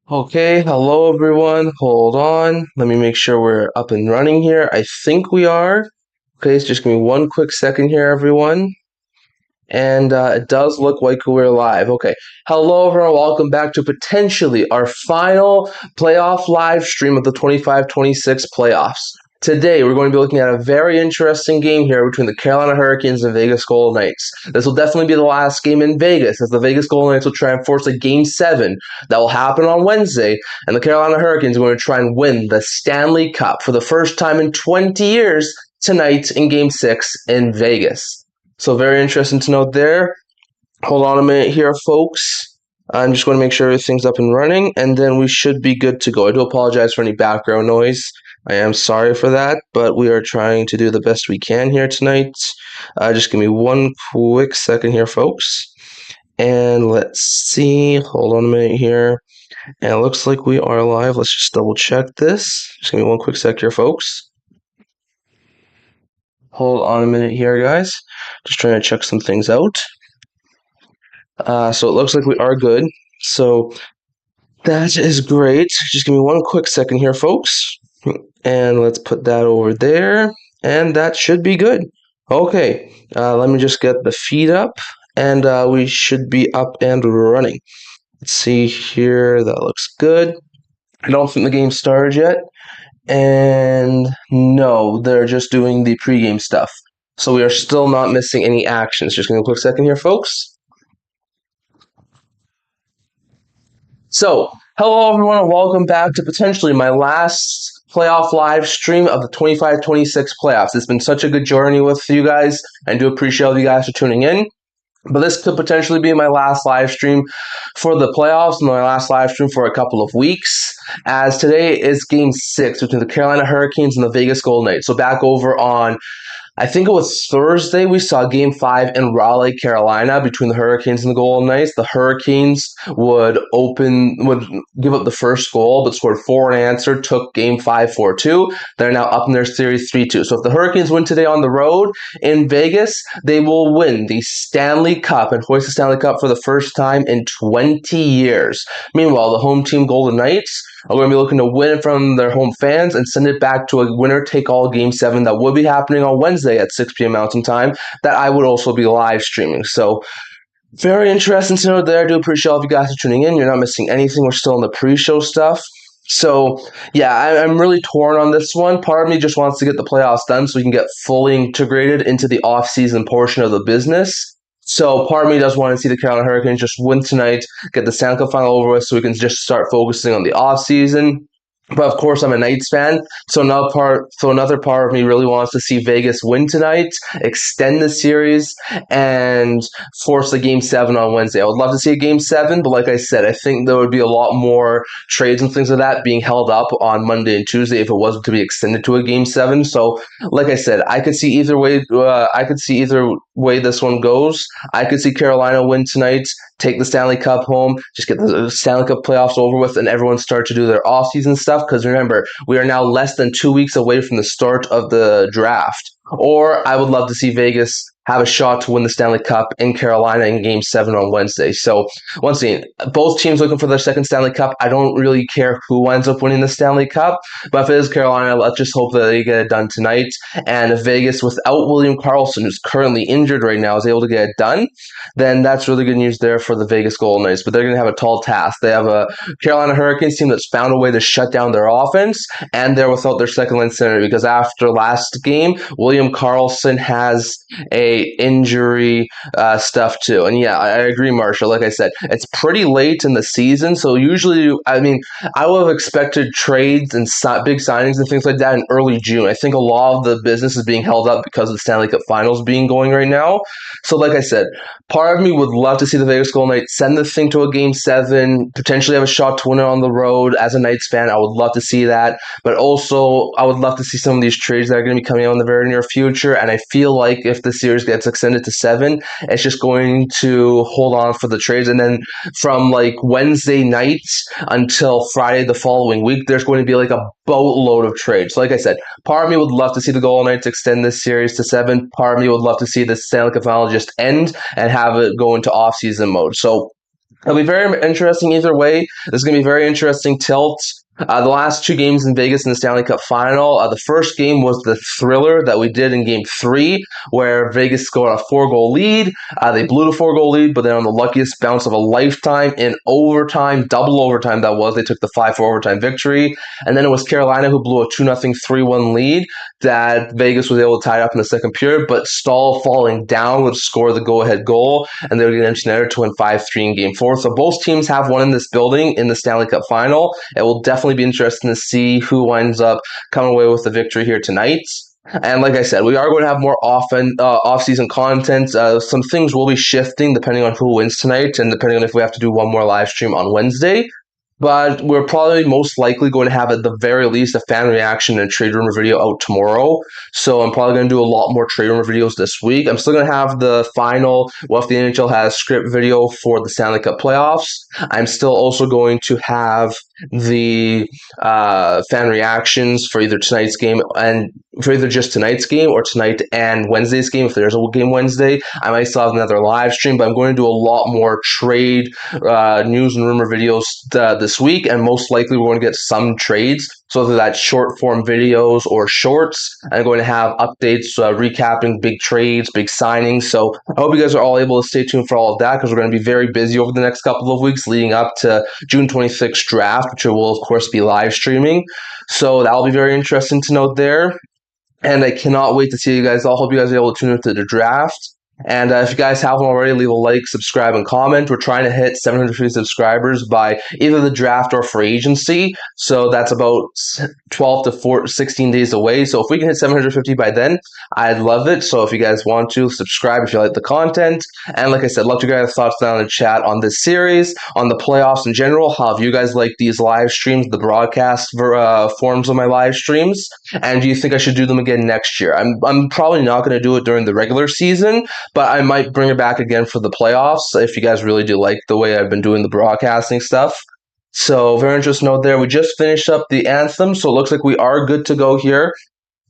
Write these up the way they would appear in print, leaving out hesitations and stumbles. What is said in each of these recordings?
Okay, hello everyone. Hold on. Let me make sure we're up and running here. I think we are. Okay, so just give me one quick second here, everyone. And it does look like we're live. Okay. Hello, everyone. Welcome back to potentially our final playoff live stream of the 25-26 playoffs. Today, we're going to be looking at a very interesting game here between the Carolina Hurricanes and Vegas Golden Knights. This will definitely be the last game in Vegas, as the Vegas Golden Knights will try and force a Game 7 that will happen on Wednesday, and the Carolina Hurricanes are going to try and win the Stanley Cup for the first time in 20 years tonight in Game 6 in Vegas. So very interesting to note there. Hold on a minute here, folks. I'm just going to make sure everything's up and running, and then we should be good to go. I do apologize for any background noise. I am sorry for that, but we are trying to do the best we can here tonight. Just give me one quick second here, folks. And let's see. Hold on a minute here. And it looks like we are live. Let's just double check this. Just give me one quick sec here, folks. Hold on a minute here, guys. Just trying to check some things out. So it looks like we are good. So that is great. Just give me one quick second here, folks. And let's put that over there. And that should be good. Okay, let me just get the feed up. And we should be up and running. Let's see here. That looks good. I don't think the game started yet. And no, they're just doing the pregame stuff. So we are still not missing any actions. Just give me a quick second here, folks. So, hello everyone, and welcome back to potentially my last playoff live stream of the 25-26 playoffs. It's been such a good journey with you guys. I do appreciate all you guys for tuning in. But this could potentially be my last live stream for the playoffs and my last live stream for a couple of weeks, as today is Game 6 between the Carolina Hurricanes and the Vegas Golden Knights. So back over on, I think it was Thursday, we saw Game 5 in Raleigh, Carolina, between the Hurricanes and the Golden Knights. The Hurricanes would give up the first goal, but scored 4 unanswered, took Game 5 4-2. They're now up in their series 3-2. So if the Hurricanes win today on the road in Vegas, they will win the Stanley Cup and hoist the Stanley Cup for the first time in 20 years. Meanwhile, the home team Golden Knights are going to be looking to win from their home fans and send it back to a winner-take-all Game 7 that will be happening on Wednesday at 6 p.m. Mountain Time, that I would also be live streaming. So, very interesting to know there. I do appreciate all of you guys for tuning in. You're not missing anything. We're still in the pre-show stuff. So, yeah, I'm really torn on this one. Part of me just wants to get the playoffs done so we can get fully integrated into the off-season portion of the business. So part of me does want to see the Carolina Hurricanes just win tonight, get the Stanley Cup final over with so we can just start focusing on the offseason. But of course, I'm a Knights fan, so another part of me really wants to see Vegas win tonight, extend the series, and force a Game 7 on Wednesday. I would love to see a Game 7, but like I said, I think there would be a lot more trades and things like that being held up on Monday and Tuesday if it was to be extended to a Game 7. So, like I said, I could see either way. This one goes. I could see Carolina win tonight, take the Stanley Cup home, just get the Stanley Cup playoffs over with, and everyone start to do their offseason stuff. Because remember, we are now less than 2 weeks away from the start of the draft. Or I would love to see Vegas have a shot to win the Stanley Cup in Carolina in Game 7 on Wednesday. So, once again, both teams looking for their second Stanley Cup. I don't really care who ends up winning the Stanley Cup, but if it is Carolina, let's just hope that they get it done tonight. And if Vegas, without William Karlsson, who's currently injured right now, is able to get it done, then that's really good news there for the Vegas Golden Knights. But they're going to have a tall task. They have a Carolina Hurricanes team that's found a way to shut down their offense, and they're without their second line center because after last game, William Karlsson has a injury stuff too. And yeah, I agree, Marshall. Like I said, it's pretty late in the season, so usually, I mean, I would have expected trades and big signings and things like that in early June. I think a lot of the business is being held up because of the Stanley Cup Finals being going right now. So, like I said, part of me would love to see the Vegas Golden Knights send the thing to a Game 7, potentially have a shot to win it on the road. As a Knights fan, I would love to see that. But also, I would love to see some of these trades that are going to be coming out in the very near future. And I feel like if the series gets extended to 7, it's just going to hold on for the trades. And then from like Wednesday nights until Friday the following week, there's going to be like a boatload of trades. Like I said, part of me would love to see the Golden Knights extend this series to 7. Part of me would love to see the Stanley Cup Final just end and have it go into off-season mode. So It'll be very interesting either way. This is going to be very interesting tilt. The last two games in Vegas in the Stanley Cup Final. The first game was the thriller that we did in Game 3, where Vegas got a 4-goal lead. They blew the 4-goal lead, but then on the luckiest bounce of a lifetime in overtime, double overtime that was, they took the 5-4 overtime victory. And then it was Carolina who blew a 2-0, 3-1 lead that Vegas was able to tie up in the second period, but Stahl falling down would score the go-ahead goal, and they would get an empty netter to win 5-3 in Game 4. So both teams have won in this building in the Stanley Cup Final. It will definitely be interesting to see who winds up coming away with the victory here tonight. And like I said, we are going to have more off-season content. Some things will be shifting depending on who wins tonight and depending on if we have to do one more live stream on Wednesday. But we're probably most likely going to have at the very least a fan reaction and trade rumor video out tomorrow. So I'm probably going to do a lot more trade rumor videos this week. I'm still going to have the final, what if the NHL has script video for the Stanley Cup playoffs. I'm still also going to have the fan reactions for either tonight's game and for either just tonight's game or tonight and Wednesday's game. If there's a game Wednesday, I might still have another live stream, but I'm going to do a lot more trade news and rumor videos this week, and most likely we're going to get some trades. So whether that's short form videos or shorts, I'm going to have updates recapping big trades, big signings. So I hope you guys are all able to stay tuned for all of that, because we're going to be very busy over the next couple of weeks leading up to June 26th draft, which will of course be live streaming. So that'll be very interesting to note there. And I cannot wait to see you guys. I'll hope you guys are able to tune into the draft. And if you guys haven't already, leave a like, subscribe, and comment. We're trying to hit 750 subscribers by either the draft or free agency. So that's about 12 to 16 days away. So if we can hit 750 by then, I'd love it. So if you guys want to, subscribe if you like the content. And like I said, love to get your thoughts down in the chat on this series, on the playoffs in general. How have you guys liked these live streams, the broadcast forms of my live streams? And do you think I should do them again next year? I'm probably not going to do it during the regular season, but I might bring it back again for the playoffs if you guys really do like the way I've been doing the broadcasting stuff. So very interesting note there. We just finished up the anthem, so it looks like we are good to go here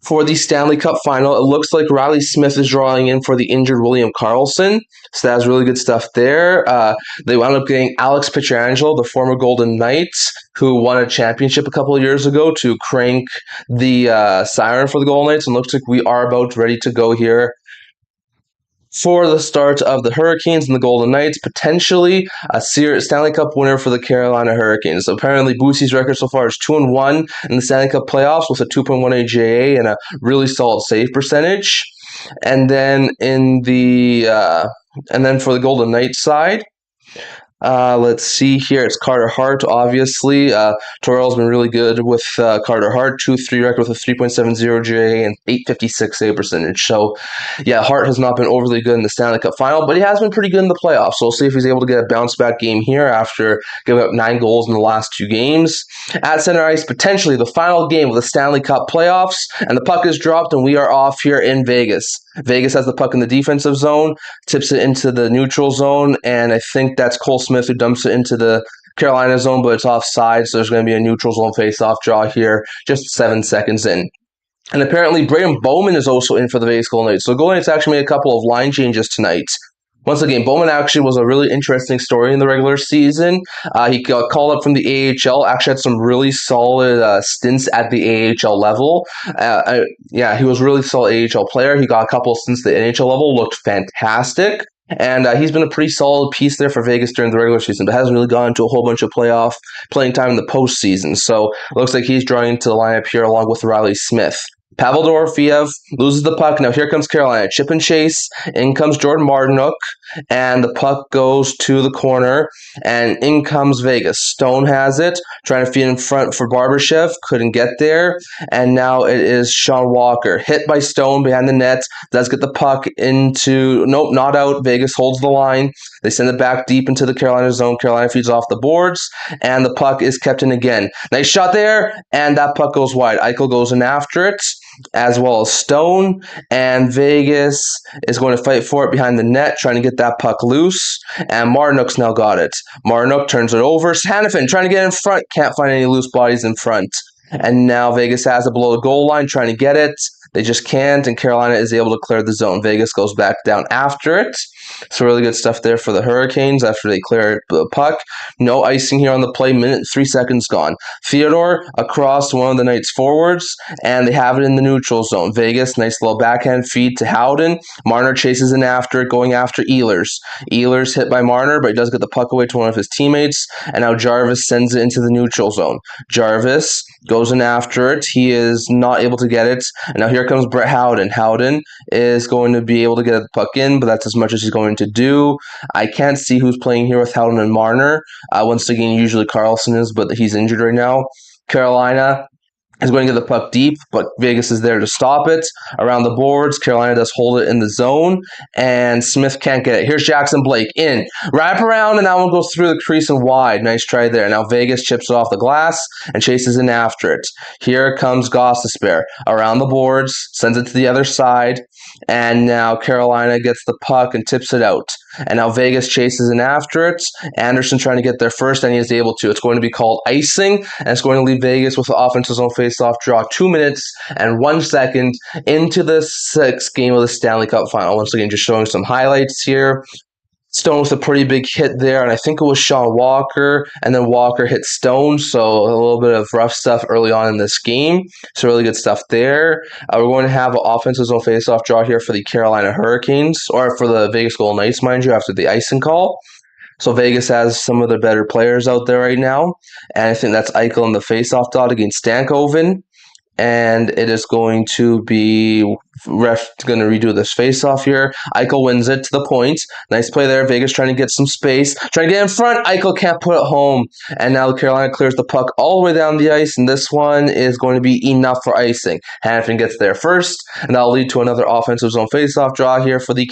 for the Stanley Cup Final. It looks like Riley Smith is drawing in for the injured William Karlsson, so that's really good stuff there. They wound up getting Alex Pietrangelo, the former Golden Knights, who won a championship a couple of years ago, to crank the siren for the Golden Knights, and looks like we are about ready to go here for the start of the Hurricanes and the Golden Knights, potentially a Stanley Cup winner for the Carolina Hurricanes. So apparently, Boosie's record so far is 2-1 in the Stanley Cup playoffs with a 2.1 AJA and a really solid save percentage. And then for the Golden Knights side, let's see here. It's Carter Hart, obviously. Torrell's been really good with Carter Hart. 2-3 record with a 3.70 JA and 856 save percentage. So, yeah, Hart has not been overly good in the Stanley Cup Final, but he has been pretty good in the playoffs. So we'll see if he's able to get a bounce-back game here after giving up 9 goals in the last 2 games. At center ice, potentially the final game of the Stanley Cup playoffs, and the puck is dropped, and we are off here in Vegas. Vegas has the puck in the defensive zone, tips it into the neutral zone, and I think that's Cole Smith who dumps it into the Carolina zone, but it's offside, so there's going to be a neutral zone face-off draw here just 7 seconds in. And apparently Braden Bowman is also in for the Vegas Golden Knights. So Golden Knights actually made a couple of line changes tonight. Once again, Bowman actually was a really interesting story in the regular season. He got called up from the AHL, actually had some really solid stints at the AHL level. He was a really solid AHL player. He got a couple of stints at the NHL level, looked fantastic. And he's been a pretty solid piece there for Vegas during the regular season, but hasn't really gone into a whole bunch of playoff playing time in the postseason. So it looks like he's drawing into the lineup here along with Riley Smith. Pavel Dorofeev loses the puck. Now here comes Carolina. Chip and chase. In comes Jordan Martinook. And the puck goes to the corner. And in comes Vegas. Stone has it. Trying to feed in front for Barbashev. Couldn't get there. And now it is Sean Walker. Hit by Stone behind the net. Does get the puck into... Nope, not out. Vegas holds the line. They send it back deep into the Carolina zone. Carolina feeds off the boards. And the puck is kept in again. Nice shot there. And that puck goes wide. Eichel goes in after it, as well as Stone, and Vegas is going to fight for it behind the net, trying to get that puck loose, and Martinook's now got it. Martinook turns it over. Hanifin trying to get in front, can't find any loose bodies in front, and now Vegas has it below the goal line, trying to get it. They just can't, and Carolina is able to clear the zone. Vegas goes back down after it. So really good stuff there for the Hurricanes after they clear the puck. No icing here on the play. Minute 3 seconds gone. Theodore across one of the Knights forwards, and they have it in the neutral zone. Vegas, nice little backhand feed to Howden. Marner chases in after it, going after Ehlers. Ehlers hit by Marner, but he does get the puck away to one of his teammates, and now Jarvis sends it into the neutral zone. Jarvis goes in after it. He is not able to get it, and now here comes Brett Howden. Howden is going to be able to get the puck in, but that's as much as he's going to do. I can't see who's playing here with Howden and Marner. Once again, usually Carlson is, but he's injured right now. Carolina is going to get the puck deep, but Vegas is there to stop it. Around the boards, Carolina does hold it in the zone, and Smith can't get it. Here's Jackson Blake in. Wrap around, and that one goes through the crease and wide. Nice try there. Now Vegas chips it off the glass and chases in after it. Here comes Gostisbehere. Around the boards, sends it to the other side, and now Carolina gets the puck and tips it out. And now Vegas chases in after it. Anderson trying to get there first, and he is able to. It's going to be called icing, and it's going to leave Vegas with the offensive zone face-off draw 2 minutes and 1 second into the sixth game of the Stanley Cup Final. Once again, just showing some highlights here. Stone with a pretty big hit there, and I think it was Sean Walker, and then Walker hit Stone, so a little bit of rough stuff early on in this game. So really good stuff there. We're going to have an offensive zone face-off draw here for the Carolina Hurricanes, or for the Vegas Golden Knights, mind you, after the icing call. So Vegas has some of the better players out there right now, and I think that's Eichel in the face-off dot against Stankoven. And it is going to be ref going to redo this face-off here. Eichel wins it to the point. Nice play there. Vegas trying to get some space. Trying to get in front. Eichel can't put it home. And now Carolina clears the puck all the way down the ice. And this one is going to be enough for icing. Hanifin gets there first. And that'll lead to another offensive zone face-off draw here for the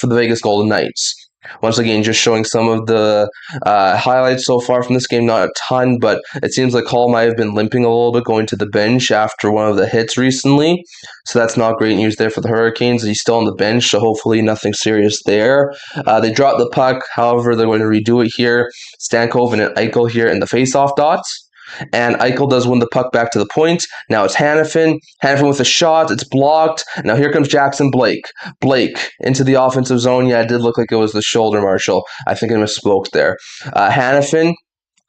for the Vegas Golden Knights. Once again, just showing some of the highlights so far from this game. Not a ton, but it seems like Hall might have been limping a little bit going to the bench after one of the hits recently. So that's not great news there for the Hurricanes. He's still on the bench, so hopefully nothing serious there. They dropped the puck. However, they're going to redo it here. Stankoven and Eichel here in the face-off dots. And Eichel does win the puck back to the point. Now it's Hanifin. Hanifin with a shot. It's blocked. Now here comes Jackson Blake. Blake into the offensive zone. Yeah, it did look like it was the shoulder, Marshall. I think I misspoke there. Hanifin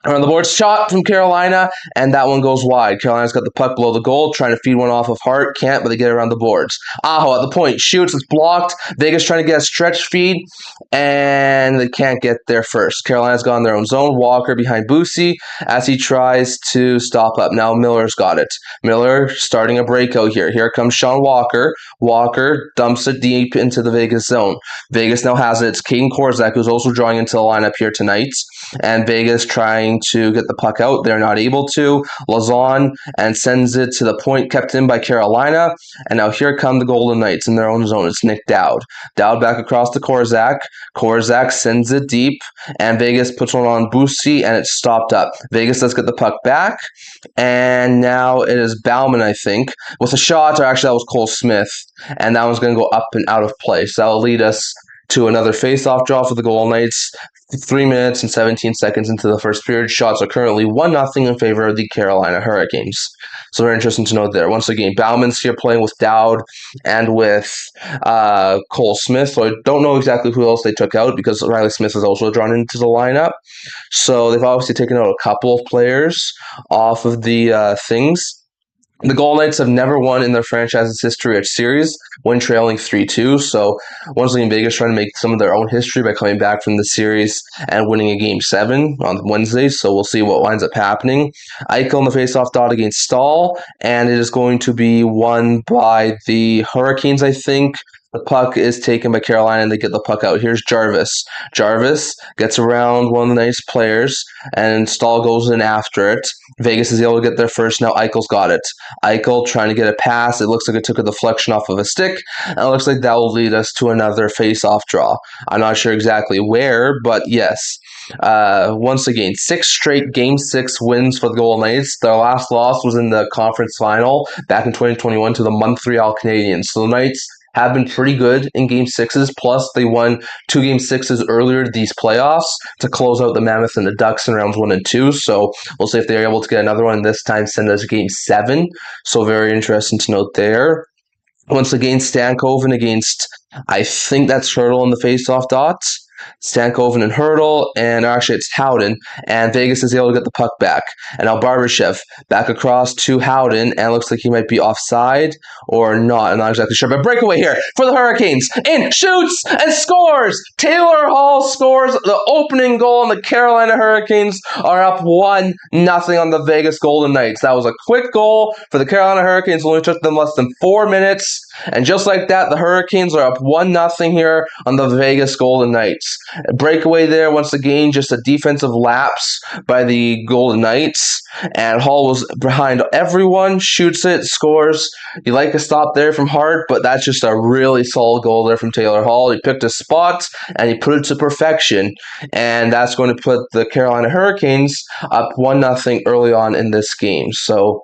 on the board, shot from Carolina, and that one goes wide. Carolina's got the puck below the goal, trying to feed one off of Hart. Can't, but they get around the boards. Aho at the point, shoots, it's blocked. Vegas trying to get a stretch feed, and they can't get there first. Carolina's got in their own zone. Walker behind Busey as he tries to stop up. Now Miller's got it. Miller starting a breakout here. Here comes Sean Walker. Walker dumps it deep into the Vegas zone. Vegas now has it. It's Caden Korzak, who's also drawing into the lineup here tonight, and Vegas trying to get the puck out. They're not able to. Lazon and sends it to the point, kept in by Carolina. And now here come the Golden Knights in their own zone. It's Nick Dowd. Dowd back across to Korzak. Korzak sends it deep, and Vegas puts one on Busey, and it's stopped up. Vegas does get the puck back, and now it is Bauman, I think, with a shot, or actually that was Cole Smith, and that one's going to go up and out of play. So that will lead us to another face-off draw for the Golden Knights. 3 minutes and 17 seconds into the first period. Shots are currently 1-0 in favor of the Carolina Hurricanes. So very interesting to note there. Once again, Bauman's here playing with Dowd and with Cole Smith. So I don't know exactly who else they took out because Riley Smith is also drawn into the lineup. So they've obviously taken out a couple of players off of the things. The Golden Knights have never won in their franchise's history a series when trailing 3-2. So once again, Vegas trying to make some of their own history by coming back from the series and winning a Game 7 on Wednesday. So we'll see what winds up happening. Eichel in the faceoff dot against Stahl, and it is going to be won by the Hurricanes, I think. The puck is taken by Carolina, and they get the puck out. Here's Jarvis. Jarvis gets around one of the Knights players, and Stahl goes in after it. Vegas is able to get there first. Now Eichel's got it. Eichel trying to get a pass. It looks like it took a deflection off of a stick, and it looks like that will lead us to another face-off draw. I'm not sure exactly where, but yes. Once again, 6 straight Game 6 wins for the Golden Knights. Their last loss was in the conference final back in 2021 to the Montreal Canadiens. So the Knights have been pretty good in Game 6s, plus they won 2 Game 6s earlier these playoffs to close out the Mammoth and the Ducks in rounds 1 and 2, so we'll see if they're able to get another one this time, send us Game 7, so very interesting to note there. Once again, Stankoven against, I think that's Hurdle in the faceoff dots. Stankoven and Hurdle, and actually it's Howden, and Vegas is able to get the puck back. And now Barbashev back across to Howden, and looks like he might be offside or not. I'm not exactly sure, but breakaway here for the Hurricanes. In, shoots, and scores! Taylor Hall scores the opening goal, and the Carolina Hurricanes are up 1-0 on the Vegas Golden Knights. That was a quick goal for the Carolina Hurricanes. Only took them less than 4 minutes, and just like that, the Hurricanes are up 1-0 here on the Vegas Golden Knights. Breakaway there once again, just a defensive lapse by the Golden Knights, and Hall was behind everyone, shoots it, scores. You like a stop there from Hart, but that's just a really solid goal there from Taylor Hall. He picked a spot and he put it to perfection, and that's going to put the Carolina Hurricanes up 1-0 early on in this game. So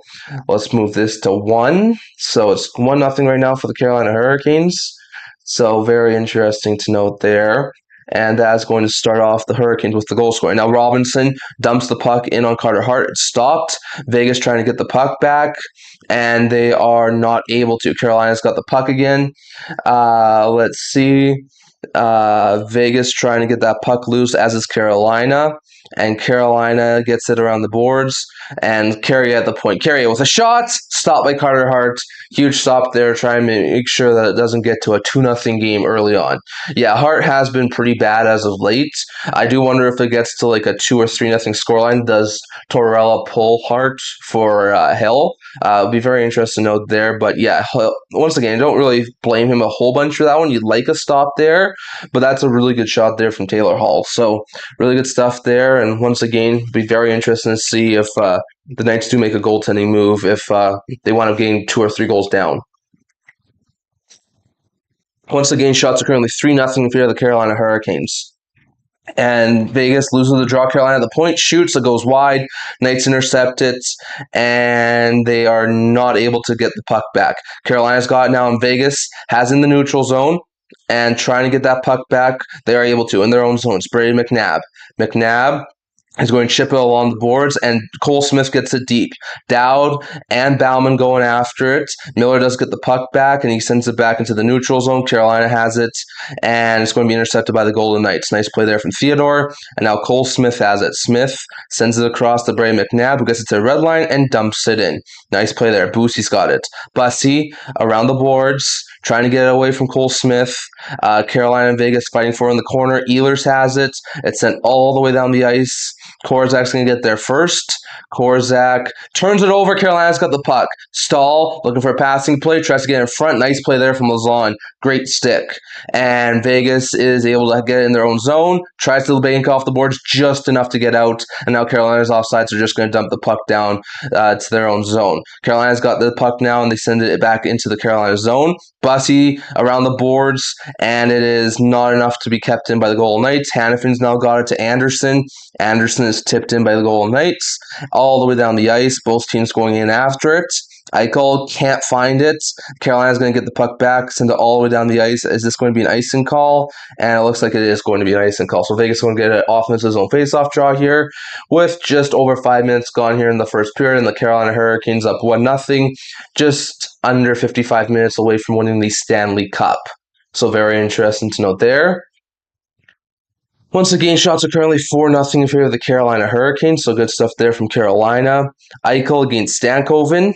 let's move this to 1. So it's 1-0 right now for the Carolina Hurricanes. So very interesting to note there. And that's going to start off the Hurricanes with the goal scoring. Now Robinson dumps the puck in on Carter Hart. It's stopped. Vegas trying to get the puck back, and they are not able to. Carolina's got the puck again. Let's see. Vegas trying to get that puck loose, as is Carolina. And Carolina gets it around the boards. And Carey at the point. Carey with a shot. Stopped by Carter Hart. Huge stop there, trying to make sure that it doesn't get to a 2-0 game early on. Yeah, Hart has been pretty bad as of late. I do wonder if it gets to like a 2 or 3-0 scoreline. Does Tortorella pull Hart for Hill? It'll be very interesting to note there. But yeah, once again, I don't really blame him a whole bunch for that one. You'd like a stop there, but that's a really good shot there from Taylor Hall. So really good stuff there. And once again, it'll be very interesting to see if the Knights do make a goaltending move if they want to gain 2 or 3 goals down. Once again, shots are currently 3-0 in favor of the Carolina Hurricanes. And Vegas loses the draw. Carolina at the point, shoots, it goes wide. Knights intercept it, and they are not able to get the puck back. Carolina's got it now, and Vegas has in the neutral zone and trying to get that puck back. They are able to in their own zone. It's Brady McNabb. McNabb is going to chip it along the boards, and Cole Smith gets it deep. Dowd and Bauman going after it. Miller does get the puck back, and he sends it back into the neutral zone. Carolina has it, and it's going to be intercepted by the Golden Knights. Nice play there from Theodore, and now Cole Smith has it. Smith sends it across to Bray McNabb, who gets it to the red line and dumps it in. Nice play there. Boosie's got it. Bussy around the boards, trying to get it away from Cole Smith. Carolina and Vegas fighting for it in the corner. Ehlers has it. It's sent all the way down the ice. Korzak's going to get there first. Korzak turns it over. Carolina's got the puck. Stahl looking for a passing play. Tries to get in front. Nice play there from Lazon. Great stick. And Vegas is able to get it in their own zone. Tries to bank off the boards just enough to get out. And now Carolina's offsides are just going to dump the puck down to their own zone. Carolina's got the puck now, and they send it back into the Carolina zone. Bussy around the boards, and it is not enough to be kept in by the Golden Knights. Hannafin's now got it to Anderson. Anderson is tipped in by the Golden Knights all the way down the ice. Both teams going in after it. Eichel can't find it. Carolina's going to get the puck back, send it all the way down the ice. Is this going to be an icing call? And it looks like it is going to be an icing call. So Vegas is going to get an offensive zone faceoff draw here with just over 5 minutes gone here in the first period, and the Carolina Hurricanes up 1-0, just under 55 minutes away from winning the Stanley Cup. So very interesting to note there. Once again, shots are currently 4-0 in favor of the Carolina Hurricanes, so good stuff there from Carolina. Eichel against Stankoven,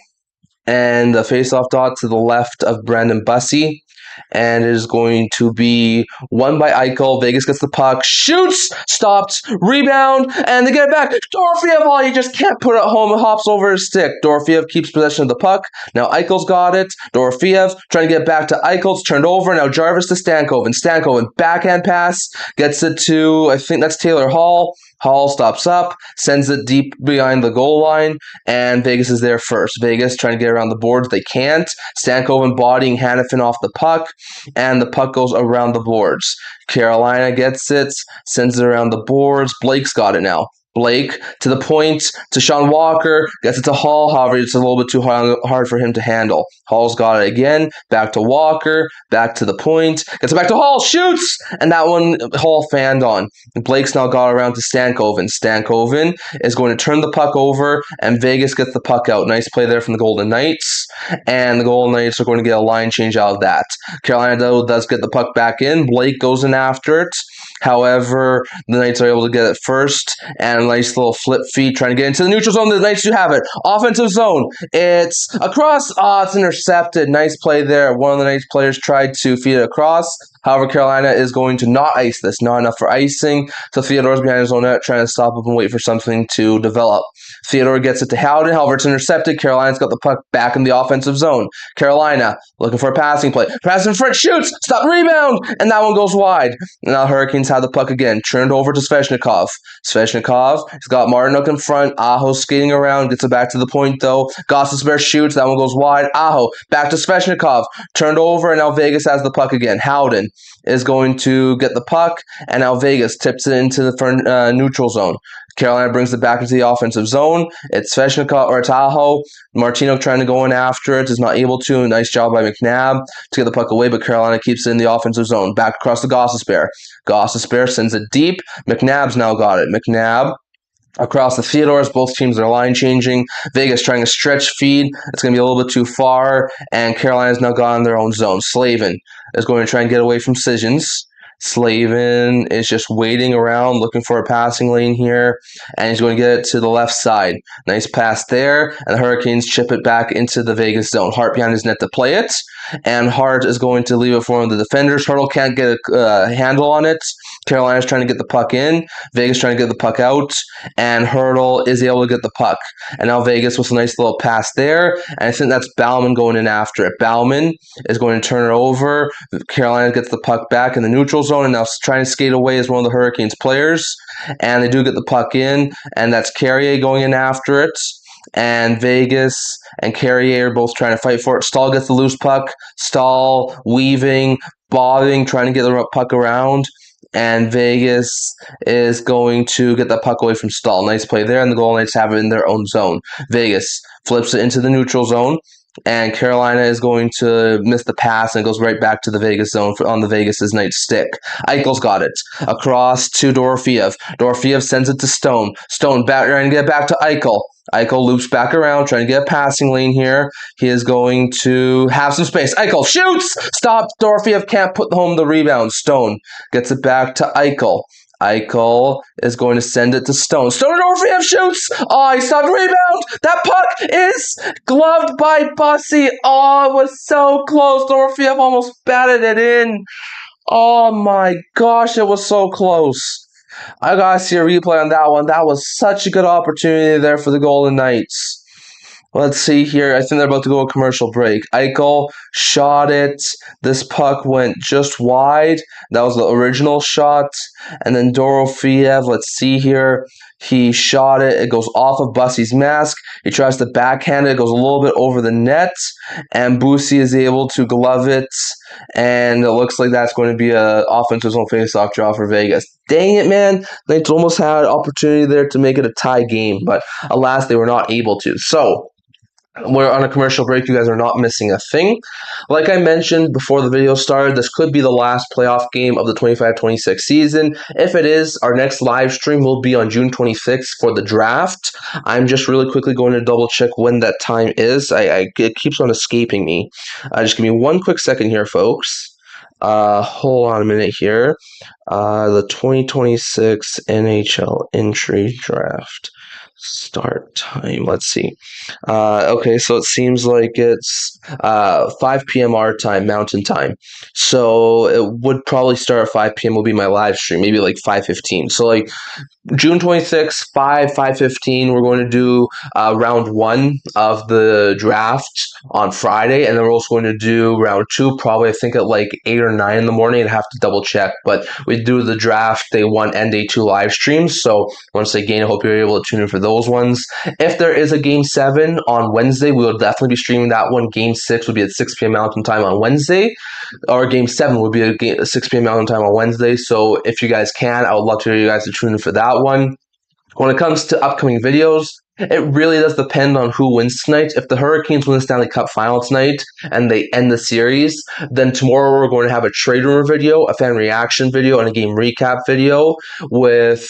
and the faceoff dot to the left of Brandon Bussy. And it is going to be won by Eichel. Vegas gets the puck, shoots, stopped, rebound, and they get it back. Dorofeev, he just can't put it home. It hops over his stick. Dorofeev keeps possession of the puck. Now Eichel's got it. Dorofeev trying to get back to Eichel. It's turned over. Now Jarvis to Stankoven. Stankoven, backhand pass, gets it to, I think that's Taylor Hall. Hall stops up, sends it deep behind the goal line, and Vegas is there first. Vegas trying to get around the boards. They can't. Stankoven bodying Hannafin off the puck, and the puck goes around the boards. Carolina gets it, sends it around the boards. Blake's got it now. Blake to the point to Sean Walker, gets it to Hall. However, it's a little bit too hard for him to handle. Hall's got it again, back to Walker, back to the point, gets it back to Hall, shoots, and that one Hall fanned on. Blake's now got around to Stankoven. Stankoven is going to turn the puck over, and Vegas gets the puck out. Nice play there from the Golden Knights, and the Golden Knights are going to get a line change out of that. Carolina, though, does get the puck back in. Blake goes in after it. However, the Knights are able to get it first, and a nice little flip feed trying to get into the neutral zone. The Knights do have it. Offensive zone. It's across. It's intercepted. Nice play there. One of the Knights players tried to feed it across. However, Carolina is going to not ice this. Not enough for icing. So Theodore's behind his own net trying to stop up and wait for something to develop. Theodore gets it to Howden. However, it's intercepted. Carolina's got the puck back in the offensive zone. Carolina looking for a passing play. Pass in front, shoots, stop, rebound, and that one goes wide. And now Hurricanes have the puck again. Turned over to Svechnikov. Svechnikov, he's got Martinuk in front. Aho skating around, gets it back to the point though. Gostisbehere shoots, that one goes wide. Aho, back to Svechnikov. Turned over, and now Vegas has the puck again. Howden is going to get the puck, and now Vegas tips it into the neutral zone. Carolina brings it back into the offensive zone. It's Svechnikov or Aho. Martino trying to go in after it, is not able to. Nice job by McNabb to get the puck away, but Carolina keeps it in the offensive zone. Back across to Gostisbehere. Gostisbehere sends it deep. McNabb's now got it. McNabb across the Theodores. Both teams are line changing. Vegas trying to stretch feed. It's going to be a little bit too far, and Carolina's now got in their own zone. Slavin is going to try and get away from Sissons. Slavin is just waiting around, looking for a passing lane here, and he's going to get it to the left side. Nice pass there, and the Hurricanes chip it back into the Vegas zone. Hart behind his net to play it, and Hart is going to leave it for one of the defenders. Hurdle can't get a handle on it. Carolina's trying to get the puck in. Vegas trying to get the puck out, and Hurdle is able to get the puck. And now Vegas with a nice little pass there, and I think that's Bauman going in after it. Bauman is going to turn it over. Carolina gets the puck back in the neutral zone, and now trying to skate away as one of the Hurricanes players. And they do get the puck in, and that's Carrier going in after it. And Vegas and Carrier are both trying to fight for it. Stahl gets the loose puck. Stahl weaving, bobbing, trying to get the puck around. And Vegas is going to get the puck away from Stahl. Nice play there, and the Golden Knights have it in their own zone. Vegas flips it into the neutral zone, and Carolina is going to miss the pass, and it goes right back to the Vegas zone on the Vegas' Knights stick. Eichel's got it. Across to Dorofeev. Dorofeev sends it to Stone. Stone trying to get back to Eichel. Eichel loops back around, trying to get a passing lane here. He is going to have some space. Eichel shoots! Stop! Dorofeev can't put home the rebound. Stone gets it back to Eichel. Eichel is going to send it to Stone. Stone, Dorofeev shoots! Oh, he stopped the rebound! That puck is gloved by Bussy. Oh, it was so close. Dorofeev almost batted it in. Oh my gosh, it was so close. I gotta see a replay on that one. That was such a good opportunity there for the Golden Knights. Let's see here. I think they're about to go a commercial break. Eichel shot it. This puck went just wide. That was the original shot. And then Dorofeev, let's see here. He shot it. It goes off of Bussy's mask. He tries to backhand it. It goes a little bit over the net. And Bussy is able to glove it. And it looks like that's going to be an offensive zone faceoff draw for Vegas. Dang it, man. They almost had an opportunity there to make it a tie game. But alas, they were not able to. So we're on a commercial break. You guys are not missing a thing. Like I mentioned before the video started, this could be the last playoff game of the 25-26 season. If it is, our next live stream will be on June 26th for the draft. I'm just really quickly going to double check when that time is. It keeps on escaping me. Just give me one quick second here, folks. Hold on a minute here. The 2026 NHL entry draft. Start time. Let's see. Okay, so it seems like it's 5 p.m. our time, Mountain Time. So it would probably start at 5 p.m. will be my live stream, maybe like 5:15. So like June 26th, 5:15, we're going to do round 1 of the draft on Friday, and then we're also going to do round 2, probably I think at like 8 or 9 in the morning. I'd have to double check, but we do the draft day 1 and day 2 live streams. So once again, I hope you're able to tune in for those ones. If there is a game 7 on Wednesday, we will definitely be streaming that one. Game 6 will be at 6 p.m. Mountain Time on Wednesday, or game 7 will be at 6 p.m. Mountain Time on Wednesday. So if you guys can, I would love to hear you guys to tune in for that one. When it comes to upcoming videos, it really does depend on who wins tonight. If the Hurricanes win the Stanley Cup final tonight and they end the series, then tomorrow we're going to have a trade rumor video, a fan reaction video, and a game recap video. With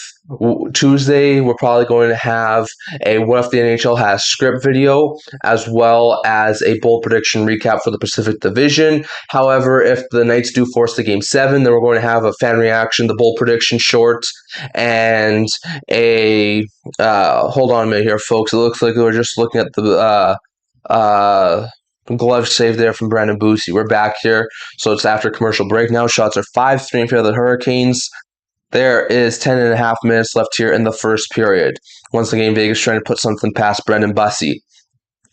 Tuesday, we're probably going to have a What If the NHL Has script video, as well as a bold prediction recap for the Pacific Division. However, if the Knights do force the Game 7, then we're going to have a fan reaction, the bold prediction short, and a hold on a minute here, folks. It looks like we're just looking at the glove save there from Brandon Boosie. We're back here, so it's after commercial break now. Shots are 5-3 in favor of the Hurricanes. There is 10.5 minutes left here in the first period. Once again, Vegas trying to put something past Brendan Bussey.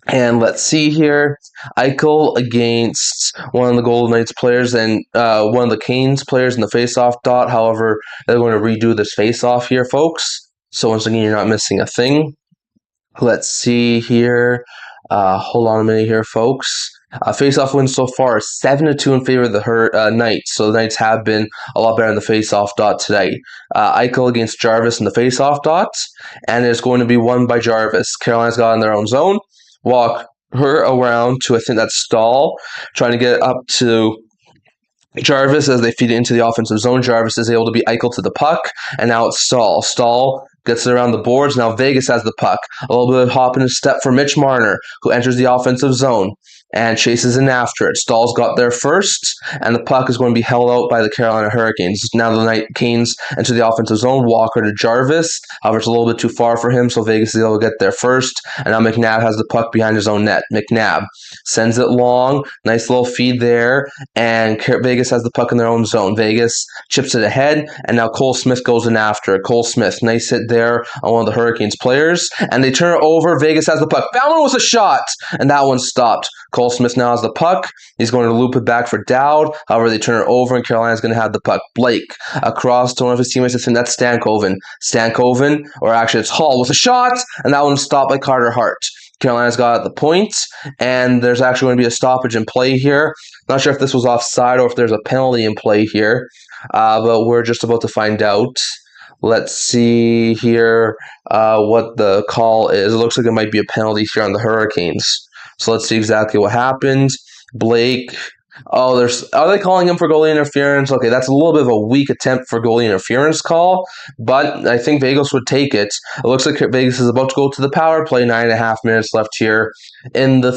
And let's see here. Eichel against one of the Golden Knights players and one of the Canes players in the faceoff dot. However, they're going to redo this faceoff here, folks. So once again, you're not missing a thing. Let's see here. Hold on a minute here, folks. Face-off win so far 7-2 in favor of the Knights. So the Knights have been a lot better in the face-off dot today. Eichel against Jarvis in the face-off dot, and it's going to be won by Jarvis. Carolina's got in their own zone. Walk her around to, I think that's Stahl, trying to get up to Jarvis as they feed it into the offensive zone. Jarvis is able to beat Eichel to the puck, and now it's Stahl. Stahl gets it around the boards. Now Vegas has the puck. A little bit of hop and a step for Mitch Marner, who enters the offensive zone and chases in after it. Stahl's got there first, and the puck is going to be held out by the Carolina Hurricanes. Now the Night Canes enter the offensive zone. Walker to Jarvis. However, it's a little bit too far for him, so Vegas is able to get there first. And now McNabb has the puck behind his own net. McNabb sends it long. Nice little feed there, and Vegas has the puck in their own zone. Vegas chips it ahead, and now Cole Smith goes in after it. Cole Smith, nice hit there on one of the Hurricanes players, and they turn it over. Vegas has the puck. That one was a shot, and that one stopped. Cole Smith now has the puck. He's going to loop it back for Dowd. However, they turn it over, and Carolina's going to have the puck. Blake across to one of his teammates. I think that's Stankoven. Stankoven, or actually it's Hall with a shot, and that one stopped by Carter Hart. Carolina's got the point, and there's actually going to be a stoppage in play here. Not sure if this was offside or if there's a penalty in play here, but we're just about to find out. Let's see here what the call is. It looks like it might be a penalty here on the Hurricanes. So let's see exactly what happened. Blake. Oh, are they calling him for goalie interference? Okay, that's a little bit of a weak attempt for goalie interference call, but I think Vegas would take it. It looks like Vegas is about to go to the power play. 9.5 minutes left here in the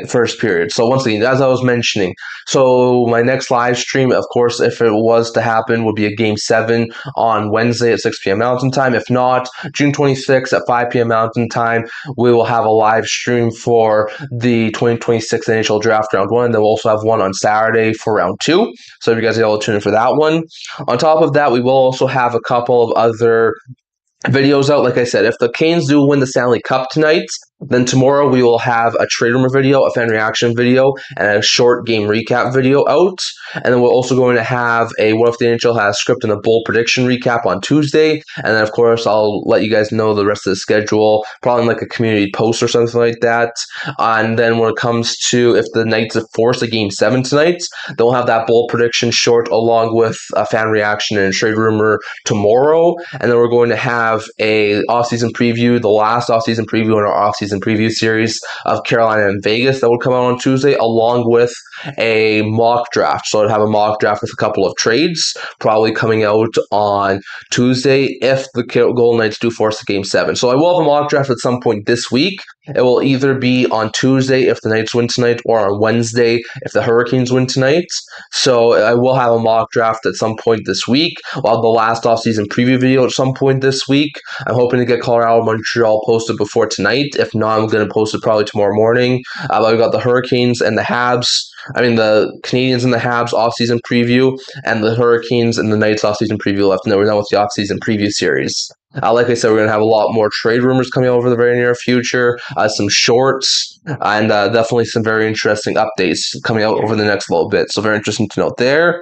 first period. So once again, as I was mentioning, so my next live stream, of course, if it was to happen, would be a Game 7 on Wednesday at 6 p.m. Mountain Time. If not, June 26th at 5 p.m. Mountain Time, we will have a live stream for the 2026 NHL Draft Round 1. Then we'll also have one on Saturday for Round 2. So if you guys are able to tune in for that one. On top of that, we will also have a couple of other videos out. Like I said, if the Canes do win the Stanley Cup tonight, then tomorrow we will have a trade rumor video, a fan reaction video, and a short game recap video out. And then we're also going to have a What If the NHL Has script and a bold prediction recap on Tuesday. And then, of course, I'll let you guys know the rest of the schedule, probably like a community post or something like that. And then when it comes to if the Knights have forced a Game 7 tonight, then we'll have that bold prediction short along with a fan reaction and a trade rumor tomorrow. And then we're going to have a offseason preview, the last offseason preview in our offseason preview series of Carolina and Vegas that would come out on Tuesday, along with a mock draft. So I'd have a mock draft with a couple of trades probably coming out on Tuesday if the Golden Knights do force the Game 7. So I will have a mock draft at some point this week. It will either be on Tuesday if the Knights win tonight or on Wednesday if the Hurricanes win tonight. So I will have a mock draft at some point this week. I'll have the last offseason preview video at some point this week. I'm hoping to get Colorado Montreal posted before tonight. If not, I'm going to post it probably tomorrow morning. I've got the Hurricanes and the the Canadians and the Habs offseason preview, and the Hurricanes and the Knights offseason preview left. And then we're done with the offseason preview series. Like I said, we're going to have a lot more trade rumors coming over the very near future, some shorts, and definitely some very interesting updates coming out over the next little bit. So very interesting to note there.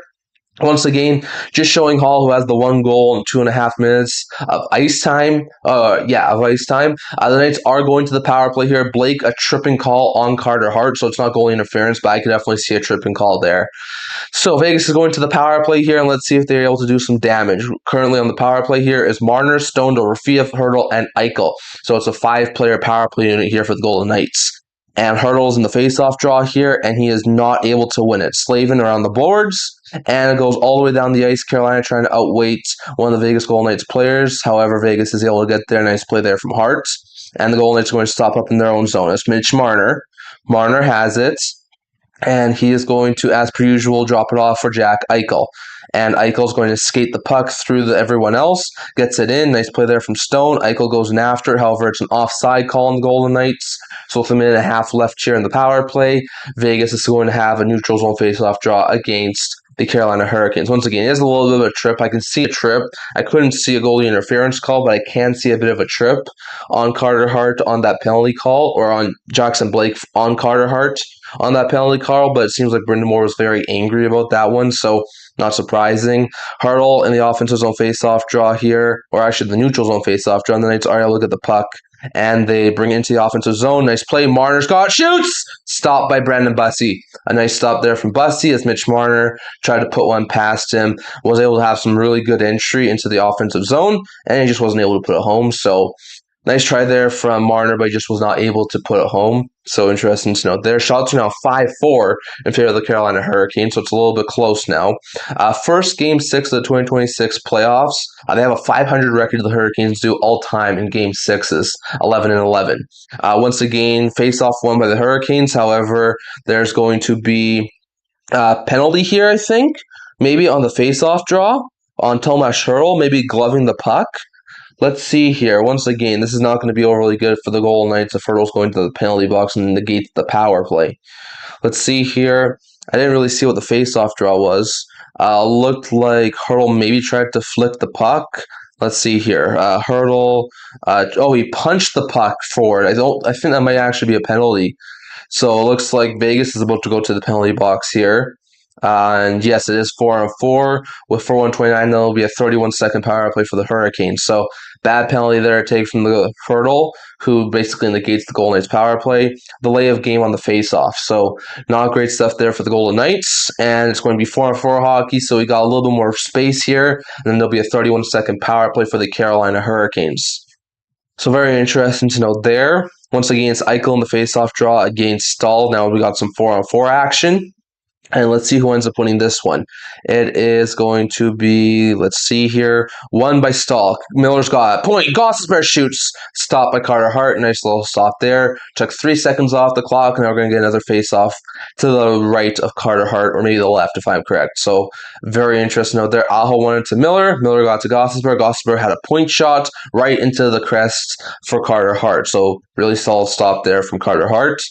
Once again, just showing Hall, who has the one goal in 2.5 minutes of ice time. Of ice time. The Knights are going to the power play here. Blake, a tripping call on Carter Hart, so it's not goalie interference, but I could definitely see a tripping call there. So Vegas is going to the power play here, and let's see if they're able to do some damage. Currently on the power play here is Marner, Stone, Rafiev, Hurdle, and Eichel. So it's a 5-player power play unit here for the Golden Knights. And Hurdle's in the face-off draw here, and he is not able to win it. Slavin around the boards, and it goes all the way down the ice. Carolina trying to outweight one of the Vegas Golden Knights players. However, Vegas is able to get there. Nice play there from Hart. And the Golden Knights are going to stop up in their own zone. It's Mitch Marner. Marner has it. And he is going to, as per usual, drop it off for Jack Eichel. And Eichel's going to skate the puck through everyone else, gets it in. Nice play there from Stone. Eichel goes in after. However, it's an offside call on the Golden Knights. So with a minute and a half left here in the power play, Vegas is going to have a neutral zone faceoff draw against the Carolina Hurricanes. Once again, it is a little bit of a trip. I can see a trip. I couldn't see a goalie interference call, but I can see a bit of a trip on Carter Hart on that penalty call, or on Jackson Blake on Carter Hart on that penalty call, but it seems like Brendan Moore was very angry about that one, so not surprising. Hurdle in the offensive zone faceoff draw here, or actually the neutral zone faceoff draw, and the Knights are able to get the puck, and they bring it into the offensive zone. Nice play. Marner's got shoots! Stopped by Brandon Bussey. A nice stop there from Bussey as Mitch Marner tried to put one past him, was able to have some really good entry into the offensive zone, and he just wasn't able to put it home, so nice try there from Marner, but he just was not able to put it home. So interesting to note there. Shots are now 5-4 in favor of the Carolina Hurricanes, so it's a little bit close now. First Game 6 of the 2026 playoffs. They have a 500 record the Hurricanes do all-time in Game 6s, 11-11. Once again, face-off won by the Hurricanes. However, there's going to be a penalty here, I think. Maybe on the face-off draw on Tomas Hertl, maybe gloving the puck. Let's see here. Once again, this is not going to be overly good for the Golden Knights if Hurdle's going to the penalty box and negates the power play. Let's see here. I didn't really see what the face-off draw was. Looked like Hurdle maybe tried to flick the puck. Let's see here. Hurdle. He punched the puck forward. I think that might actually be a penalty. So it looks like Vegas is about to go to the penalty box here. And yes, it is 4-on-4. With 4-1-29, there'll be a 31-second power play for the Hurricanes. So bad penalty there to take from the Hurdle, who basically negates the Golden Knights power play. Delay of game on the face-off. So not great stuff there for the Golden Knights. And it's going to be 4-on-4 hockey, so we got a little bit more space here. And then there'll be a 31-second power play for the Carolina Hurricanes. So very interesting to note there. Once again, it's Eichel in the face-off draw against Stahl. Now we got some 4-on-4 action. And let's see who ends up winning this one. It is going to be, let's see here, won by Stahl. Miller's got a point. Gostisbehere shoots. Stopped by Carter Hart. Nice little stop there. Took 3 seconds off the clock, and now we're going to get another face-off to the right of Carter Hart, or maybe the left if I'm correct. So very interesting note there. Aho won it to Miller. Miller got to Gostisbehere. Gostisbehere had a point shot right into the crest for Carter Hart. So really solid stop there from Carter Hart.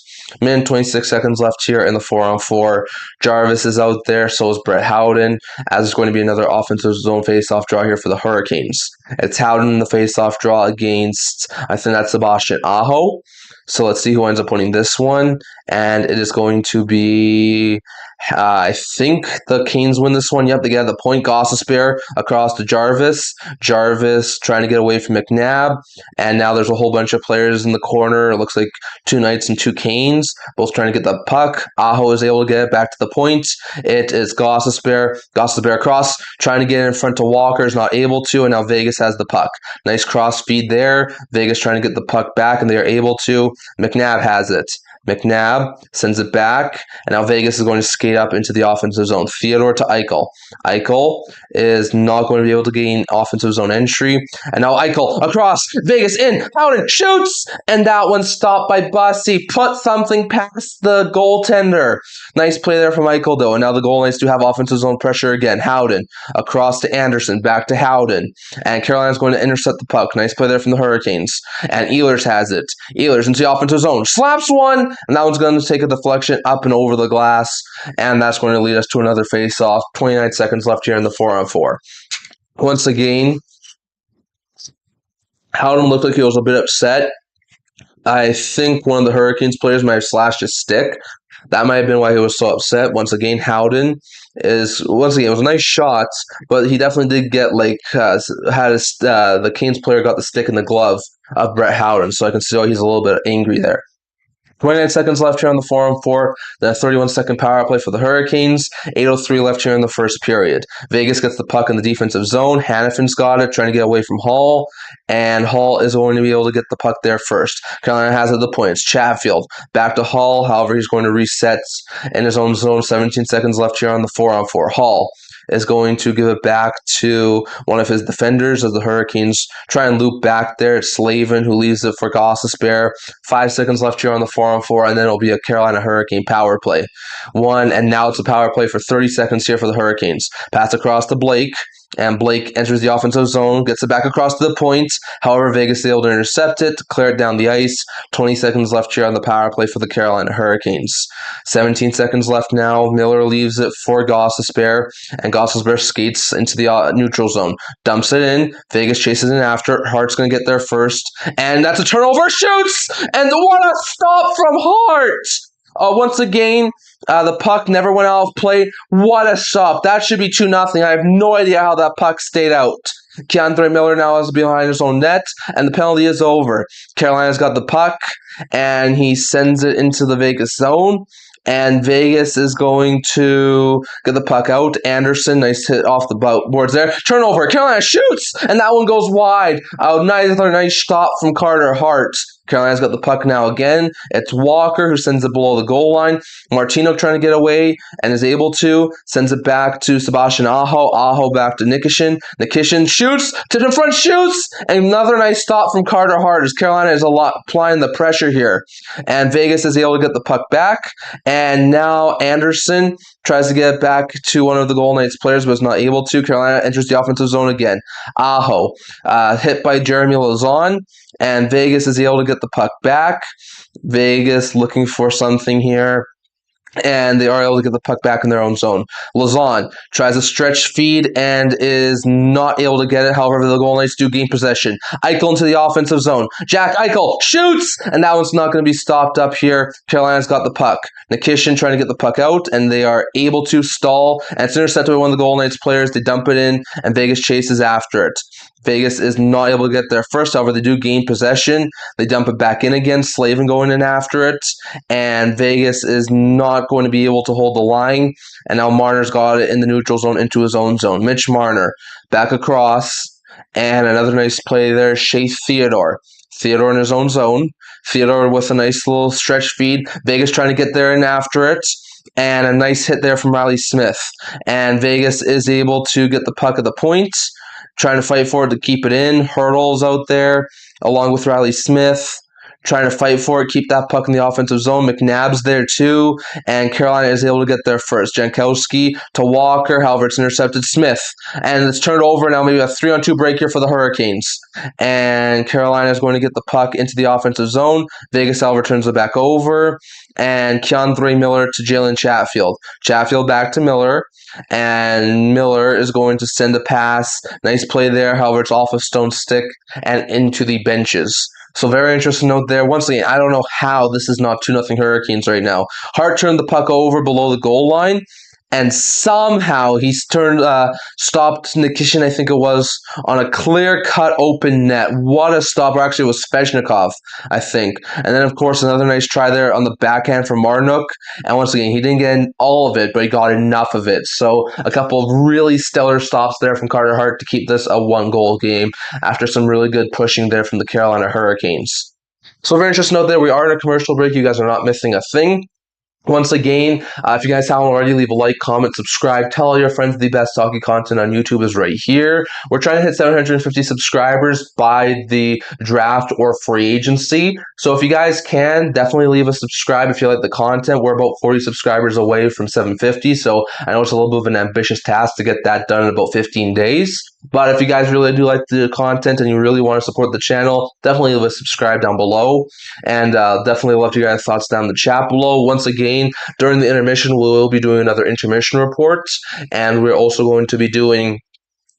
Minute 26 seconds left here in the 4-on-4. Jarvis is out there, so is Brett Howden, as it's going to be another offensive zone face-off draw here for the Hurricanes. It's Howden in the face-off draw against, I think that's Sebastian Aho. So let's see who ends up winning this one. And it is going to be, I think the Canes win this one. Yep, they get the point. Gostisbehere across to Jarvis. Jarvis trying to get away from McNabb. And now there's a whole bunch of players in the corner. It looks like 2 Knights and 2 Canes, both trying to get the puck. Aho is able to get it back to the point. It is Gostisbehere. Gostisbehere across, trying to get in front to Walker, is not able to, and now Vegas has the puck. Nice cross feed there. Vegas trying to get the puck back, and they are able to. McNabb has it. McNabb sends it back, and now Vegas is going to skate up into the offensive zone. Theodore to Eichel. Eichel is not going to be able to gain offensive zone entry, and now Eichel across. Vegas in. Howden shoots, and that one stopped by Bussey. Put something past the goaltender. Nice play there from Eichel, though, and now the Golden Knights do have offensive zone pressure again. Howden across to Anderson, back to Howden, and Carolina's going to intercept the puck. Nice play there from the Hurricanes, and Ehlers has it. Ehlers into the offensive zone. Slaps one, and that one's going to take a deflection up and over the glass, and that's going to lead us to another face-off. 29 seconds left here in the 4-on-4. Once again, Howden looked like he was a bit upset I think one of the Hurricanes players might have slashed his stick. That might have been why he was so upset. Once again, Howden is once again it was a nice shot, but he definitely did get had his the Canes player got the stick in the glove of Brett Howden, so I can see why he's a little bit angry there. 29 seconds left here on the 4-on-4. Then a 31-second power play for the Hurricanes. 8:03 left here in the first period. Vegas gets the puck in the defensive zone. Hannafin's got it, trying to get away from Hall. And Hall is going to be able to get the puck there first. Carolina has it at the points. Chatfield back to Hall. However, he's going to reset in his own zone. 17 seconds left here on the 4-on-4. Hall is going to give it back to one of his defenders as the Hurricanes try and loop back there. It's Slavin who leaves it for Goss to spare. 5 seconds left here on the 4-on-4, and then it'll be a Carolina Hurricane power play. And now it's a power play for 30 seconds here for the Hurricanes. Pass across to Blake. And Blake enters the offensive zone, gets it back across to the point. However, Vegas is able to intercept it, clear it down the ice. 20 seconds left here on the power play for the Carolina Hurricanes. 17 seconds left now. Miller leaves it for Goss to spare, and Goss to spare skates into the neutral zone. Dumps it in. Vegas chases in after. Hart's going to get there first. And that's a turnover. Shoots! And what a stop from Hart! Once again, the puck never went out of play. What a stop. That should be 2-0. I have no idea how that puck stayed out. Keandre Miller now is behind his own net, and the penalty is over. Carolina's got the puck, and he sends it into the Vegas zone. And Vegas is going to get the puck out. Anderson, nice hit off the boards there. Turnover. Carolina shoots, and that one goes wide. Another nice stop from Carter Hart. Carolina's got the puck now again. It's Walker who sends it below the goal line. Martino trying to get away and is able to. Sends it back to Sebastian Aho. Aho back to Nikishin. Nikishin shoots. To the front shoots. And another nice stop from Carter Hart as Carolina is applying the pressure here. And Vegas is able to get the puck back. And now Anderson tries to get it back to one of the Golden Knights players, but is not able to. Carolina enters the offensive zone again. Aho hit by Jeremy Lazon. And Vegas is able to get the puck back. Vegas looking for something here. And they are able to get the puck back in their own zone. Lazon tries a stretch feed and is not able to get it. However, the Golden Knights do gain possession. Eichel into the offensive zone. Jack Eichel shoots! And that one's not going to be stopped up here. Carolina's got the puck. Nikishin trying to get the puck out, and they are able to stall. And it's intercepted by one of the Golden Knights players. They dump it in, and Vegas chases after it. Vegas is not able to get there first. However, they do gain possession. They dump it back in again. Slavin going in after it. And Vegas is not going to be able to hold the line. And now Marner's got it in the neutral zone into his own zone. Mitch Marner back across. And another nice play there. Shea Theodore. Theodore in his own zone. Theodore with a nice little stretch feed. Vegas trying to get there and after it. And a nice hit there from Riley Smith. And Vegas is able to get the puck at the point. Trying to fight for it to keep it in. Hurdles out there, along with Riley Smith. Trying to fight for it, keep that puck in the offensive zone. McNabb's there too, and Carolina is able to get there first. Jankowski to Walker, however, it's intercepted Smith. And it's turned over now, maybe a 3-on-2 break here for the Hurricanes. And Carolina is going to get the puck into the offensive zone. Vegas, however, turns it back over. And Keandre Miller to Jalen Chatfield. Chatfield back to Miller. And Miller is going to send a pass. Nice play there, however, it's off a stone stick and into the benches. So very interesting note there. Once again, I don't know how this is not 2-0 Hurricanes right now. Hart turned the puck over below the goal line, and somehow he's stopped Nikishin, I think it was, on a clear-cut open net. What a stop. Or actually, it was Svechnikov, I think. And then, of course, another nice try there on the backhand from Marnook. And once again, he didn't get all of it, but he got enough of it. So a couple of really stellar stops there from Carter Hart to keep this a one-goal game after some really good pushing there from the Carolina Hurricanes. So very interesting note there. We are in a commercial break. You guys are not missing a thing. Once again, if you guys haven't already, leave a like, comment, subscribe. Tell all your friends the best hockey content on YouTube is right here. We're trying to hit 750 subscribers by the draft or free agency. So if you guys can, definitely leave a subscribe if you like the content. We're about 40 subscribers away from 750. So I know it's a little bit of an ambitious task to get that done in about 15 days. But if you guys really do like the content and you really want to support the channel, definitely leave a subscribe down below. And definitely love to hear your thoughts down in the chat below. Once again, during the intermission, we will be doing another intermission report. And we're also going to be doing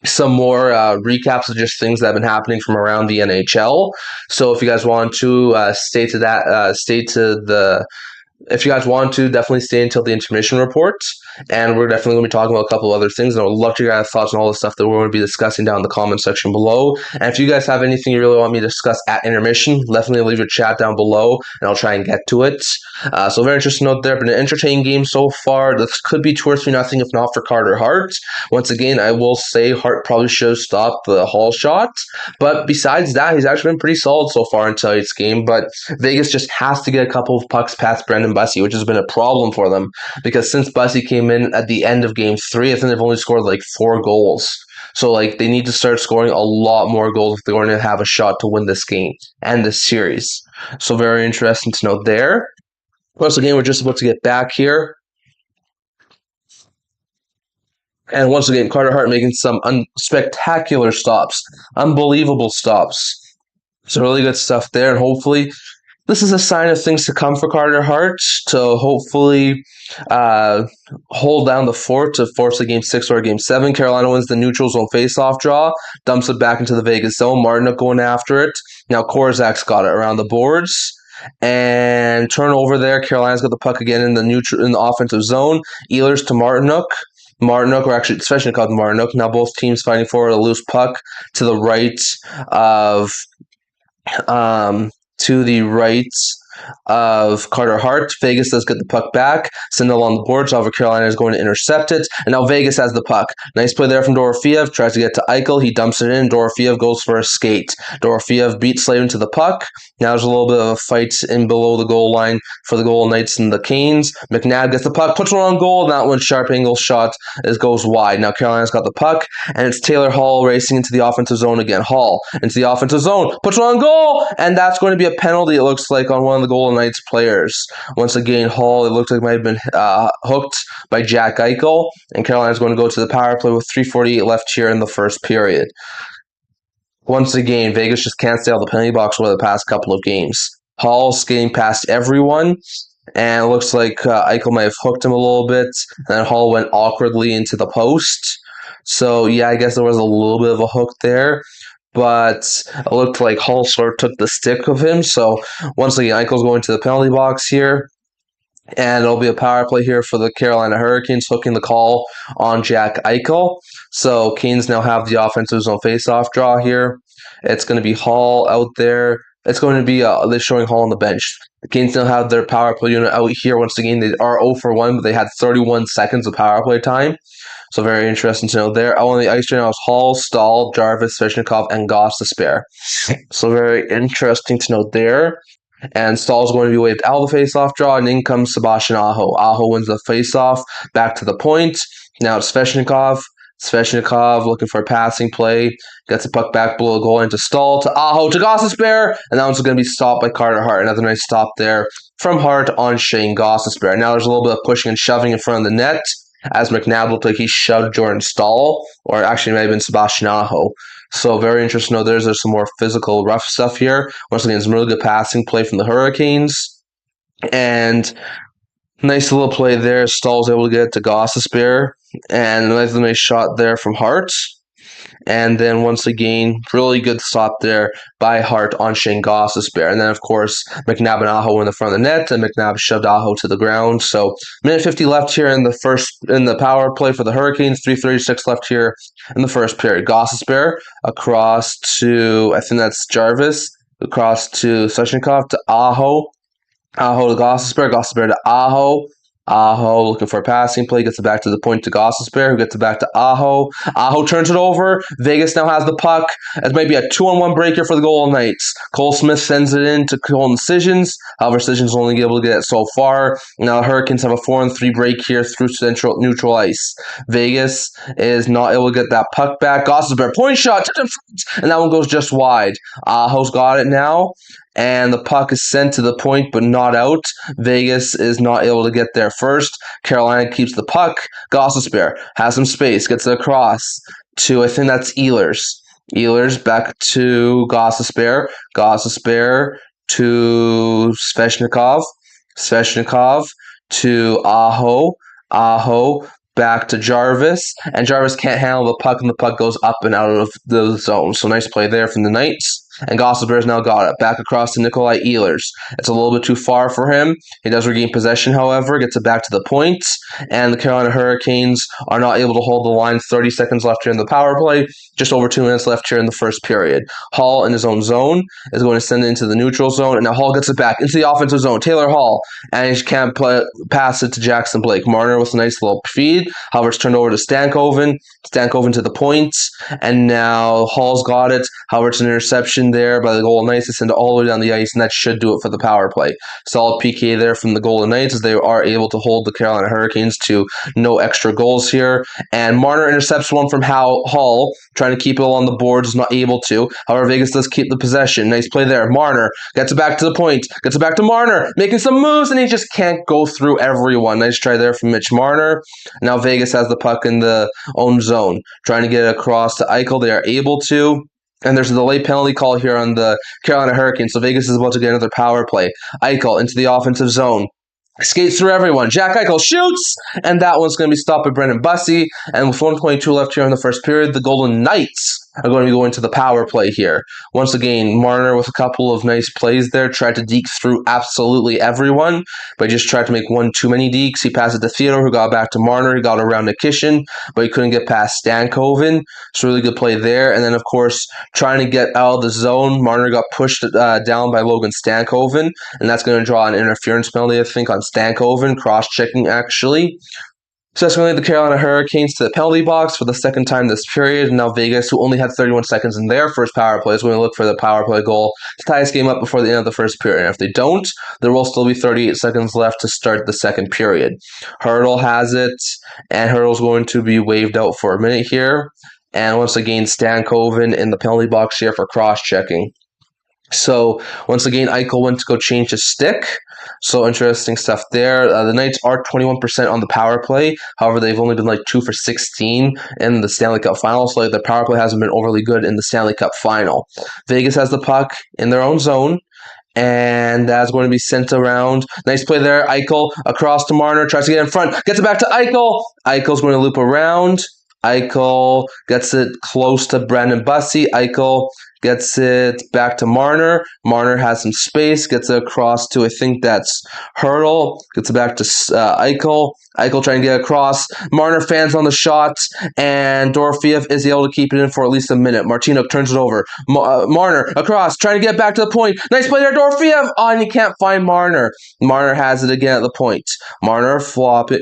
some more recaps of just things that have been happening from around the NHL. So if you guys want to stay to the if you guys want to, definitely stay until the intermission report. And we're definitely going to be talking about a couple of other things. And I would love to hear your thoughts on all the stuff that we're going to be discussing down in the comment section below. And if you guys have anything you really want me to discuss at intermission, definitely leave your chat down below and I'll try and get to it. So very interesting note there. Been an entertaining game so far. This could be 2 or 3-0 if not for Carter Hart. Once again, I will say Hart probably should have stopped the Hall shot. But besides that, he's actually been pretty solid so far in tonight's game. But Vegas just has to get a couple of pucks past Brendan Bussey, which has been a problem for them because since Bussey came in at the end of game 3, I think they've only scored like 4 goals. So like they need to start scoring a lot more goals if they're going to have a shot to win this game and this series. So very interesting to note there. Once again, we're just about to get back here. And once again, Carter Hart making some spectacular stops, unbelievable stops. So really good stuff there, and hopefully this is a sign of things to come for Carter Hart to hopefully hold down the fort to force a game 6 or a game 7. Carolina wins the neutral zone faceoff draw, dumps it back into the Vegas zone. Martinook going after it. Now Korzak's got it around the boards. And turnover there. Carolina's got the puck again in the offensive zone. Ehlers to Martinook. Martinook, or actually Svechnikov to Martinook. Now both teams fighting for a loose puck to the right of to the right of Carter Hart. Vegas does get the puck back. Send it along the boards. However, Carolina is going to intercept it. And now Vegas has the puck. Nice play there from Dorofeev. Tries to get to Eichel. He dumps it in. Dorofeev goes for a skate. Dorofeev beats Slavin to the puck. Now there's a little bit of a fight in below the goal line for the Golden Knights and the Canes. McNabb gets the puck, puts one on goal, and that one sharp angle shot goes wide. Now Carolina's got the puck, and it's Taylor Hall racing into the offensive zone again. Hall into the offensive zone, puts one on goal, and that's going to be a penalty, it looks like, on one of the Golden Knights players. Once again, Hall, it looks like might have been hooked by Jack Eichel, and Carolina's going to go to the power play with 3:48 left here in the first period. Once again, Vegas just can't stay out of the penalty box over the past couple of games. Hall's skating past everyone, and it looks like Eichel might have hooked him a little bit, and then Hall went awkwardly into the post. So, yeah, I guess there was a little bit of a hook there, but it looked like Hall sort of took the stick of him. So, once again, Eichel's going to the penalty box here. And it'll be a power play here for the Carolina Hurricanes, hooking the call on Jack Eichel. So Canes now have the offensive zone face-off draw here. It's going to be Hall out there. It's going to be they're showing Hall on the bench. The Canes now have their power play unit out here. Once again, they are 0 for 1, but they had 31 seconds of power play time. So very interesting to know there. Out on the ice right now is Hall, Stahl, Jarvis, Svechnikov, and Goss to spare. So very interesting to note there. And Stahl's going to be waved out of the faceoff draw, and in comes Sebastian Aho. Aho wins the faceoff, back to the point. Now it's Svechnikov. Svechnikov looking for a passing play. Gets the puck back below the goal into Stahl, to Aho, to Gostisbehere, and that one's going to be stopped by Carter Hart. Another nice stop there from Hart on Shane Gostisbehere. Now there's a little bit of pushing and shoving in front of the net, as McNabb looked like he shoved Jordan Stahl, or actually it may have been Sebastian Aho. So very interesting. No, there's some more physical, rough stuff here. Once again, some really good passing play from the Hurricanes. And nice little play there. Stahl's able to get it to Gostisbehere. And a nice shot there from Hart. And then once again, really good stop there by Hart on Shane Gostisbehere. And then, of course, McNabb and Aho in the front of the net, and McNabb shoved Aho to the ground. So, minute 50 left here in the power play for the Hurricanes. 3:36 left here in the first period. Gostisbehere across to, I think that's Jarvis, across to Svechnikov, to Aho. Aho to Gostisbehere, Gostisbehere to Aho. Aho looking for a passing play, gets it back to the point to Gostisbehere, who gets it back to Aho. Aho turns it over. Vegas now has the puck. It might be a 2-on-1 breaker for the Golden Knights. Cole Smith sends it in to Colton Decisions. However, Decisions only able to get it so far. Now the Hurricanes have a 4-on-3 break here through neutral ice. Vegas is not able to get that puck back. Gostisbehere point shot, and that one goes just wide. Aho's got it now. And the puck is sent to the point but not out. Vegas is not able to get there first. Carolina keeps the puck. Gostisbehere has some space, gets it across to, I think that's Ehlers. Ehlers back to Gostisbehere. Gostisbehere to Svechnikov. Svechnikov to Aho. Aho back to Jarvis, and Jarvis can't handle the puck, and the puck goes up and out of the zone. So nice play there from the Knights. And Gossip Bear's now got it. Back across to Nikolai Ehlers. It's a little bit too far for him. He does regain possession, however, gets it back to the point, and the Carolina Hurricanes are not able to hold the line. 30 seconds left here in the power play. Just over 2 minutes left here in the first period. Hall in his own zone is going to send it into the neutral zone, and now Hall gets it back into the offensive zone. Taylor Hall, and he can't pass it to Jackson Blake. Marner with a nice little feed. However, it's turned over to Stankoven. Stankoven to the points, and now Hall's got it. However, it's an interception there by the Golden Knights to send it all the way down the ice, and that should do it for the power play. Solid PK there from the Golden Knights as they are able to hold the Carolina Hurricanes to no extra goals here. And Marner intercepts one from Hall, trying to keep it on the boards, is not able to. However, Vegas does keep the possession. Nice play there. Marner gets it back to the point, gets it back to Marner, making some moves, and he just can't go through everyone. Nice try there from Mitch Marner. Now Vegas has the puck in the own zone, trying to get it across to Eichel. They are able to. And there's a delay penalty call here on the Carolina Hurricanes, so Vegas is about to get another power play. Eichel into the offensive zone. Skates through everyone. Jack Eichel shoots, and that one's going to be stopped by Brendan Bussey. And with 1:22 left here in the first period, the Golden Knights are going to be going to the power play here. Once again, Marner with a couple of nice plays there, tried to deke through absolutely everyone, but he just tried to make one too many dekes. He passed it to Theodore, who got back to Marner. He got around to Kishin, but he couldn't get past Stankoven. It's a really good play there. And then, of course, trying to get out of the zone, Marner got pushed down by Logan Stankoven, and that's going to draw an interference penalty, I think, on Stankoven, cross-checking actually. So that's going to lead the Carolina Hurricanes to the penalty box for the second time this period. And now Vegas, who only had 31 seconds in their first power play, is going to look for the power play goal to tie this game up before the end of the first period. And if they don't, there will still be 38 seconds left to start the second period. Hurdle has it, and Hurdle's going to be waved out for a minute here. And once again, Stankoven in the penalty box here for cross-checking. So once again, Eichel went to go change his stick. So interesting stuff there. The Knights are 21% on the power play. However, they've only been like 2 for 16 in the Stanley Cup final. So like, the power play hasn't been overly good in the Stanley Cup final. Vegas has the puck in their own zone, and that's going to be sent around. Nice play there. Eichel across to Marner, tries to get in front, gets it back to Eichel. Eichel's going to loop around. Eichel gets it close to Brandon Bussey. Eichel gets it back to Marner. Marner has some space, gets it across to, I think that's Hurdle. Gets it back to Eichel. Eichel trying to get across. Marner fans on the shot, and Dorofeev is able to keep it in for at least a minute. Martinook turns it over. Marner across, trying to get back to the point. Nice play there, Dorofeev. Oh, and he can't find Marner. Marner has it again at the point. Marner swapping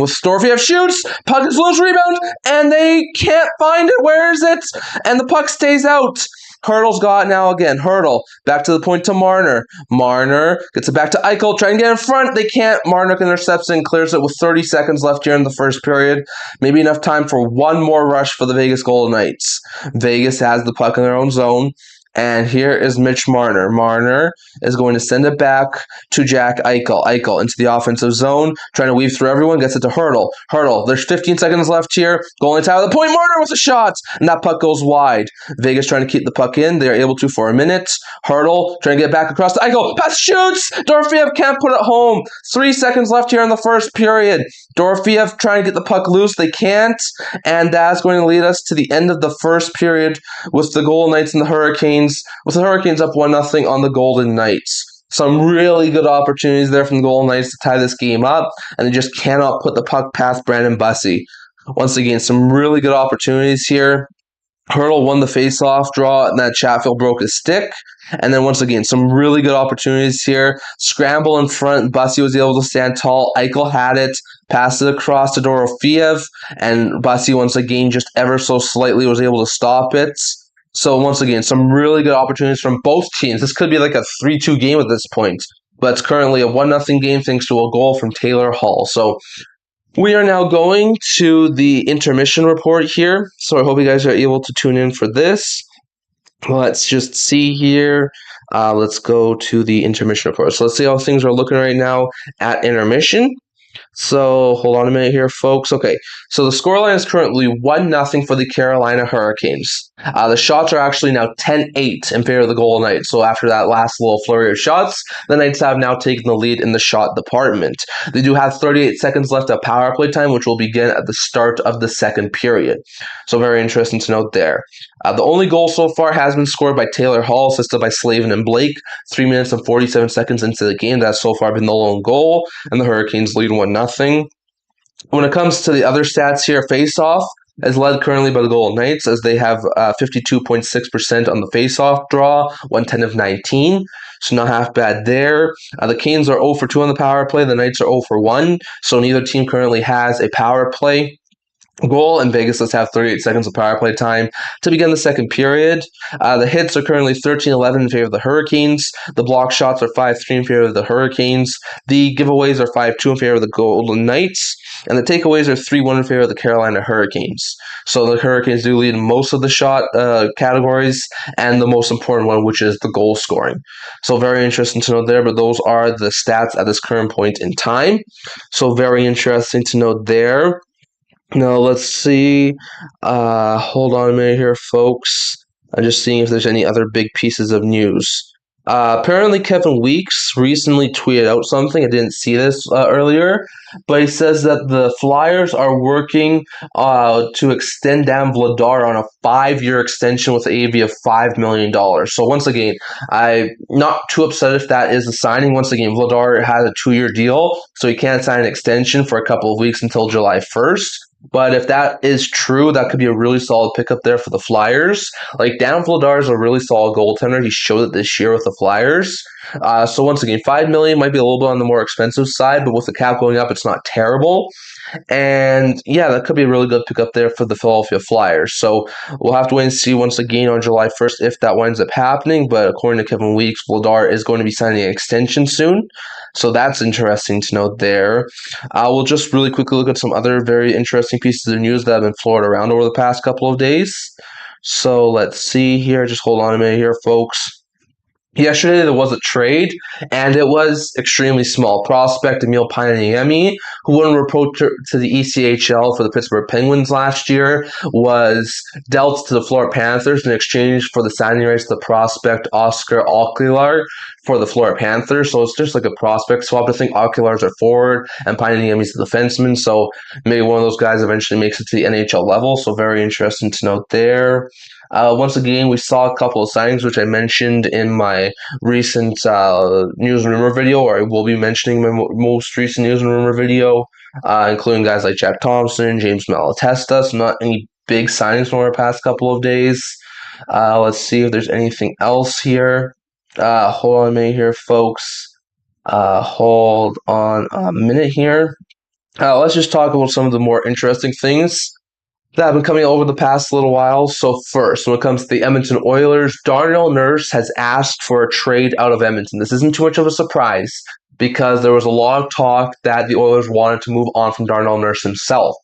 with Dorofeev, shoots. Puck is loose, rebound, and they can't find it. Where is it? And the puck stays out. Hurdle's got it now again. Hurdle back to the point to Marner. Marner gets it back to Eichel, trying to get in front. They can't. Marner intercepts and clears it with 30 seconds left here in the first period. Maybe enough time for one more rush for the Vegas Golden Knights. Vegas has the puck in their own zone. And here is Mitch Marner. Marner is going to send it back to Jack Eichel. Eichel into the offensive zone, trying to weave through everyone, gets it to Hurdle. Hurdle, there's 15 seconds left here. Goalie tie of the point. Marner with a shot, and that puck goes wide. Vegas trying to keep the puck in. They are able to for a minute. Hurdle trying to get back across to Eichel. Pass, shoots. Dorofeev can't put it home. 3 seconds left here in the first period. Dorofeev trying to get the puck loose. They can't, and that's going to lead us to the end of the first period with the Golden Knights and the Hurricanes. With the Hurricanes up 1-0 on the Golden Knights. Some really good opportunities there from the Golden Knights to tie this game up, and they just cannot put the puck past Brandon Bussey. Once again, some really good opportunities here. Hurdle won the face-off draw, and that Chatfield broke his stick. And then once again, some really good opportunities here. Scramble in front. Bussey was able to stand tall. Eichel had it. Passed it across to Dorofeev. And Bussey, once again, just ever so slightly was able to stop it. So once again, some really good opportunities from both teams. This could be like a 3-2 game at this point. But it's currently a 1-0 game thanks to a goal from Taylor Hall. So we are now going to the intermission report here. So I hope you guys are able to tune in for this. Let's just see here. Let's go to the intermission report. So let's see how things are looking right now at intermission. So hold on a minute here, folks. Okay, so the scoreline is currently 1-0 for the Carolina Hurricanes. The shots are actually now 10-8 in favor of the Golden Knights. So after that last little flurry of shots, the Knights have now taken the lead in the shot department. They do have 38 seconds left of power play time, which will begin at the start of the second period. So very interesting to note there. The only goal so far has been scored by Taylor Hall, assisted by Slavin and Blake. 3 minutes and 47 seconds into the game, that's so far been the lone goal, and the Hurricanes lead 1-0. When it comes to the other stats here, face-off is led currently by the Golden Knights as they have 52.6% on the face-off draw, 110 of 19. So not half bad there. The Canes are 0 for 2 on the power play. The Knights are 0 for 1. So neither team currently has a power play goal, and Vegas does have 38 seconds of power play time to begin the second period. The hits are currently 13-11 in favor of the Hurricanes. The block shots are 5-3 in favor of the Hurricanes. The giveaways are 5-2 in favor of the Golden Knights. And the takeaways are 3-1 in favor of the Carolina Hurricanes. So the Hurricanes do lead in most of the shot categories, and the most important one, which is the goal scoring. So very interesting to note there, but those are the stats at this current point in time. So very interesting to note there. Now, let's see. Hold on a minute here, folks. I'm just seeing if there's any other big pieces of news. Apparently, Kevin Weeks recently tweeted out something. I didn't see this earlier, but he says that the Flyers are working to extend Dan Vladar on a 5-year extension with an AAV of $5 million. So once again, I'm not too upset if that is a signing. Once again, Vladar has a 2-year deal, so he can't sign an extension for a couple of weeks until July 1st. But if that is true, that could be a really solid pickup there for the Flyers. Like, Dan Vladar is a really solid goaltender. He showed it this year with the Flyers. So once again, $5 million might be a little bit on the more expensive side, but with the cap going up, it's not terrible. And yeah, that could be a really good pickup there for the Philadelphia Flyers. So we'll have to wait and see once again on July 1st if that winds up happening. But according to Kevin Weeks, Vladar is going to be signing an extension soon. So that's interesting to note there. We'll just really quickly look at some other very interesting pieces of news that have been floated around over the past couple of days. So let's see here. Just hold on a minute here, folks. Yesterday, there was a trade, and it was extremely small. Prospect Emil Painiemi, who won a report to the ECHL for the Pittsburgh Penguins last year, was dealt to the Florida Panthers in exchange for the signing rights to the prospect Oscar Aquilar for the Florida Panthers. So it's just like a prospect swap. I think Aquilar's a forward, and Painiemi's a defenseman, so maybe one of those guys eventually makes it to the NHL level. So very interesting to note there. Once again, we saw a couple of signings, which I mentioned in my recent news and rumor video, or I will be mentioning my most recent news and rumor video, including guys like Jack Thompson, James Malatesta. So not any big signings from our past couple of days. Let's see if there's anything else here. Hold on a minute here, folks. Hold on a minute here. Let's just talk about some of the more interesting things that have been coming over the past little while. So first, when it comes to the Edmonton Oilers, Darnell Nurse has asked for a trade out of Edmonton. This isn't too much of a surprise because there was a lot of talk that the Oilers wanted to move on from Darnell Nurse himself.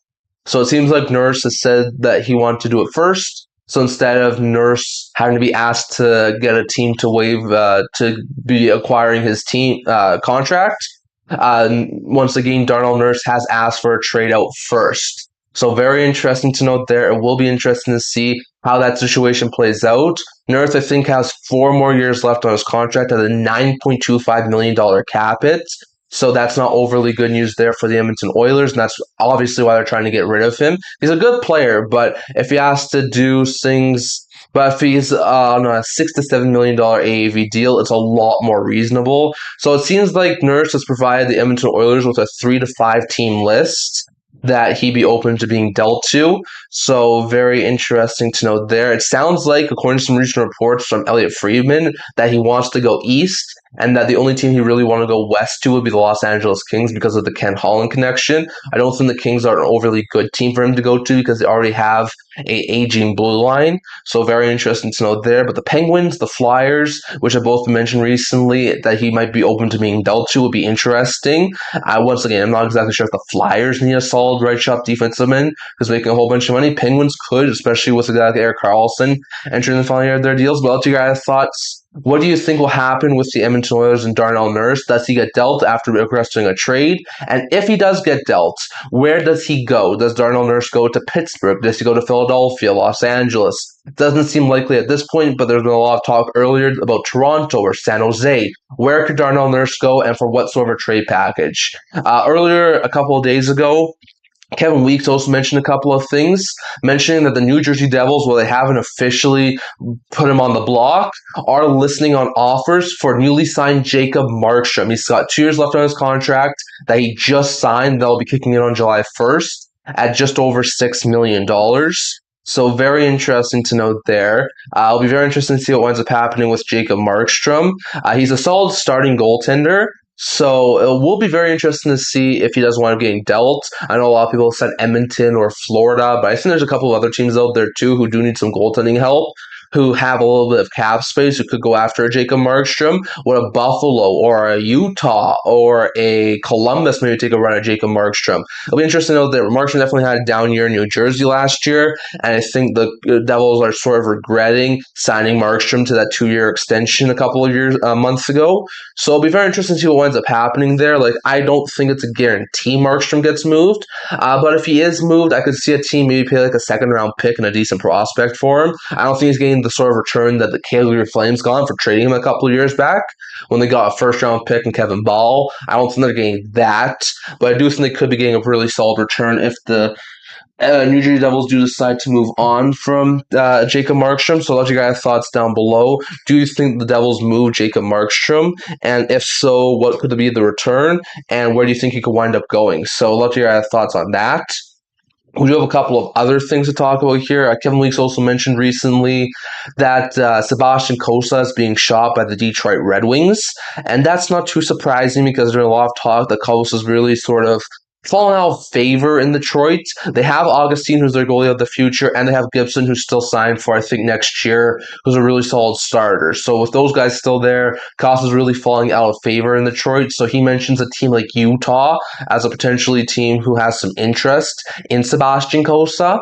So it seems like Nurse has said that he wanted to do it first. So instead of Nurse having to be asked to get a team to waive to be acquiring his team contract, once again, Darnell Nurse has asked for a trade out first. So very interesting to note there. It will be interesting to see how that situation plays out. Nurse, I think, has 4 more years left on his contract at a $9.25 million cap hit. So that's not overly good news there for the Edmonton Oilers, and that's obviously why they're trying to get rid of him. He's a good player, but if he has to do things, but if he's on a $6 to $7 million AAV deal, it's a lot more reasonable. So it seems like Nurse has provided the Edmonton Oilers with a 3 to 5 team list that he'd be open to being dealt to. So very interesting to note there. It sounds like, according to some recent reports from Elliot Friedman, that he wants to go east and that the only team he really want to go west to would be the Los Angeles Kings because of the Ken Holland connection. I don't think the Kings are an overly good team for him to go to because they already have an aging blue line. So very interesting to note there. But the Penguins, the Flyers, which have both mentioned recently that he might be open to being dealt to, would be interesting. Once again, I'm not exactly sure if the Flyers need a solid right shot defenseman because making a whole bunch of money. Penguins could, especially with a guy like Erik Karlsson entering the final year of their deals. But I'll let you guys' thoughts What do you think will happen with the Edmonton Oilers and Darnell Nurse? Does he get dealt after requesting a trade? And if he does get dealt, where does he go? Does Darnell Nurse go to Pittsburgh? Does he go to Philadelphia, Los Angeles? It doesn't seem likely at this point, but there's been a lot of talk earlier about Toronto or San Jose. Where could Darnell Nurse go and for what sort of a trade package? Earlier, a couple of days ago, Kevin Weeks also mentioned a couple of things, mentioning that the New Jersey Devils, while they haven't officially put him on the block, are listening on offers for newly signed Jacob Markstrom. He's got 2 years left on his contract that he just signed. That'll be kicking in on July 1st at just over $6 million. So very interesting to note there. It'll be very interesting to see what ends up happening with Jacob Markstrom. He's a solid starting goaltender. So it will be very interesting to see if he does wind up getting dealt. I know a lot of people said Edmonton or Florida, but I think there's a couple of other teams out there too who do need some goaltending help, who have a little bit of cap space, who could go after a Jacob Markstrom. Would a Buffalo or a Utah or a Columbus maybe take a run at Jacob Markstrom? It'll be interesting to know that Markstrom definitely had a down year in New Jersey last year, and I think the Devils are sort of regretting signing Markstrom to that 2 year extension a couple of months ago. So it'll be very interesting to see what ends up happening there. Like, I don't think it's a guarantee Markstrom gets moved, but if he is moved, I could see a team maybe pay like a second round pick and a decent prospect for him. I don't think he's getting the sort of return that the Calgary Flames got for trading him a couple of years back when they got a first round pick and Kevin Ball. I don't think they're getting that, but I do think they could be getting a really solid return if the New Jersey Devils do decide to move on from Jacob Markstrom. So let your guys' thoughts down below. Do you think the Devils move Jacob Markstrom? And if so, what could be the return? And where do you think he could wind up going? So let your guys' thoughts on that. We do have a couple of other things to talk about here. Kevin Weeks also mentioned recently that Sebastian Cossa is being shot by the Detroit Red Wings. And that's not too surprising because there's a lot of talk that Cossa is really sort of fallen out of favor in Detroit. They have Augustine, who's their goalie of the future, and they have Gibson, who's still signed for, I think, next year, who's a really solid starter. So with those guys still there, Costa's really falling out of favor in Detroit. So he mentions a team like Utah as a potentially team who has some interest in Sebastian Cossa.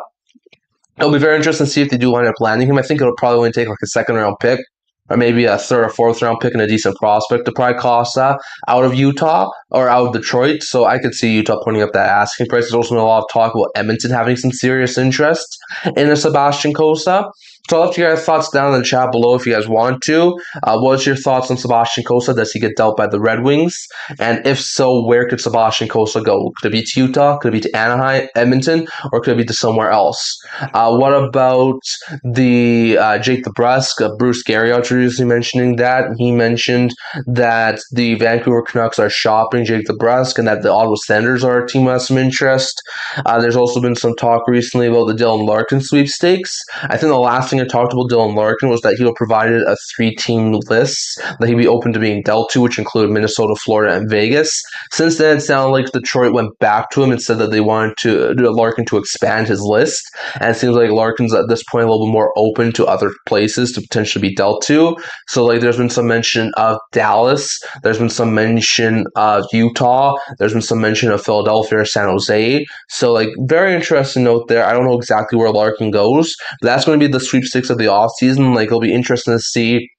It'll be very interesting to see if they do wind up landing him. I think it'll probably only take like a second round pick or maybe a third or fourth round pick and a decent prospect to probably Costa out of Utah or out of Detroit. So I could see Utah putting up that asking price. There's also been a lot of talk about Edmonton having some serious interest in a Sebastian Cossa. So I'll let you guys' thoughts down in the chat below if you guys want to. What's your thoughts on Sebastian Cossa? Does he get dealt by the Red Wings? And if so, where could Sebastian Cossa go? Could it be to Utah? Could it be to Anaheim, Edmonton? Or could it be to somewhere else? What about the Jake DeBrusk? Bruce Garriott recently mentioning that. He mentioned that the Vancouver Canucks are shopping Jake DeBrusk and that the Ottawa Senators are a team who has some interest. There's also been some talk recently about the Dylan Larkin sweepstakes. I think the last thing I talked about Dylan Larkin was that he provided a 3-team list that he'd be open to being dealt to, which included Minnesota, Florida, and Vegas. Since then, it sounded like Detroit went back to him and said that they wanted Larkin to expand his list. And it seems like Larkin's at this point a little bit more open to other places to potentially be dealt to. So, like, there's been some mention of Dallas. There's been some mention of Utah. There's been some mention of Philadelphia or San Jose. So, like, very interesting note there. I don't know exactly where Larkin goes, but that's going to be the sweepstakes of the offseason. Like, it'll be interesting to see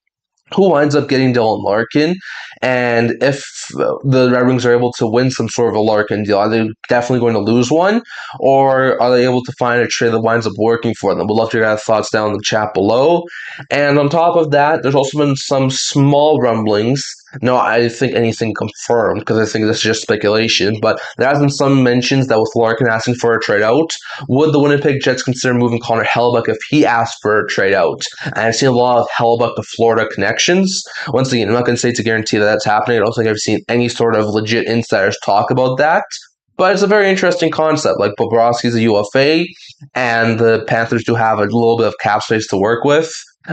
who winds up getting Dylan Larkin, and if the Red Wings are able to win some sort of a Larkin deal. Are they definitely going to lose one, or are they able to find a trade that winds up working for them? We'd love to hear your thoughts down in the chat below. And on top of that, there's also been some small rumblings. No, I think anything confirmed because I think this is just speculation, but there has been some mentions that with Larkin asking for a trade out, would the Winnipeg Jets consider moving Connor Hellebuyck if he asked for a trade out? And I've seen a lot of Hellebuyck to Florida connections. Once again, I'm not going to say it's a guarantee that that's happening. I don't think I've seen any sort of legit insiders talk about that. But it's a very interesting concept. Like, Bobrovsky's a UFA, and the Panthers do have a little bit of cap space to work with.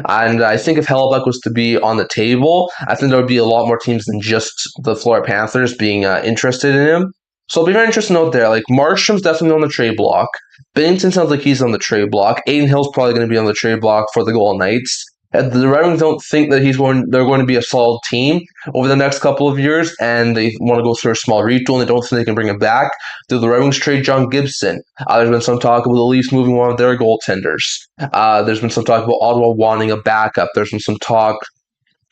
And I think if Hellebuyck was to be on the table, I think there would be a lot more teams than just the Florida Panthers being interested in him. So it'll be very interesting to note there. Like, Markstrom's definitely on the trade block. Bennington sounds like he's on the trade block. Aiden Hill's probably going to be on the trade block for the Golden Knights. The Red Wings don't think that they're going to be a solid team over the next couple of years, and they want to go through a small retool, and they don't think they can bring him back. Do the Red Wings trade John Gibson? There's been some talk about the Leafs moving one of their goaltenders. There's been some talk about Ottawa wanting a backup. There's been some talk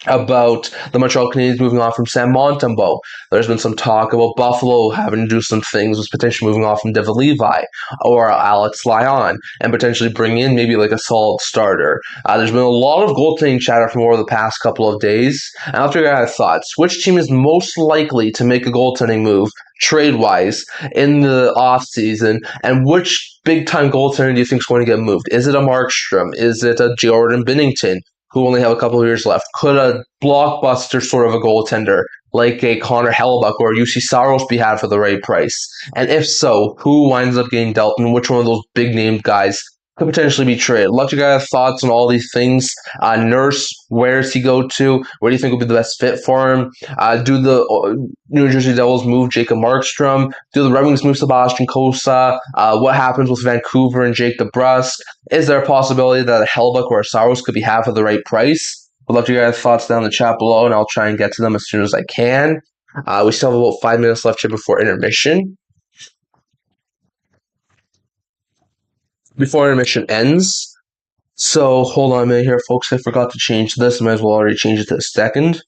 about the Montreal Canadiens moving on from Sam Montembeault. There's been some talk about Buffalo having to do some things with potentially moving off from Devin Levi or Alex Lyon and potentially bring in maybe like a solid starter. There's been a lot of goaltending chatter from over the past couple of days. And I'll figure out thoughts. Which team is most likely to make a goaltending move trade wise in the offseason, and which big time goaltender do you think is going to get moved? Is it a Markstrom? Is it a Jordan Binnington, who only have a couple of years left? Could a blockbuster sort of a goaltender like a Connor Hellebuck or UC Saros be had for the right price? And if so, who winds up getting dealt and which one of those big named guys could potentially be traded? Let you guys have thoughts on all these things. Nurse, where does he go to? Where do you think would be the best fit for him? Do the New Jersey Devils move Jacob Markstrom? Do the Red Wings move Sebastian Cossa? What happens with Vancouver and Jake DeBrusk? Is there a possibility that a Hellebuck or a Saros could be had for the right price? I'd love to hear your thoughts down in the chat below, and I'll try and get to them as soon as I can. We still have about 5 minutes left here before intermission. Before intermission ends. So hold on a minute here, folks. I forgot to change this. Might as well already change it to a second.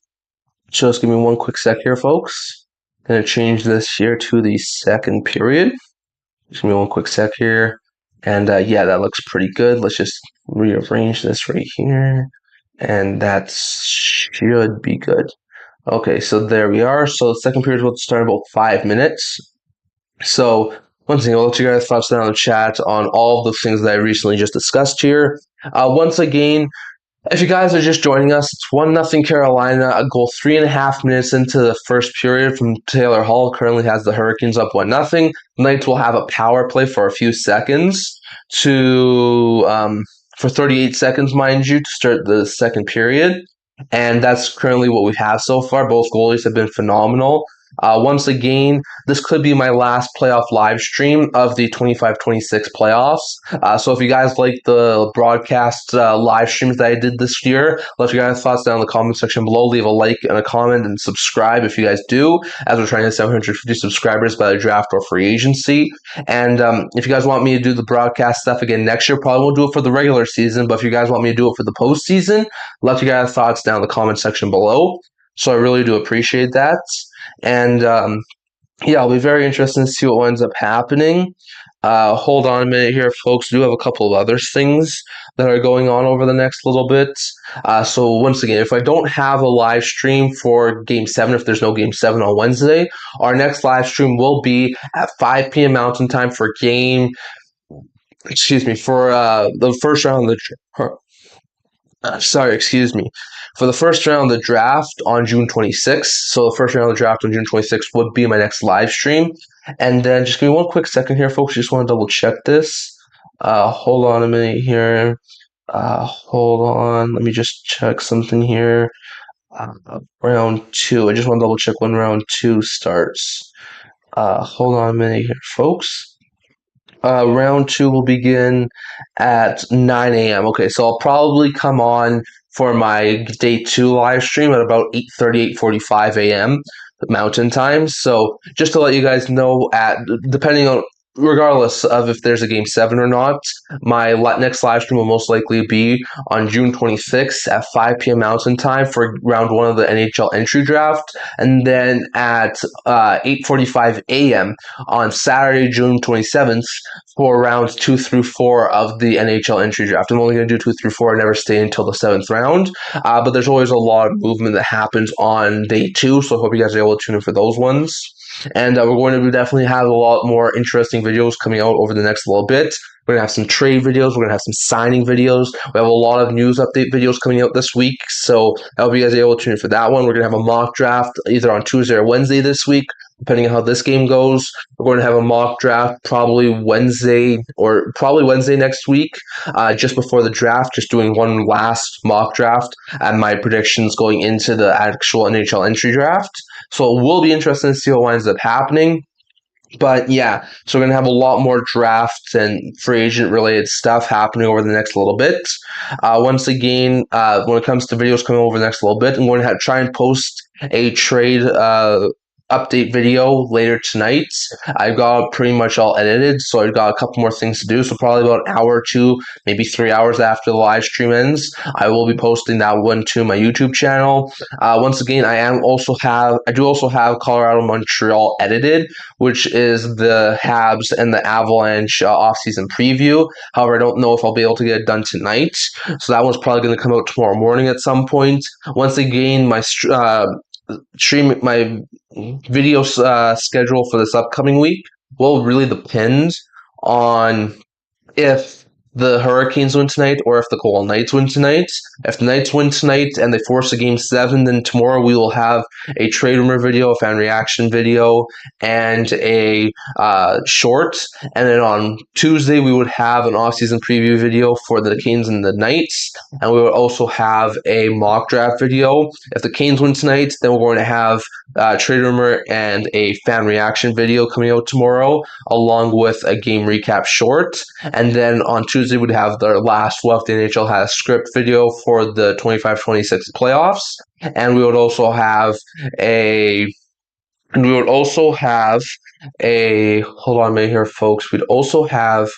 Just give me one quick sec here, folks. Gonna change this here to the second period. Just give me one quick sec here. And yeah, that looks pretty good. Let's just rearrange this right here. And that should be good. Okay, so there we are. So the second period will start in about 5 minutes. So once again, I'll let you guys thoughts down in the chat on all of the things that I recently just discussed here. Once again, if you guys are just joining us, it's 1-0 Carolina, a goal 3.5 minutes into the first period from Taylor Hall. Currently has the Hurricanes up 1-0. Knights will have a power play for a few seconds for 38 seconds, mind you, to start the second period. And that's currently what we have so far. Both goalies have been phenomenal. Once again, this could be my last playoff live stream of the 25-26 playoffs. So if you guys like the broadcast live streams that I did this year, let your guys' thoughts down in the comment section below. Leave a like and a comment and subscribe if you guys do, as we're trying to hit 750 subscribers by the draft or free agency. And if you guys want me to do the broadcast stuff again next year, probably won't do it for the regular season, but if you guys want me to do it for the postseason, let your guys' thoughts down in the comment section below. So I really do appreciate that. And yeah, I'll be very interested to see what ends up happening. Hold on a minute here, folks. We do have a couple of other things that are going on over the next little bit. So once again, if I don't have a live stream for Game 7, if there's no Game 7 on Wednesday, our next live stream will be at 5 p.m. Mountain Time for for the first round of the for the first round of the draft on June 26th. So the first round of the draft on June 26th would be my next live stream. And then just give me one quick second here, folks. Just want to double check this. Hold on a minute here. Hold on. Let me just check something here. Round 2. I just want to double check when round 2 starts. Hold on a minute here, folks. Round 2 will begin at 9 a.m. Okay, so I'll probably come on for my day 2 live stream at about 8:30, 8:45 a.m. Mountain Time. So just to let you guys know, regardless of if there's a Game 7 or not, my next live stream will most likely be on June 26th at 5 p.m. Mountain Time for round 1 of the NHL entry draft, and then at 8:45 a.m. on Saturday, June 27th for rounds 2 through 4 of the NHL entry draft. I'm only going to do 2 through 4. I never stay until the 7th round, but there's always a lot of movement that happens on day 2, so I hope you guys are able to tune in for those ones. And we're going to definitely have a lot more interesting videos coming out over the next little bit. We're going to have some trade videos. We're going to have some signing videos. We have a lot of news update videos coming out this week. So I hope you guys are able to tune in for that one. We're going to have a mock draft either on Tuesday or Wednesday this week, depending on how this game goes. We're going to have a mock draft probably Wednesday next week, just before the draft, just doing one last mock draft and my predictions going into the actual NHL entry draft. So it will be interesting to see what winds up happening. But yeah, so we're going to have a lot more drafts and free agent related stuff happening over the next little bit. Once again, when it comes to videos coming over the next little bit, I'm going to try and post a trade update video later tonight. I've got pretty much all edited, so I've got a couple more things to do. So probably about an hour or two, maybe 3 hours after the live stream ends, I will be posting that one to my YouTube channel. Once again, I do also have Colorado Montreal edited, which is the Habs and the Avalanche offseason preview. However, I don't know if I'll be able to get it done tonight, so that one's probably going to come out tomorrow morning at some point. Once again, my video schedule for this upcoming week will really depend on if the Hurricanes win tonight or if the Golden Knights win tonight. If the Knights win tonight and they force a game 7, then tomorrow we will have a trade rumor video, a fan reaction video, and a short. And then on Tuesday, we would have an off-season preview video for the Canes and the Knights. And we would also have a mock draft video. If the Canes win tonight, then we're going to have trade rumor and a fan reaction video coming out tomorrow, along with a game recap short. And then on Tuesday, we'd have the last What the NHL Has script video for the 25-26 playoffs. And we would also have a hold on a minute here, folks. We'd also have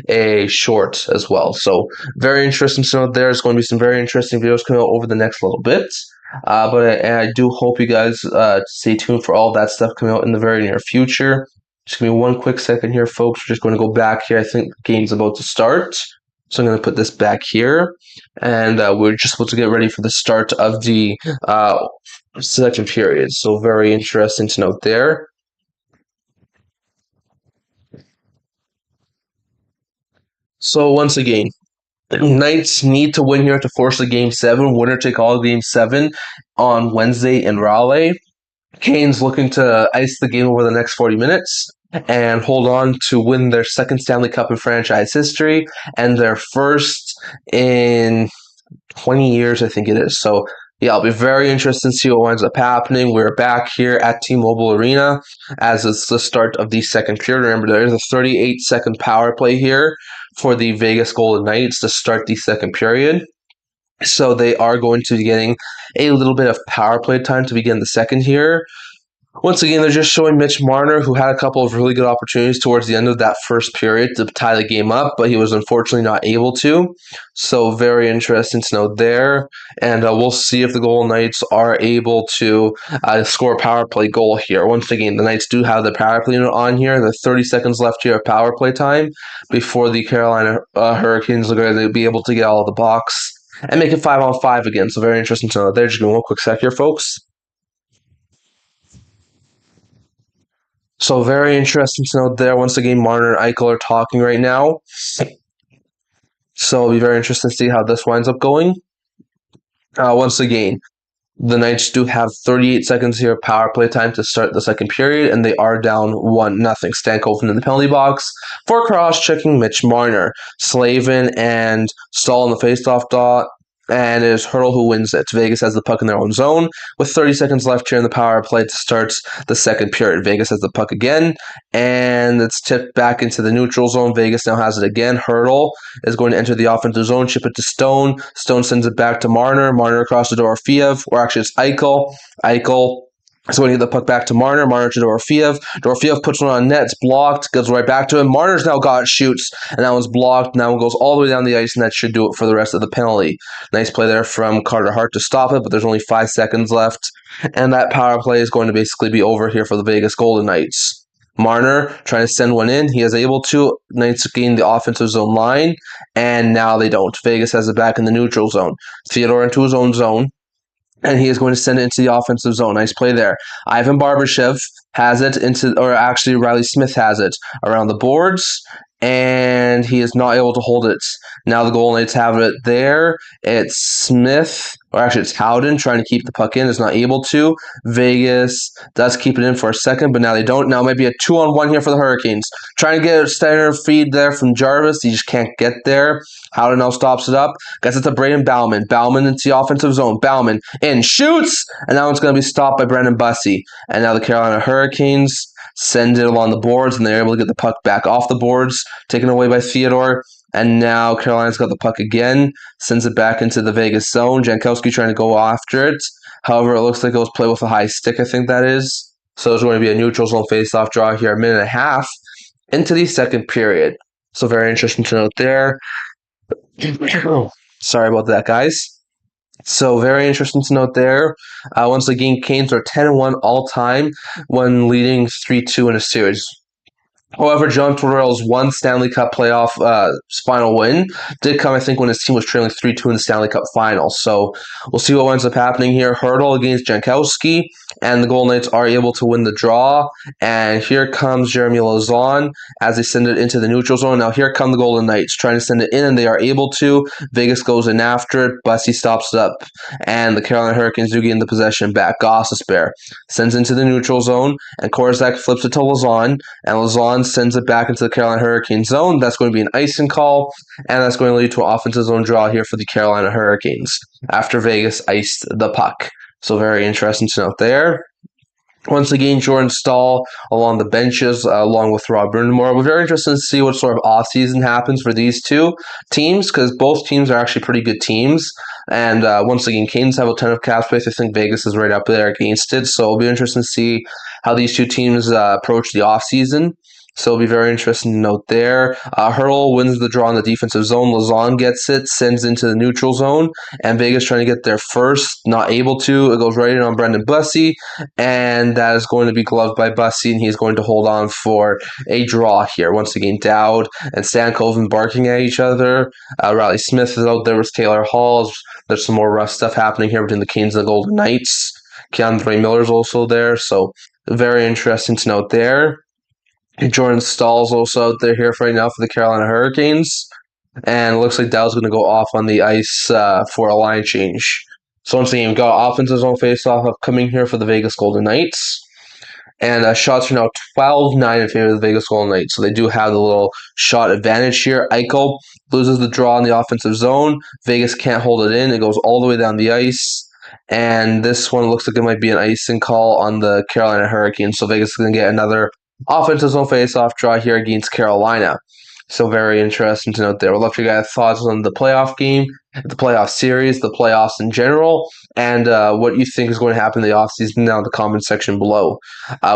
a short as well. So very interesting to know. There's going to be some very interesting videos coming out over the next little bit. But I do hope you guys stay tuned for all that stuff coming out in the very near future. Just give me one quick second here, folks. We're just going to go back here. I think the game's about to start. So I'm going to put this back here. And we're just supposed to get ready for the start of the second period. So very interesting to note there. So once again, Knights need to win here to force a game 7. Winner take all game 7 on Wednesday in Raleigh. Canes looking to ice the game over the next 40 minutes and hold on to win their second Stanley Cup in franchise history and their first in 20 years, I think it is. So, yeah, I'll be very interested to see what winds up happening. We're back here at T-Mobile Arena as it's the start of the second period. Remember, there is a 38-second power play here for the Vegas Golden Knights to start the second period. So they are going to be getting a little bit of power play time to begin the second here. Once again, they're just showing Mitch Marner, who had a couple of really good opportunities towards the end of that first period to tie the game up, but he was unfortunately not able to. So very interesting to note there. And we'll see if the Golden Knights are able to score a power play goal here. Once again, the Knights do have the power play unit on here. There's 30 seconds left here of power play time before the Carolina Hurricanes are going to be able to get all of the box and make it 5-on-5 again. So very interesting to know there. Just give me one quick sec here, folks. So very interesting to note there. Once again, Marner and Eichel are talking right now. So it'll be very interesting to see how this winds up going. Once again, the Knights do have 38 seconds here of power play time to start the second period, and they are down 1-0. Stankoven in the penalty box for cross-checking Mitch Marner. Slavin and Stahl in the faceoff dot. And it is Hurdle who wins it. Vegas has the puck in their own zone with 30 seconds left here in the power play to start the second period. Vegas has the puck again, and it's tipped back into the neutral zone. Vegas now has it again. Hurdle is going to enter the offensive zone, chip it to Stone. Stone sends it back to Marner. Marner across to Dorofeev, or actually it's Eichel. Eichel is going to get the puck back to Marner. Marner to Dorofeev. Dorofeev puts one on net. It's blocked. Goes right back to him. Marner's now got it, shoots, and that one's blocked. Now it goes all the way down the ice, and that should do it for the rest of the penalty. Nice play there from Carter Hart to stop it, but there's only 5 seconds left, and that power play is going to basically be over here for the Vegas Golden Knights. Marner trying to send one in. He is able to. Knights gain the offensive zone line, and now they don't. Vegas has it back in the neutral zone. Theodore into his own zone. And he is going to send it into the offensive zone. Nice play there. Ivan Barbashev has it into, or actually Riley Smith has it around the boards, and he is not able to hold it. Now the Golden Knights have it there. It's Smith, or actually it's Howden trying to keep the puck in. Is not able to. Vegas does keep it in for a second, but now they don't. Now it might be a 2-on-1 here for the Hurricanes. Trying to get a standard feed there from Jarvis. He just can't get there. Howden now stops it up. Gets it to Braden Bauman. Bauman into the offensive zone. Bauman in, shoots! And that one's going to be stopped by Brendan Bussey. And now the Carolina Hurricanes sends it along the boards, and they're able to get the puck back off the boards, taken away by Theodore. And now Carolina's got the puck again, sends it back into the Vegas zone. Jankowski trying to go after it. However, it looks like it was played with a high stick, I think that is. So there's going to be a neutral zone face-off draw here, a minute and a half into the second period. So very interesting to note there. Sorry about that, guys. So very interesting to note there. Once again, Canes are 10-1 all-time when leading 3-2 in a series. However, John Tortorella's one Stanley Cup playoff final win did come, I think, when his team was trailing 3-2 in the Stanley Cup final. So we'll see what ends up happening here. Hurdle against Jankowski, and the Golden Knights are able to win the draw. And here comes Jeremy Lauzon as they send it into the neutral zone. Now here come the Golden Knights trying to send it in, and they are able to. Vegas goes in after it. Bussy stops it up, and the Carolina Hurricanes do gain the possession back. Gostisbehere sends into the neutral zone, and Korczak flips it to Lauzon, and Lauzon sends it back into the Carolina Hurricanes zone. That's going to be an icing call, and that's going to lead to an offensive zone draw here for the Carolina Hurricanes after Vegas iced the puck. So very interesting to note there. Once again, Jordan Staal along the benches, along with Rob Brind'Amour. We're very interested to see what sort of offseason happens for these two teams, because both teams are actually pretty good teams. And once again, Canes have a ton of cap space. I think Vegas is right up there against it. So it'll be interesting to see how these two teams approach the offseason. So it'll be very interesting to note there. Hurdle wins the draw in the defensive zone. Lauzon gets it, sends into the neutral zone, and Vegas trying to get there first, not able to. It goes right in on Brendan Bussy, and that is going to be gloved by Bussy, and he's going to hold on for a draw here. Once again, Dowd and Stankoven barking at each other. Riley Smith is out there with Taylor Hall. There's some more rough stuff happening here between the Canes and the Golden Knights. Keandre Miller's also there, so very interesting to note there. Jordan Stahl's also out there here for right now for the Carolina Hurricanes. And it looks like Dowd's going to go off on the ice for a line change. So once again, we've got offensive zone faceoff upcoming here for the Vegas Golden Knights. And shots are now 12-9 in favor of the Vegas Golden Knights. So they do have the little shot advantage here. Eichel loses the draw in the offensive zone. Vegas can't hold it in. It goes all the way down the ice. And this one looks like it might be an icing call on the Carolina Hurricanes. So Vegas is going to get another offensive zone face-off draw here against Carolina. So very interesting to note there. We'd love to get thoughts on the playoff game, the playoff series, the playoffs in general, and what you think is going to happen in the offseason down in the comment section below.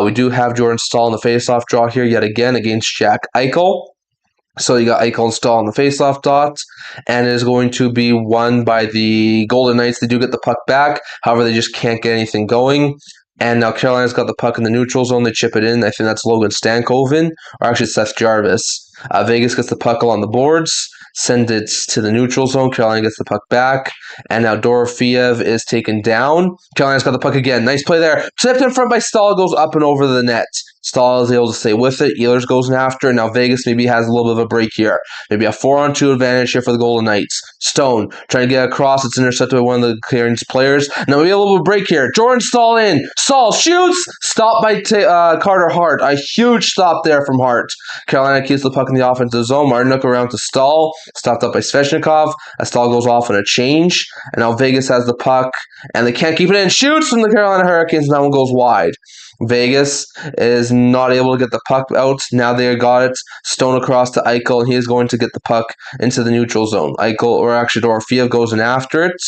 We do have Jordan Staal in the face-off draw here yet again against Jack Eichel. So you got Eichel and Staal on the face-off dot, and it is going to be won by the Golden Knights. They do get the puck back. However, they just can't get anything going. And now Carolina's got the puck in the neutral zone. They chip it in. I think that's Logan Stankoven, or actually Seth Jarvis. Vegas gets the puck along the boards, send it to the neutral zone. Carolina gets the puck back. And now Dorofeyev is taken down. Carolina's got the puck again. Nice play there. Tipped in front by Staal, goes up and over the net. Staal is able to stay with it. Ehlers goes in after. And now Vegas maybe has a little bit of a break here. Maybe a 4-on-2 advantage here for the Golden Knights. Stone trying to get across. It's intercepted by one of the Canes players. Now maybe a little bit of break here. Jordan Staal in. Staal shoots. Stopped by Carter Hart. A huge stop there from Hart. Carolina keeps the puck in the offensive zone. Martinuk around to Staal. Stopped up by Svechnikov. As Staal goes off on a change. And now Vegas has the puck. And they can't keep it in. Shoots from the Carolina Hurricanes. And that one goes wide. Vegas is not able to get the puck out. Now they got it. Stone across to Eichel, and he is going to get the puck into the neutral zone. Eichel, or actually Dorofeyev, goes in after it.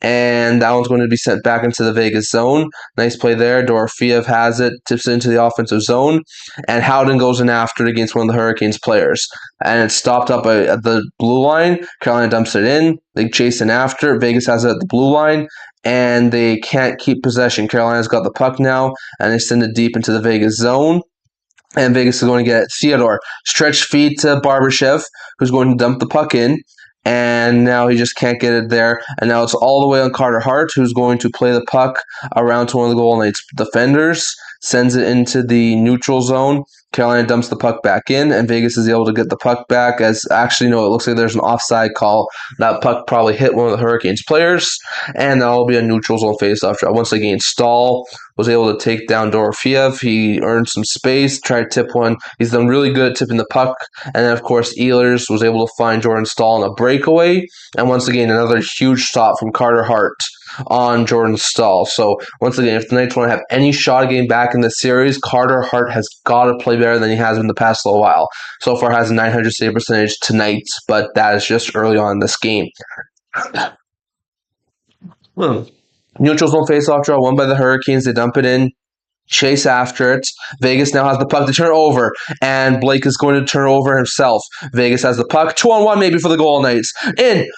And that one's going to be sent back into the Vegas zone. Nice play there. Dorofeyev has it, tips it into the offensive zone. And Howden goes in after it against one of the Hurricanes players. And it's stopped up at the blue line. Carolina dumps it in. They chase in after. Vegas has it at the blue line. And they can't keep possession. Carolina's got the puck now, and they send it deep into the Vegas zone. And Vegas is going to get Theodore. Stretch feed to Barbashev, who's going to dump the puck in. And now he just can't get it there. And now it's all the way on Carter Hart, who's going to play the puck around to one of the Golden Knights defenders. Sends it into the neutral zone. Carolina dumps the puck back in, and Vegas is able to get the puck back. As actually, no, it looks like there's an offside call. That puck probably hit one of the Hurricanes players, and that'll be a neutral zone faceoff draw. Once again, Staal was able to take down Dorofeyev. He earned some space, tried to tip one. He's done really good at tipping the puck. And then, of course, Ehlers was able to find Jordan Staal in a breakaway. And once again, another huge stop from Carter Hart. on Jordan Stahl. So once again, if the Knights want to have any shot of getting back in the series, Carter Hart has got to play better than he has in the past little while. So far has a 900 save percentage tonight, but that is just early on in this game. Neutral zone faceoff draw won by the Hurricanes. They dump it in. Chase after it. Vegas now has the puck to turn over, and Blake is going to turn over himself. Vegas has the puck. 2-on-1 maybe for the Golden Knights. In.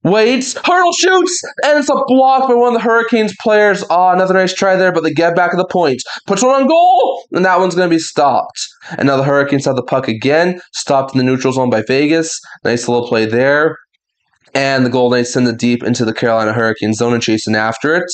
Waits. Hurdle shoots, and it's a block by one of the Hurricanes players. Another nice try there, but they get back at the point. Puts one on goal, and that one's going to be stopped. And now the Hurricanes have the puck again. Stopped in the neutral zone by Vegas. Nice little play there. And the Golden Knights send it deep into the Carolina Hurricanes zone and chasing after it.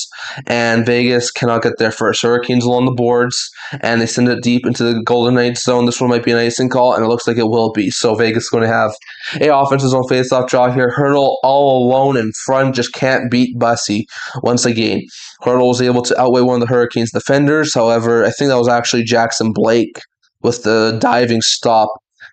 And Vegas cannot get there first. Hurricanes along the boards, and they send it deep into the Golden Knights zone. This one might be an icing call, and it looks like it will be. So Vegas is going to have a offensive zone faceoff draw here. Hurdle all alone in front, just can't beat Bussy once again. Hurdle was able to outweigh one of the Hurricanes defenders. However, I think that was actually Jackson Blake with the diving stop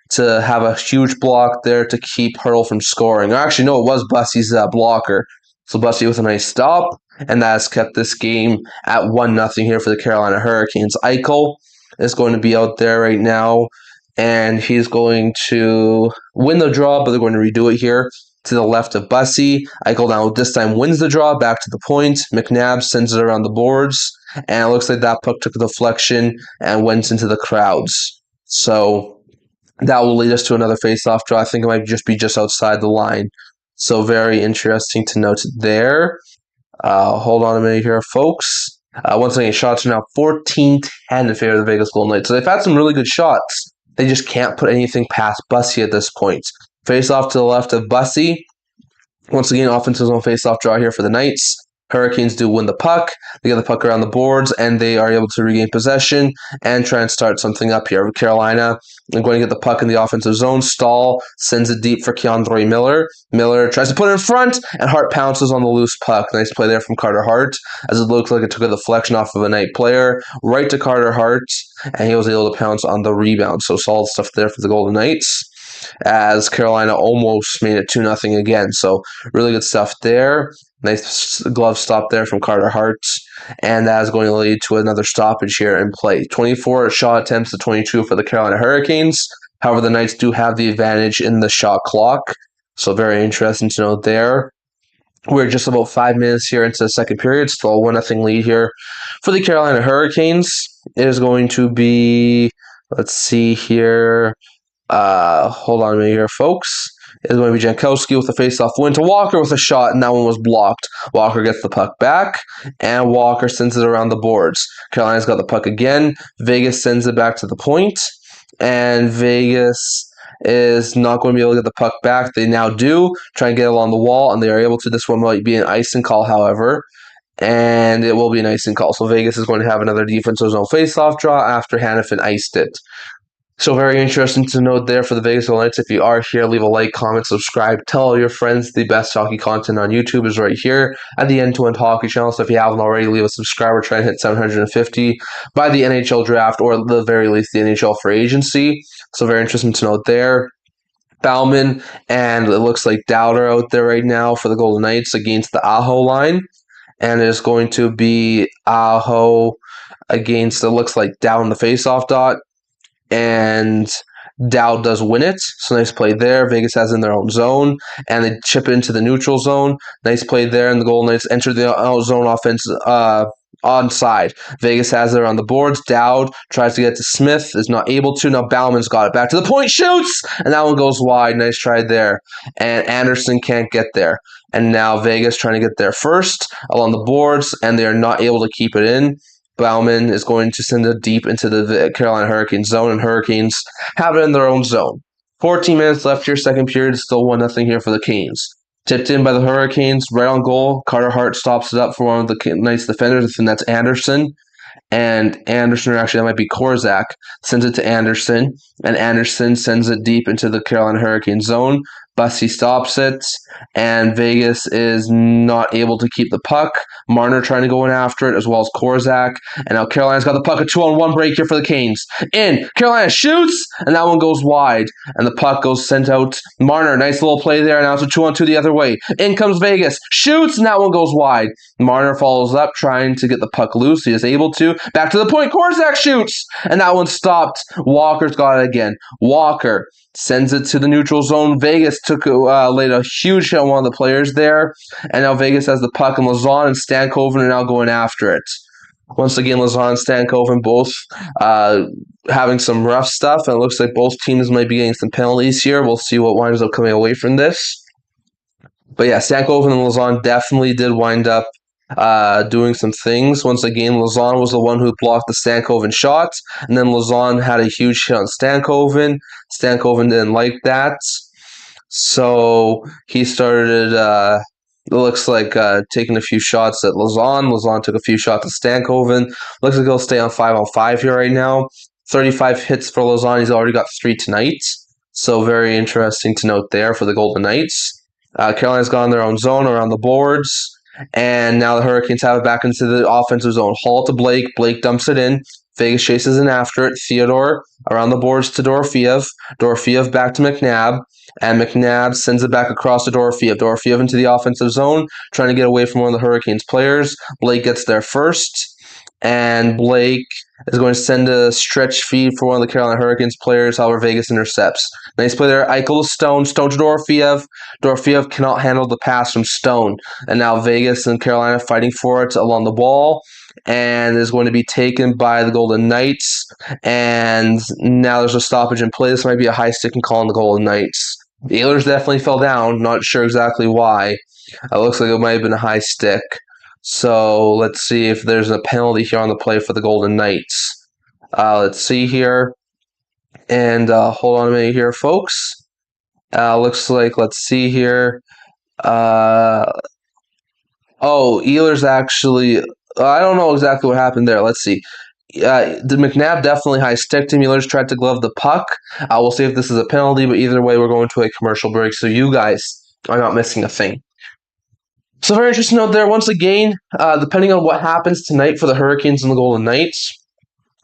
to have a huge block there to keep Hurdle from scoring. Actually, no, it was Bussy's blocker. So Bussy with a nice stop, and that has kept this game at 1-0 here for the Carolina Hurricanes. Eichel is going to be out there right now, and he's going to win the draw, but they're going to redo it here to the left of Bussy. Eichel now this time wins the draw, back to the point. McNabb sends it around the boards, and it looks like that puck took a deflection and went into the crowds. So that will lead us to another face-off draw. I think it might just be just outside the line. So very interesting to note there. Hold on a minute here, folks. Once again, shots are now 14-10 in favor of the Vegas Golden Knights. So they've had some really good shots. They just can't put anything past Bussy at this point. Face-off to the left of Bussy. Once again, offensive zone face-off draw here for the Knights. Hurricanes do win the puck. They get the puck around the boards, and they are able to regain possession and try and start something up here. Carolina are going to get the puck in the offensive zone. Stahl sends it deep for Keandre Miller. Miller tries to put it in front, and Hart pounces on the loose puck. Nice play there from Carter Hart, as it looks like it took a deflection off of a Knight player right to Carter Hart, and he was able to pounce on the rebound. So solid stuff there for the Golden Knights, as Carolina almost made it 2-0 again. So really good stuff there. Nice glove stop there from Carter Hart, and that is going to lead to another stoppage here in play. 24 shot attempts to 22 for the Carolina Hurricanes. However, the Knights do have the advantage in the shot clock, so very interesting to note there. We're just about 5 minutes here into the second period, still a 1-0 lead here for the Carolina Hurricanes. It is going to be, let's see here, hold on a minute here, folks. It's going to be Jankowski with a face-off win to Walker with a shot, and that one was blocked. Walker gets the puck back, and Walker sends it around the boards. Carolina's got the puck again. Vegas sends it back to the point, and Vegas is not going to be able to get the puck back. They now do try and get along the wall, and they are able to. This one might be an icing call, however, and it will be an icing call. So Vegas is going to have another defensive zone face-off draw after Hannafin iced it. So very interesting to note there for the Vegas Golden Knights. If you are here, leave a like, comment, subscribe. Tell all your friends the best hockey content on YouTube is right here at the End-to-End Hockey channel. So if you haven't already, leave a subscriber. Try and hit 750 by the NHL draft, or at the very least the NHL free agency. So very interesting to note there. Bauman and it looks like Dowd are out there right now for the Golden Knights against the Aho line. And it is going to be Aho against, it looks like Dowd in the faceoff dot. And Dowd does win it. So nice play there. Vegas has in their own zone, and they chip it into the neutral zone. Nice play there, and the Golden Knights enter the zone offense onside. Vegas has it on the boards. Dowd tries to get to Smith, is not able to. Now Bauman's got it back to the point, shoots, and that one goes wide. Nice try there. And Anderson can't get there. And now Vegas trying to get there first along the boards, and they are not able to keep it in. Bauman is going to send it deep into the Carolina Hurricanes zone, and Hurricanes have it in their own zone. 14 minutes left here, second period, still 1-0 here for the Canes. Tipped in by the Hurricanes, right on goal. Carter Hart stops it up for one of the Knights defenders. I think that's Anderson. And Anderson, or actually that might be Korzak, sends it to Anderson, and Anderson sends it deep into the Carolina Hurricane zone. Bussy stops it, and Vegas is not able to keep the puck. Marner trying to go in after it, as well as Korzak. And now Carolina's got the puck, a 2-on-1 break here for the Canes. In, Carolina shoots, and that one goes wide. And the puck goes sent out. Marner, nice little play there. Now it's a 2-on-2 the other way. In comes Vegas, shoots, and that one goes wide. Marner follows up, trying to get the puck loose. He is able to. Back to the point, Korzak shoots, and that one stopped. Walker's got it again. Walker sends it to the neutral zone. Vegas laid a huge hit on one of the players there, and now Vegas has the puck, and Lauzon and Stankoven are now going after it. Once again, Lauzon and Stankoven both having some rough stuff, and it looks like both teams might be getting some penalties here. We'll see what winds up coming away from this. But yeah, Stankoven and Lauzon definitely did wind up doing some things. Once again, Lauzon was the one who blocked the Stankoven shot, and then Lauzon had a huge hit on Stankoven. Stankoven didn't like that, so he started, it looks like, taking a few shots at Lauzon. Lauzon took a few shots at Stankoven. Looks like he'll stay on 5-on-5 here right now. 35 hits for Lauzon. He's already got 3 tonight, so very interesting to note there for the Golden Knights. Carolina's got in their own zone around the boards. And now the Hurricanes have it back into the offensive zone. Hall to Blake. Blake dumps it in. Vegas chases in after it. Theodore around the boards to Dorofeev. Dorofeev back to McNabb. And McNabb sends it back across to Dorofeev. Dorofeev into the offensive zone, trying to get away from one of the Hurricanes players. Blake gets there first. And Blake is going to send a stretch feed for one of the Carolina Hurricanes players. However, Vegas intercepts. Nice play there. Eichel to Stone. Stone to Dorofeev. Dorofeev cannot handle the pass from Stone. And now Vegas and Carolina fighting for it along the wall. And is going to be taken by the Golden Knights. And now there's a stoppage in play. This might be a high-sticking call on the Golden Knights. The Oilers definitely fell down. Not sure exactly why. It looks like it might have been a high stick. So let's see if there's a penalty here on the play for the Golden Knights. Let's see here. And hold on a minute here, folks. Looks like, let's see here. Ehlers actually, I don't know exactly what happened there. Let's see. The McNabb definitely high-sticked him. Ehlers tried to glove the puck. We'll see if this is a penalty, but either way, we're going to a commercial break, so you guys are not missing a thing. So very interesting note there. Once again, depending on what happens tonight for the Hurricanes and the Golden Knights,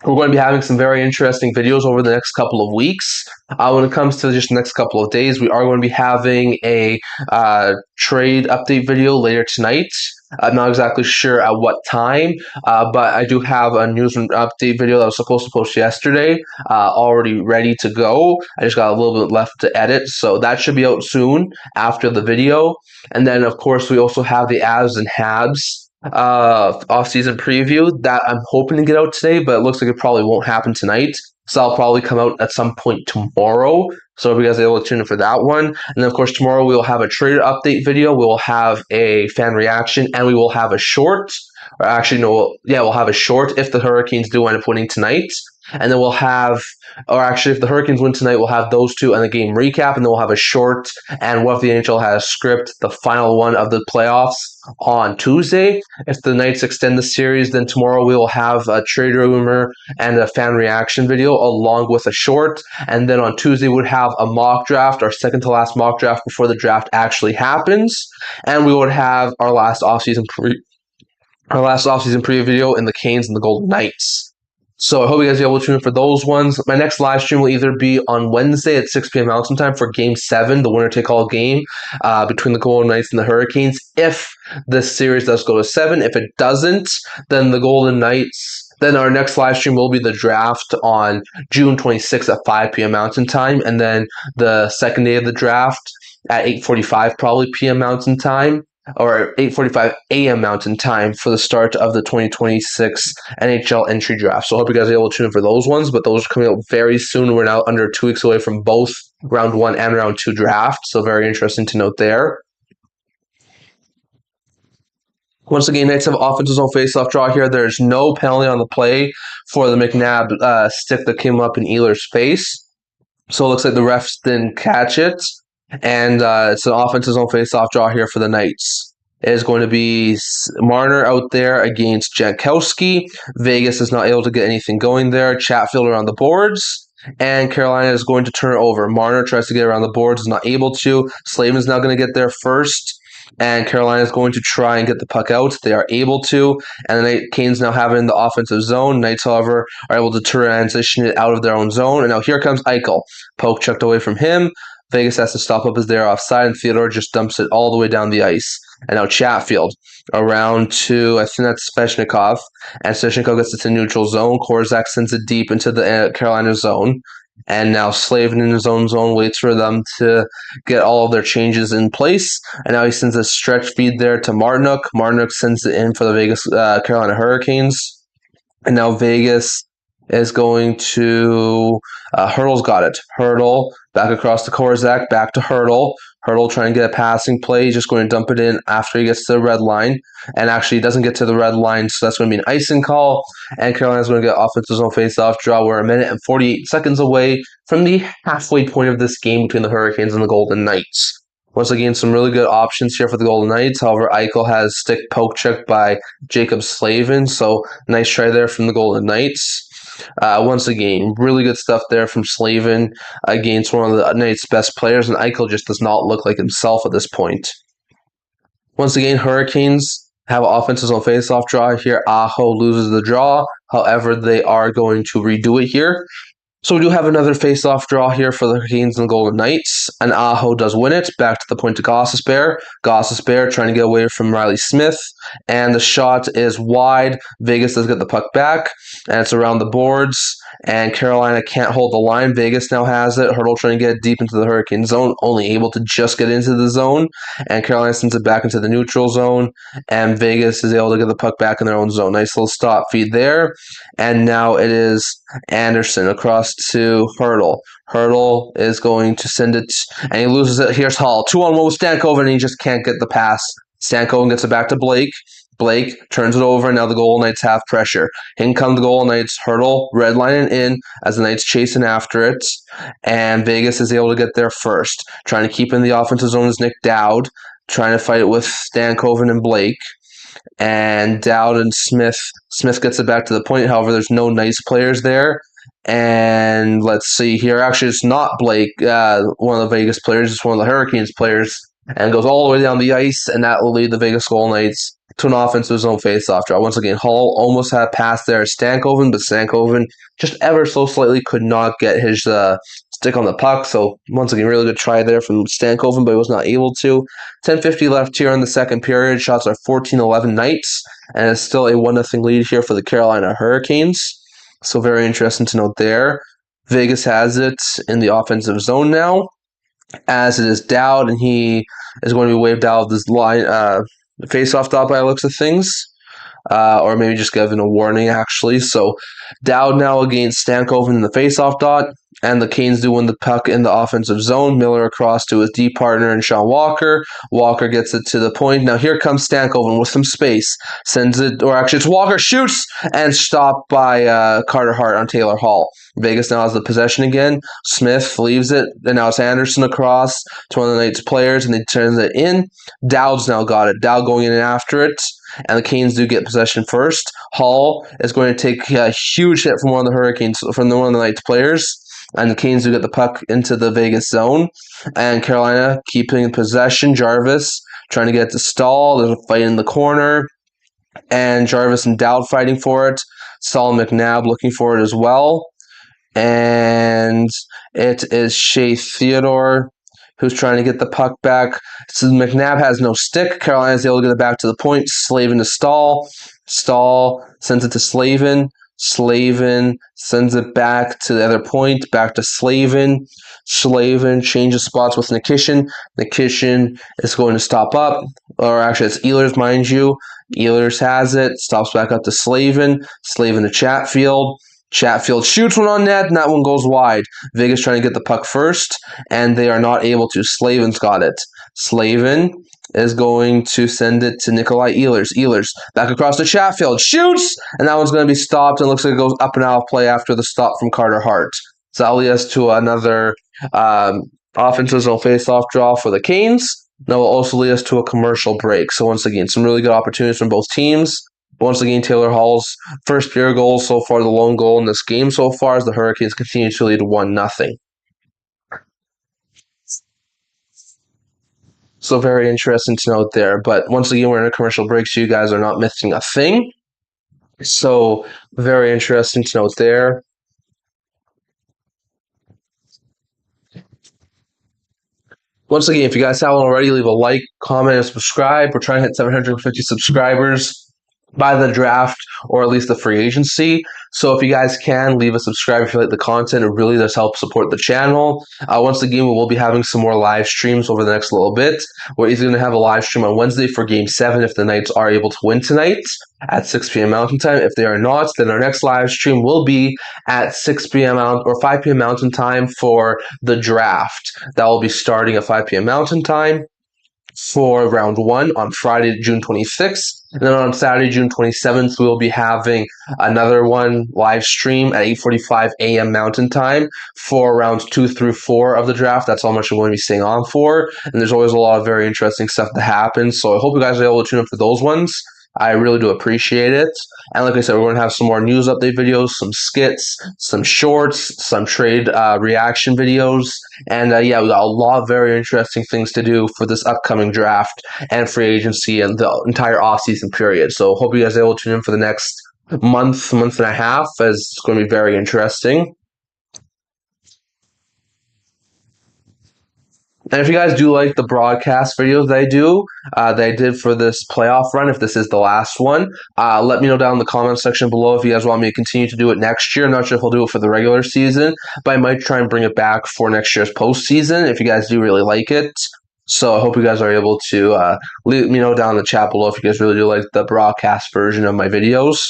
we're going to be having some very interesting videos over the next couple of weeks. When it comes to just the next couple of days, we are going to be having a trade update video later tonight. I'm not exactly sure at what time, but I do have a news and update video that I was supposed to post yesterday already ready to go. I just got a little bit left to edit, so that should be out soon after the video. And then, of course, we also have the Avs and Habs off-season preview that I'm hoping to get out today, but it looks like it probably won't happen tonight. So I'll probably come out at some point tomorrow. So if you guys are able to tune in for that one. And then, of course, tomorrow we will have a trader update video. We will have a fan reaction, and we will have a short. Or actually, no, yeah, we'll have a short if the Hurricanes do end up winning tonight. And then we'll have, or actually, if the Hurricanes win tonight, we'll have those two and the game recap, and then we'll have a short and what if the NHL has a script, the final one of the playoffs on Tuesday. If the Knights extend the series, then tomorrow we will have a trade rumor and a fan reaction video along with a short. And then on Tuesday, we would have a mock draft, our second to last mock draft before the draft actually happens. And we would have our last offseason preview video in the Canes and the Golden Knights. So I hope you guys are able to tune in for those ones. My next live stream will either be on Wednesday at 6 p.m. Mountain Time for Game 7, the winner-take-all game between the Golden Knights and the Hurricanes. If this series does go to 7, if it doesn't, then the Golden Knights... Then our next live stream will be the draft on June 26th at 5 p.m. Mountain Time, and then the second day of the draft at 8:45 probably p.m. Mountain Time, or 8:45 a.m. Mountain Time for the start of the 2026 NHL entry draft. So I hope you guys are able to tune in for those ones, but those are coming out very soon. We're now under 2 weeks away from both round 1 and round 2 draft, so very interesting to note there. Once again, Knights have offensive zone face-off draw here. There's no penalty on the play for the McNabb stick that came up in Ehlers' face. So it looks like the refs didn't catch it. And it's an offensive zone face-off draw here for the Knights. It is going to be Marner out there against Jankowski. Vegas is not able to get anything going there. Chatfield around the boards. and Carolina is going to turn it over. Marner tries to get around the boards, is not able to. Slavin's now going to get there first, and Carolina is going to try and get the puck out. They are able to, and the Canes now have it in the offensive zone. Knights, however, are able to transition it out of their own zone, and now here comes Eichel. Poke checked away from him. Vegas has to stop up as they're offside, and Theodore just dumps it all the way down the ice. And now Chatfield around to, I think that's Svechnikov, and Svechnikov gets it to neutral zone. Korzak sends it deep into the Carolina zone, and now Slavin in his own zone waits for them to get all of their changes in place, and now he sends a stretch feed there to Martinook. Martinook sends it in for the Vegas Carolina Hurricanes, and now Vegas is going to Hurdle's got it. Hurdle back across to Korzak, back to Hurdle. Hurdle trying to get a passing play. He's just going to dump it in after he gets to the red line. And actually, he doesn't get to the red line, so that's going to be an icing call. And Carolina's going to get offensive zone face-off draw. We're a minute and 48 seconds away from the halfway point of this game between the Hurricanes and the Golden Knights. Once again, some really good options here for the Golden Knights. However, Eichel has stick poke checked by Jacob Slavin, so nice try there from the Golden Knights. Once again, really good stuff there from Slavin against one of the Knights' best players, and Eichel just does not look like himself at this point. Once again, Hurricanes have an offensive zone face-off draw here. Aho loses the draw. However, they are going to redo it here. So we do have another face-off draw here for the Hurricanes and the Golden Knights, and Aho does win it. Back to the point to Gossesbear. Gossesbear trying to get away from Riley Smith, and the shot is wide. Vegas does get the puck back, and it's around the boards, and Carolina can't hold the line. Vegas now has it. Hurdle trying to get it deep into the Hurricane zone, only able to just get into the zone, and Carolina sends it back into the neutral zone, and Vegas is able to get the puck back in their own zone. Nice little stop feed there, and now it is Anderson across to Hurdle. Hurdle is going to send it, and he loses it. Here's Hall. 2-on-1 with Stankoven, and he just can't get the pass. Stankoven gets it back to Blake. Blake turns it over, and now the Golden Knights have pressure. In come the Golden Knights. Hurdle redlining in as the Knights chasing after it, and Vegas is able to get there first. Trying to keep in the offensive zone is Nick Dowd, trying to fight it with Stankoven and Blake. And Dowd and Smith. Smith gets it back to the point. However, there's no nice players there. And let's see here. Actually, it's not Blake, one of the Vegas players. It's one of the Hurricanes players. And goes all the way down the ice. And that will lead the Vegas Golden Knights to an offensive zone face-off draw. Once again, Hall almost had a pass there. Stankoven, but Stankoven just ever so slightly could not get his stick on the puck. So once again, really good try there from Stankoven, but he was not able to. 10:50 left here in the second period. Shots are 14-11 Knights, and it's still a 1-0 lead here for the Carolina Hurricanes. So very interesting to note there. Vegas has it in the offensive zone now, as it is Dowd, and he is going to be waved out of this line face-off dot by the looks of things. Or maybe just given a warning, actually. So Dowd now against Stankoven in the face-off dot, and the Canes do win the puck in the offensive zone. Miller across to his D partner and Sean Walker. Walker gets it to the point. Now here comes Stankoven with some space. Sends it, or actually it's Walker, shoots, and stopped by Carter Hart on Taylor Hall. Vegas now has the possession again. Smith leaves it, and now it's Anderson across to one of the Knights players, and they turn it in. Dowd's now got it. Dowd going in and after it, and the Canes do get possession first. Hall is going to take a huge hit from one of the Hurricanes, from one of the Knights players, and the Canes do get the puck into the Vegas zone. And Carolina keeping possession. Jarvis trying to get to Stahl. There's a fight in the corner, and Jarvis and Dowd fighting for it. Stahl and McNabb looking for it as well. And it is Shea Theodore who's trying to get the puck back. So McNabb has no stick. Carolina's able to get it back to the point. Slavin to Stahl. Stahl sends it to Slavin. Slavin sends it back to the other point, back to Slavin. Slavin changes spots with Nikishin. Nikishin is going to stop up. Or actually, it's Ehlers, mind you. Ehlers has it. Stops back up to Slavin. Slavin to Chatfield. Chatfield shoots one on net, and that one goes wide. Vegas trying to get the puck first, and they are not able to. Slavin's got it. Slavin is going to send it to Nikolai Ehlers. Ehlers back across to Chatfield. Shoots! And that one's going to be stopped, and looks like it goes up and out of play after the stop from Carter Hart. So that leads us to another offensive zone face-off draw for the Canes. That will also lead us to a commercial break. So once again, some really good opportunities from both teams. Once again, Taylor Hall's first career goal so far, the lone goal in this game so far, as the Hurricanes continue to lead 1-0. So very interesting to note there. But once again, we're in a commercial break, so you guys are not missing a thing. So very interesting to note there. Once again, if you guys haven't already, leave a like, comment, and subscribe. We're trying to hit 750 subscribers by the draft or at least the free agency. So if you guys can, leave a subscribe if you like the content. It really does help support the channel. Once again, we will be having some more live streams over the next little bit. We're either going to have a live stream on Wednesday for Game 7 if the Knights are able to win tonight at 6 p.m. Mountain Time. If they are not, then our next live stream will be at 6 p.m. or 5 p.m. Mountain Time for the draft. That will be starting at 5 p.m. Mountain Time for round 1 on Friday, June 26th. And then on Saturday, June 27th, we will be having another one live stream at 8:45 a.m. Mountain Time for rounds 2 through 4 of the draft. That's how much I'm going to be staying on for. And there's always a lot of very interesting stuff that happens. So I hope you guys are able to tune in for those ones. I really do appreciate it. And like I said, we're going to have some more news update videos, some skits, some shorts, some trade reaction videos. And yeah, we got a lot of very interesting things to do for this upcoming draft and free agency and the entire offseason period. So hope you guys are able to tune in for the next month and a half, as it's going to be very interesting. And if you guys do like the broadcast videos that I did for this playoff run, if this is the last one, let me know down in the comment section below if you guys want me to continue to do it next year. I'm not sure if I'll do it for the regular season, but I might try and bring it back for next year's postseason if you guys do really like it. So I hope you guys are able to let me know down in the chat below if you guys really do like the broadcast version of my videos.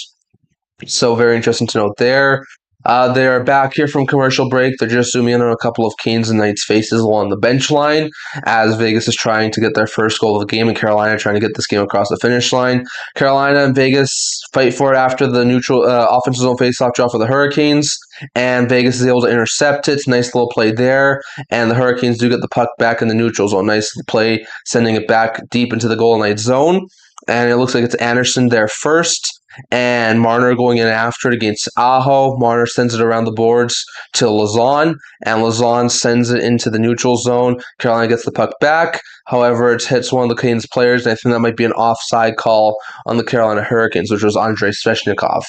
So very interesting to note there. They're back here from commercial break. They're just zooming in on a couple of Canes and Knights faces along the bench line as Vegas is trying to get their first goal of the game and Carolina trying to get this game across the finish line. Carolina and Vegas fight for it after the neutral offensive zone faceoff draw for the Hurricanes, and Vegas is able to intercept it. Nice little play there, and the Hurricanes do get the puck back in the neutral zone. Nice play, sending it back deep into the Golden Knights zone, and it looks like it's Anderson there first. And Marner going in after it against Aho. Marner sends it around the boards to Lauzon, and Lauzon sends it into the neutral zone. Carolina gets the puck back. However, it hits one of the Canes players, and I think that might be an offside call on the Carolina Hurricanes, which was Andrei Svechnikov.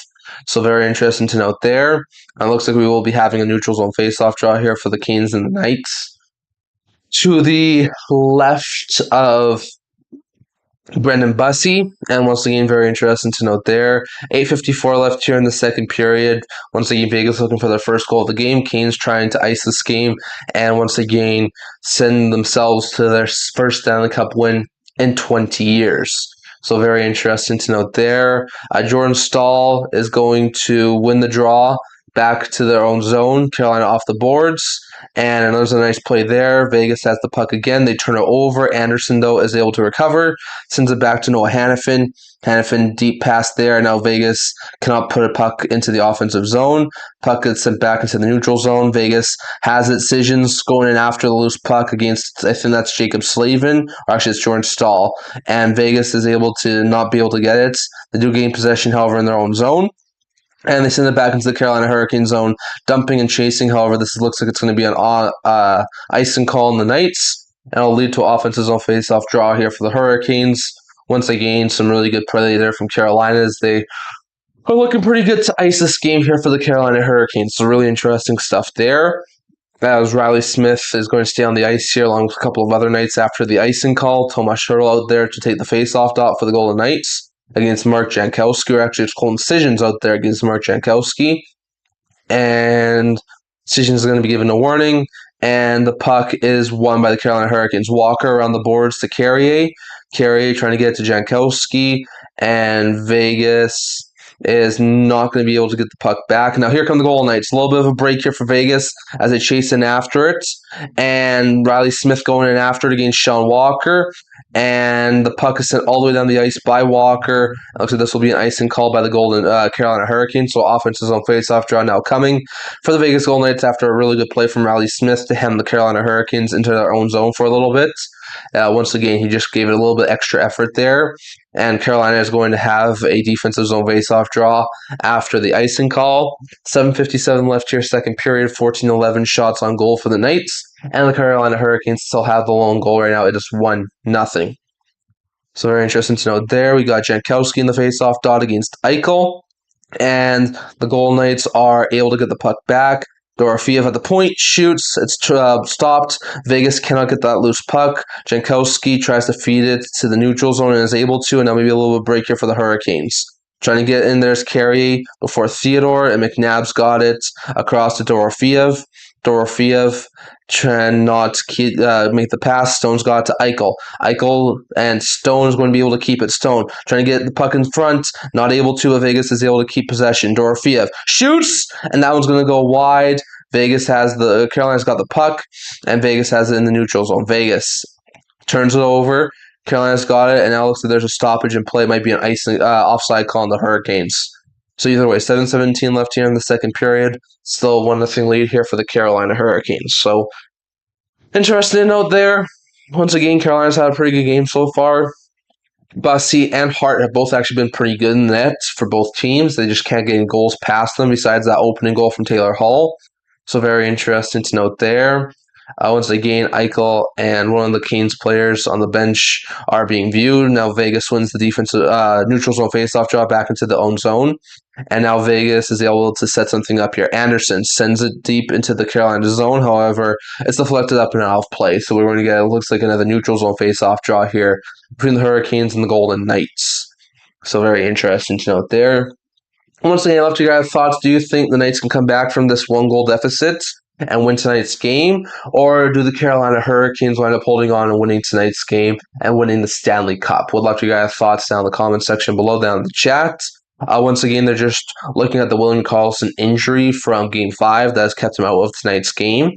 So very interesting to note there. It looks like we will be having a neutral zone faceoff draw here for the Canes and the Knights. To the left of Brendan Bussey, and once again, very interesting to note there. 8:54 left here in the second period. Once again, Vegas looking for their first goal of the game. Canes trying to ice this game, and once again, send themselves to their first Stanley Cup win in 20 years. So very interesting to note there. Jordan Staal is going to win the draw back to their own zone. Carolina off the boards. And there's a nice play there. Vegas has the puck again. They turn it over. Anderson, though, is able to recover. Sends it back to Noah Hannafin. Hannafin deep pass there. Now Vegas cannot put a puck into the offensive zone. Puck gets sent back into the neutral zone. Vegas has it. Sessions going in after the loose puck against, I think that's Jacob Slavin. Or actually, it's Jordan Staal. And Vegas is able to not be able to get it. They do gain possession, however, in their own zone. And they send it back into the Carolina Hurricane zone, dumping and chasing. However, this looks like it's going to be an icing call on the Knights, and it'll lead to offensive zone face-off draw here for the Hurricanes. Once again, some really good play there from Carolina as they are looking pretty good to ice this game here for the Carolina Hurricanes. So really interesting stuff there. As Riley Smith is going to stay on the ice here along with a couple of other Knights after the icing call. Tomas Hertl out there to take the face-off dot for the Golden Knights against Mark Jankowski, or actually it's Colton Sessions out there against Mark Jankowski. And Sessions is going to be given a warning, and the puck is won by the Carolina Hurricanes. Walker around the boards to Carrier. Carrier trying to get it to Jankowski, and Vegas is not going to be able to get the puck back. Now here come the Golden Knights. A little bit of a break here for Vegas as they chase in after it. And Riley Smith going in after it against Sean Walker. And the puck is sent all the way down the ice by Walker. It looks like this will be an icing call by the Carolina Hurricanes. So offenses on face-off draw now coming for the Vegas Golden Knights after a really good play from Riley Smith to hem the Carolina Hurricanes into their own zone for a little bit. Once again, he just gave it a little bit extra effort there. And Carolina is going to have a defensive zone faceoff draw after the icing call. 7:57 left here, second period, 14-11 shots on goal for the Knights. And the Carolina Hurricanes still have the lone goal right now. It is 1-0. So very interesting to note there. We got Jankowski in the faceoff dot against Eichel. And the Golden Knights are able to get the puck back. Dorofeev at the point, shoots, it's stopped. Vegas cannot get that loose puck. Jankowski tries to feed it to the neutral zone and is able to, and now maybe a little bit break here for the Hurricanes. Trying to get in there's Carey before Theodore, and McNabb's got it across to Dorofeev. Dorofeev trying not to make the pass. Stone's got it to Eichel. Eichel and Stone is going to be able to keep it. Stone trying to get the puck in front, not able to, but Vegas is able to keep possession. Dorofeev shoots, and that one's going to go wide. Carolina's got the puck, and Vegas has it in the neutral zone. Vegas turns it over. Carolina's got it, and now it looks like there's a stoppage in play. It might be an offside call on the Hurricanes. So either way, 7:17 left here in the second period. Still 1-0 lead here for the Carolina Hurricanes. So interesting to note there. Once again, Carolina's had a pretty good game so far. Bussey and Hart have both actually been pretty good in the net for both teams. They just can't get any goals past them besides that opening goal from Taylor Hall. So very interesting to note there. Once again, Eichel and one of the Canes players on the bench are being viewed. Now Vegas wins the defensive neutral zone faceoff draw back into the own zone. And now Vegas is able to set something up here. Anderson sends it deep into the Carolina zone. However, it's deflected up and out of play. So we're going to get, it looks like, another neutral zone faceoff draw here between the Hurricanes and the Golden Knights. So very interesting to note there. Once again, I'd love to hear your thoughts. Do you think the Knights can come back from this 1-goal deficit and win tonight's game? Or do the Carolina Hurricanes wind up holding on and winning tonight's game and winning the Stanley Cup? Would love to hear your thoughts down in the comment section below, down in the chat. Once again, they're just looking at the William Karlsson injury from Game 5 that has kept him out of tonight's game.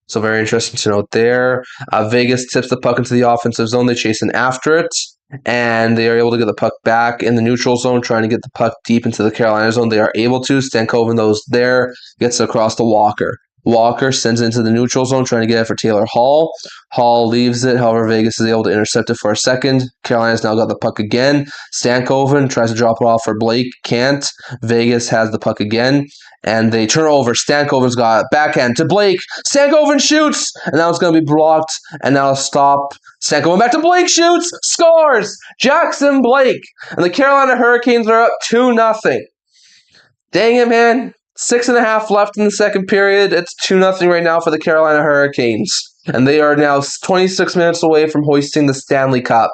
So very interesting to note there. Vegas tips the puck into the offensive zone. They chase in after it, and they are able to get the puck back in the neutral zone, trying to get the puck deep into the Carolina zone. They are able to. Stankoven, those there, gets it across to Walker. Walker sends it into the neutral zone, trying to get it for Taylor Hall. Hall leaves it. However, Vegas is able to intercept it for a second. Carolina's now got the puck again. Stankoven tries to drop it off for Blake. Can't. Vegas has the puck again. And they turn over. Stankoven's got it. Backhand to Blake. Stankoven shoots. And now it's going to be blocked. And now stop. Stankoven back to Blake. Shoots. Scores. Jackson Blake. And the Carolina Hurricanes are up 2-0. Dang it, man. 6.5 left in the second period. It's 2-0 right now for the Carolina Hurricanes. And they are now 26 minutes away from hoisting the Stanley Cup.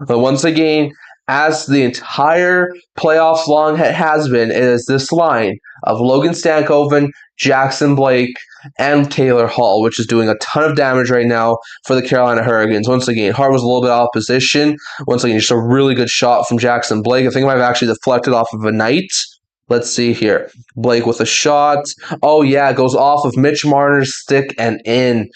But once again, as the entire playoffs long has been, it is this line of Logan Stankoven, Jackson Blake, and Taylor Hall, which is doing a ton of damage right now for the Carolina Hurricanes. Once again, Hart was a little bit out of position. Once again, just a really good shot from Jackson Blake. I think it might have actually deflected off of a Knight. Let's see here. Blake with a shot. Oh, yeah, it goes off of Mitch Marner's stick and in.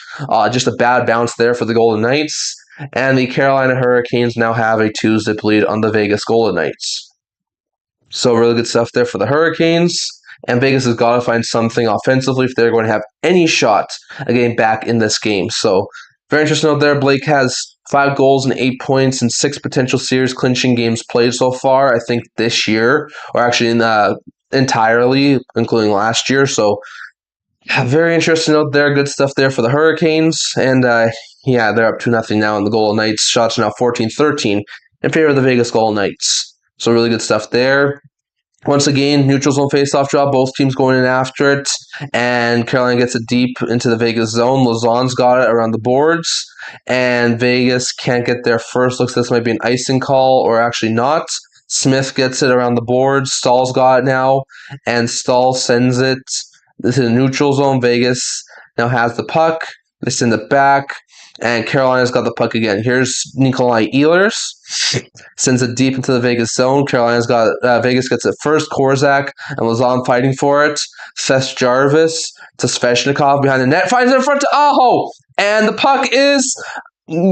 Just a bad bounce there for the Golden Knights. And the Carolina Hurricanes now have a 2-zip lead on the Vegas Golden Knights. So really good stuff there for the Hurricanes. And Vegas has got to find something offensively if they're going to have any shot at getting back in this game. So very interesting note there. Blake has 5 goals and 8 points in 6 potential series clinching games played so far, I think, this year, or actually entirely, including last year. So, very interesting note there. Good stuff there for the Hurricanes. And, they're up 2-0 now, and the Golden Knights shots are now 14-13 in favor of the Vegas Golden Knights. So, really good stuff there. Once again, neutral zone faceoff draw, both teams going in after it, and Carolina gets it deep into the Vegas zone. Lauzon's got it around the boards, and Vegas can't get there first. Looks like this might be an icing call, or actually not. Smith gets it around the boards. Stahl's got it now, and Stahl sends it to the neutral zone. Vegas now has the puck. They send it back, and Carolina's got the puck again. Here's Nikolai Ehlers. Sends it deep into the Vegas zone. Vegas gets it first. Korzak and Lauzon fighting for it. Seth Jarvis to Sveshnikov behind the net. Finds it in front to Aho. And the puck is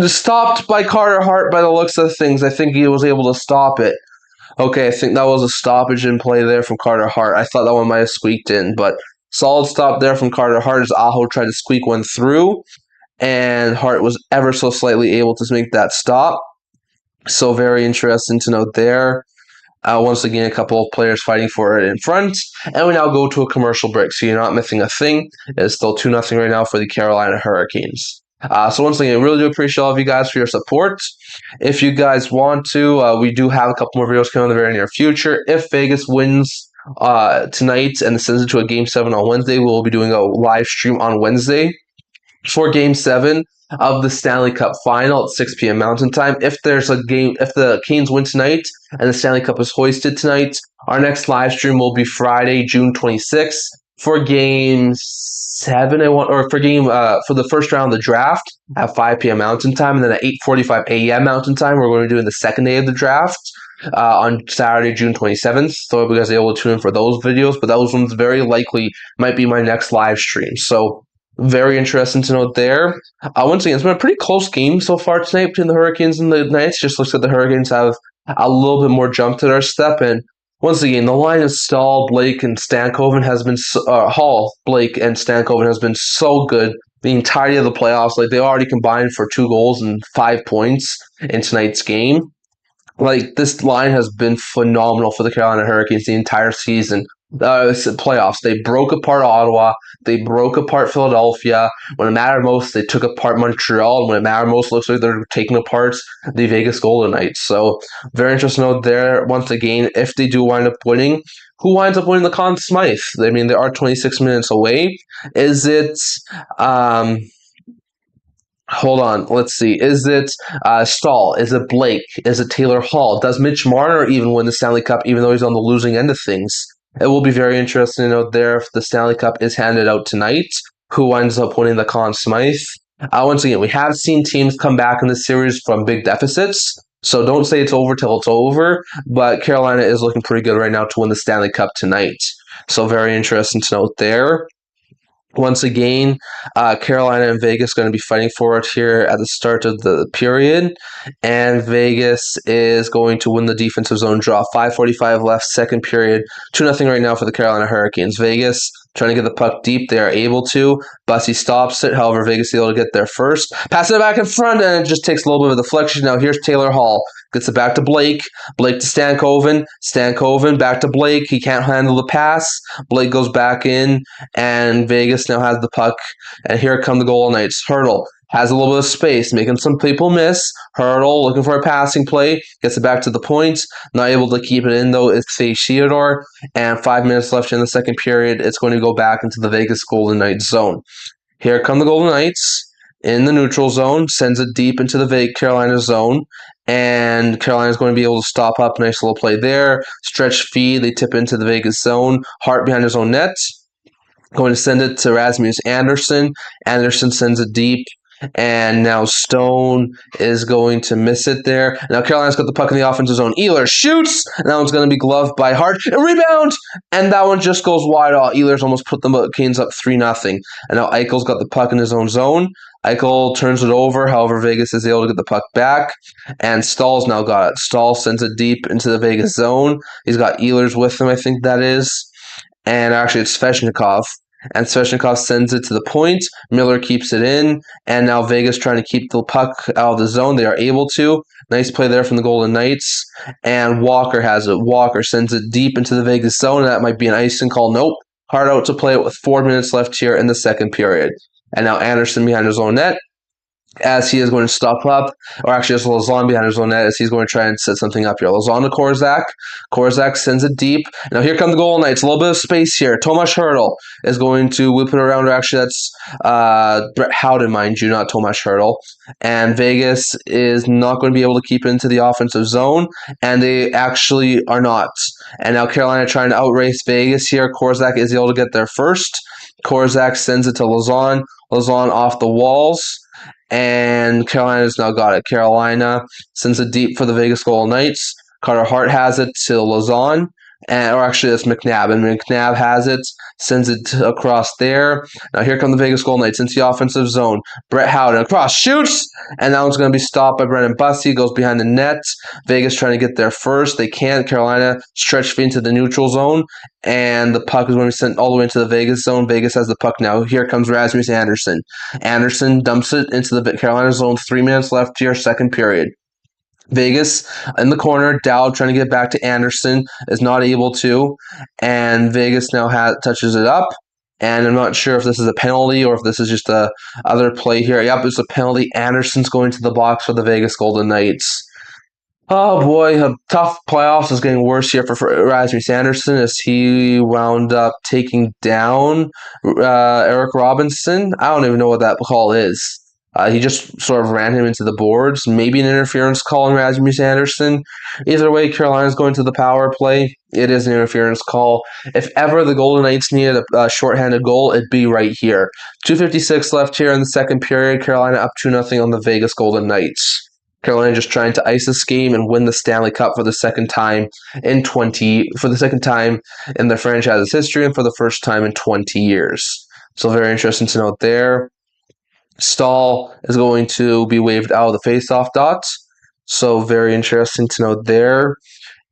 stopped by Carter Hart by the looks of things. I think he was able to stop it. Okay, I think that was a stoppage in play there from Carter Hart. I thought that one might have squeaked in, but solid stop there from Carter Hart as Aho tried to squeak one through. and Hart was ever so slightly able to make that stop. So very interesting to note there. Once again, a couple of players fighting for it in front, and we now go to a commercial break. So you're not missing a thing. It's still 2-0 right now for the Carolina Hurricanes. So once again, I really do appreciate all of you guys for your support. If you guys want to, we do have a couple more videos coming in the very near future. If Vegas wins tonight and sends it to a Game 7 on Wednesday, we'll be doing a live stream on Wednesday for Game 7 of the Stanley Cup Final at 6 p.m. Mountain Time. If there's a game, if the Canes win tonight and the Stanley Cup is hoisted tonight, our next live stream will be Friday, June 26th for Game 7. For the first round of the draft at 5 p.m. Mountain Time, and then at 8:45 a.m. Mountain Time, we're going to be doing the second day of the draft. On Saturday, June 27th. So I hope you guys are able to tune in for those videos. But those ones very likely might be my next live stream. So very interesting to note there. Once again, it's been a pretty close game so far tonight between the Hurricanes and the Knights. Just looks like the Hurricanes have a little bit more jump to their step. And once again, the line of Stahl, Blake, and Stankoven has been Hall, Blake, and Stankoven has been so good the entirety of the playoffs. Like they already combined for 2 goals and 5 points in tonight's game. Like this line has been phenomenal for the Carolina Hurricanes the entire season. Playoffs. They broke apart Ottawa. They broke apart Philadelphia. When it mattered most, they took apart Montreal. And when it mattered most, looks like they're taking apart the Vegas Golden Knights. So very interesting note there. Once again, if they do wind up winning, who winds up winning the Conn Smythe? I mean, they are 26 minutes away. Is it? Hold on, let's see. Is it Stahl? Is it Blake? Is it Taylor Hall? Does Mitch Marner even win the Stanley Cup, even though he's on the losing end of things? It will be very interesting to note there if the Stanley Cup is handed out tonight, who ends up winning the Conn Smythe. Once again, we have seen teams come back in this series from big deficits, so don't say it's over till it's over, but Carolina is looking pretty good right now to win the Stanley Cup tonight. So very interesting to note there. Once again, Carolina and Vegas going to be fighting for it here at the start of the period, and Vegas is going to win the defensive zone draw. 5:45 left, second period, 2-0 right now for the Carolina Hurricanes. Vegas trying to get the puck deep. They are able to. Bussy stops it. However, Vegas is able to get there first. Pass it back in front, and it just takes a little bit of a deflection. Now here's Taylor Hall. Gets it back to Blake. Blake to Stankoven. Stankoven back to Blake. He can't handle the pass. Blake goes back in, and Vegas now has the puck. And here come the Golden Knights. Hurdle has a little bit of space, making some people miss. Hurdle looking for a passing play. Gets it back to the point. Not able to keep it in, though, is Faye Theodore. And 5 minutes left in the second period. It's going to go back into the Vegas Golden Knights zone. Here come the Golden Knights in the neutral zone. Sends it deep into the Carolina zone. And Carolina's going to be able to stop up. Nice little play there. Stretch feed. They tip into the Vegas zone. Hart behind his own net. Going to send it to Rasmus Anderson. Anderson sends it deep. And now Stone is going to miss it there. Now Carolina's got the puck in the offensive zone. Ehlers shoots. And that one's going to be gloved by Hart. A rebound! And that one just goes wide off. Ehlers almost put the Canes up 3-0. And now Eichel's got the puck in his own zone. Eichel turns it over. However, Vegas is able to get the puck back. And Stahl's now got it. Stahl sends it deep into the Vegas zone. He's got Ehlers with him, I think that is. And actually, it's Svechnikov. And Svechnikov sends it to the point. Miller keeps it in. And now Vegas trying to keep the puck out of the zone. They are able to. Nice play there from the Golden Knights. And Walker has it. Walker sends it deep into the Vegas zone. And that might be an icing call. Nope. Hard out to play it with 4 minutes left here in the second period. And now Anderson behind his own net as he is going to stop up, or actually it's Lauzon behind his own net as he's going to try and set something up here. Lauzon to Korzak. Korzak sends it deep. Now here come the Golden Knights. A little bit of space here. Tomas Hertl is going to whip it around. Or actually, that's Brett Howden, mind you, not Tomas Hertl. And Vegas is not going to be able to keep into the offensive zone, and they actually are not. And now Carolina trying to outrace Vegas here. Korzak is able to get there first. Korzak sends it to Lauzon. Lauzon off the walls. And Carolina's now got it. Carolina sends it deep for the Vegas Golden Knights. Carter Hart has it to Lauzon. or actually that's McNabb, and McNabb has it, sends it across there. Now here come the Vegas Golden Knights into the offensive zone. Brett Howden across, shoots, and that one's going to be stopped by Brendan Bussey, goes behind the net. Vegas trying to get there first. They can't. Carolina stretched into the neutral zone, and the puck is going to be sent all the way into the Vegas zone. Vegas has the puck now. Here comes Rasmus Andersson. Andersson dumps it into the Carolina zone. 3 minutes left here, second period. Vegas in the corner. Dowd trying to get back to Anderson is not able to, and Vegas now touches it up. And I'm not sure if this is a penalty or if this is just a other play here. Yep, it's a penalty. Anderson's going to the box for the Vegas Golden Knights. Oh boy, a tough playoffs is getting worse here for Rasmus Andersson as he wound up taking down Eric Robinson. I don't even know what that call is. He just sort of ran him into the boards. Maybe an interference call on Rasmus Andersson. Either way, Carolina's going to the power play. It is an interference call. If ever the Golden Knights needed a shorthanded goal, it'd be right here. 2:56 left here in the second period. Carolina up 2-0 on the Vegas Golden Knights. Carolina just trying to ice this game and win the Stanley Cup for the second time in their franchise's history and for the first time in 20 years. So very interesting to note there. Stahl is going to be waved out of the faceoff dots. So very interesting to note there.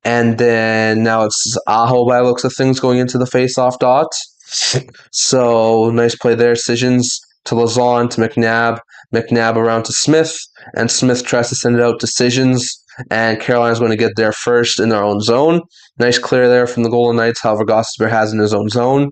And then now it's Aho by the looks of things going into the faceoff dots. So nice play there. Decisions to Lauzon, to McNabb. McNabb around to Smith. And Smith tries to send it out to Decisions. And Carolina's going to get there first in their own zone. Nice clear there from the Golden Knights. However, Gostisbehere has it in his own zone.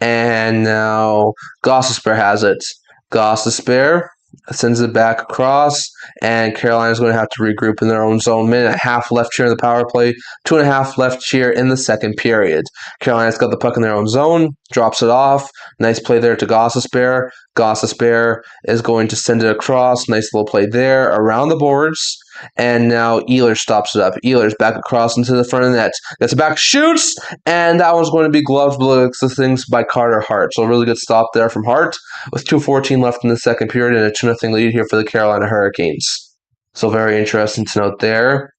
And now Gostisbehere has it. Gostisbehere sends it back across, and Carolina's going to have to regroup in their own zone. Minute and a half left here in the power play. 2.5 left here in the second period. Carolina's got the puck in their own zone, drops it off. Nice play there to Gostisbehere. Gostisbehere is going to send it across. Nice little play there around the boards. And now Ehlers stops it up. Ehlers back across into the front of the net. Gets it back, shoots, and that one's going to be gloved the things by Carter Hart. So a really good stop there from Hart with 2:14 left in the second period and a 2-0 lead here for the Carolina Hurricanes. So very interesting to note there.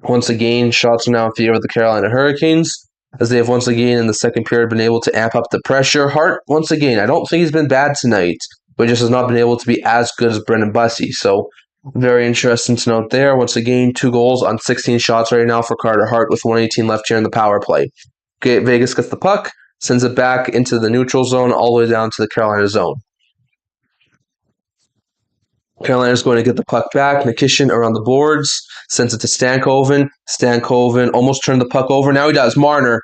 Once again, shots are now in favor of the Carolina Hurricanes as they have once again in the second period been able to amp up the pressure. Hart, once again, I don't think he's been bad tonight, but just has not been able to be as good as Brendan Bussey. So very interesting to note there. Once again, 2 goals on 16 shots right now for Carter Hart with 1:18 left here in the power play. Okay, Vegas gets the puck, sends it back into the neutral zone all the way down to the Carolina zone. Carolina's going to get the puck back. Nikishin around the boards, sends it to Stankoven. Stankoven almost turned the puck over. Now he does. Marner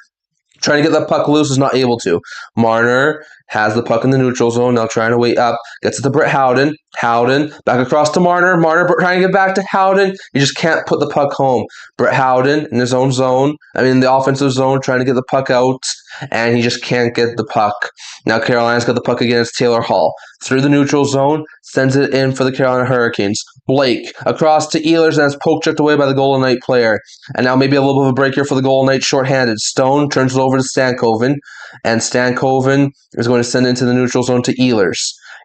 trying to get that puck loose, is not able to. Marner has the puck in the neutral zone, now trying to wait up. Gets it to Brett Howden. Howden back across to Marner. Marner trying to get back to Howden. He just can't put the puck home. Brett Howden in his own zone, in the offensive zone, trying to get the puck out, and he just can't get the puck. Now Carolina's got the puck again. It's Taylor Hall. Through the neutral zone, sends it in for the Carolina Hurricanes. Blake across to Ehlers, and it's poke checked away by the Golden Knight player. And now maybe a little bit of a break here for the Golden Knights shorthanded. Stone turns it over to Stankoven, and Stankoven is going to send it into the neutral zone to Ehlers.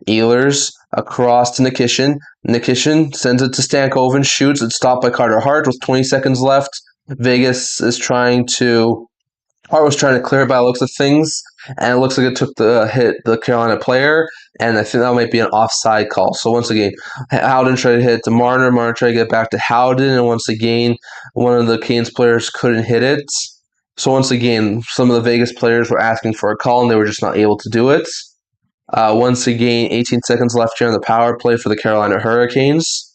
Ehlers across to Nikishin. Nikishin sends it to Stankoven, shoots. It's stopped by Carter Hart with 20 seconds left. Vegas is trying to... Hart was trying to clear it by the looks of things, and it looks like it took the hit the Carolina player, and I think that might be an offside call. So once again, Howden tried to hit it to Marner. Marner tried to get back to Howden, and once again, one of the Canes players couldn't hit it. So once again, some of the Vegas players were asking for a call, and they were just not able to do it. Once again, 18 seconds left here in the power play for the Carolina Hurricanes.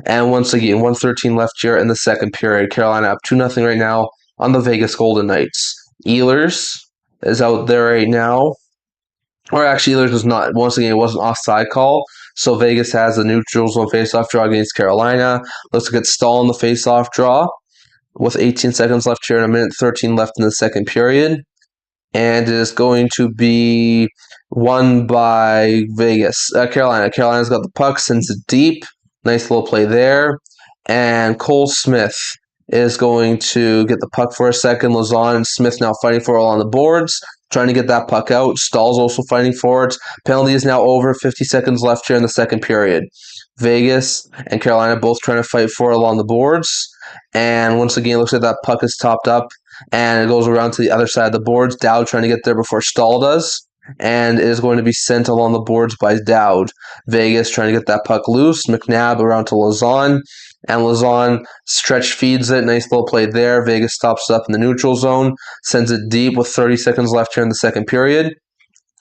And once again, 1:13 left here in the second period. Carolina up 2-0 right now on the Vegas Golden Knights. Ehlers is out there right now. Or actually, Ehlers was not. Once again, it was an offside call. So Vegas has a neutral zone faceoff draw against Carolina. Looks like it's Stahl in the faceoff draw with 18 seconds left here and 1:13 left in the second period. And it is going to be won by Vegas. Carolina. Carolina's got the puck, sends it deep. Nice little play there. And Cole Smith is going to get the puck for a second. Lauzon and Smith now fighting for it on the boards, trying to get that puck out. Stahl's also fighting for it. Penalty is now over. 50 seconds left here in the second period. Vegas and Carolina both trying to fight for it along the boards. And once again, it looks like that puck is topped up and it goes around to the other side of the boards. Dowd trying to get there before Stahl does, and it is going to be sent along the boards by Dowd. Vegas trying to get that puck loose. McNabb around to Lazon, and Lazon stretch feeds it. Nice little play there. Vegas stops up in the neutral zone, sends it deep with 30 seconds left here in the second period.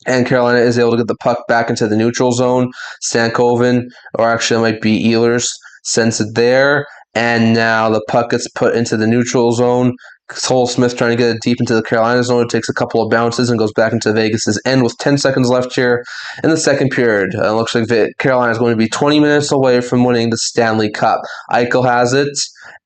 And Carolina is able to get the puck back into the neutral zone. Stankoven, or actually it might be Ehlers, sends it there. And now the puck gets put into the neutral zone. Cole Smith trying to get it deep into the Carolina zone. It takes a couple of bounces and goes back into Vegas' end with 10 seconds left here in the second period. It looks like Carolina is going to be 20 minutes away from winning the Stanley Cup. Eichel has it,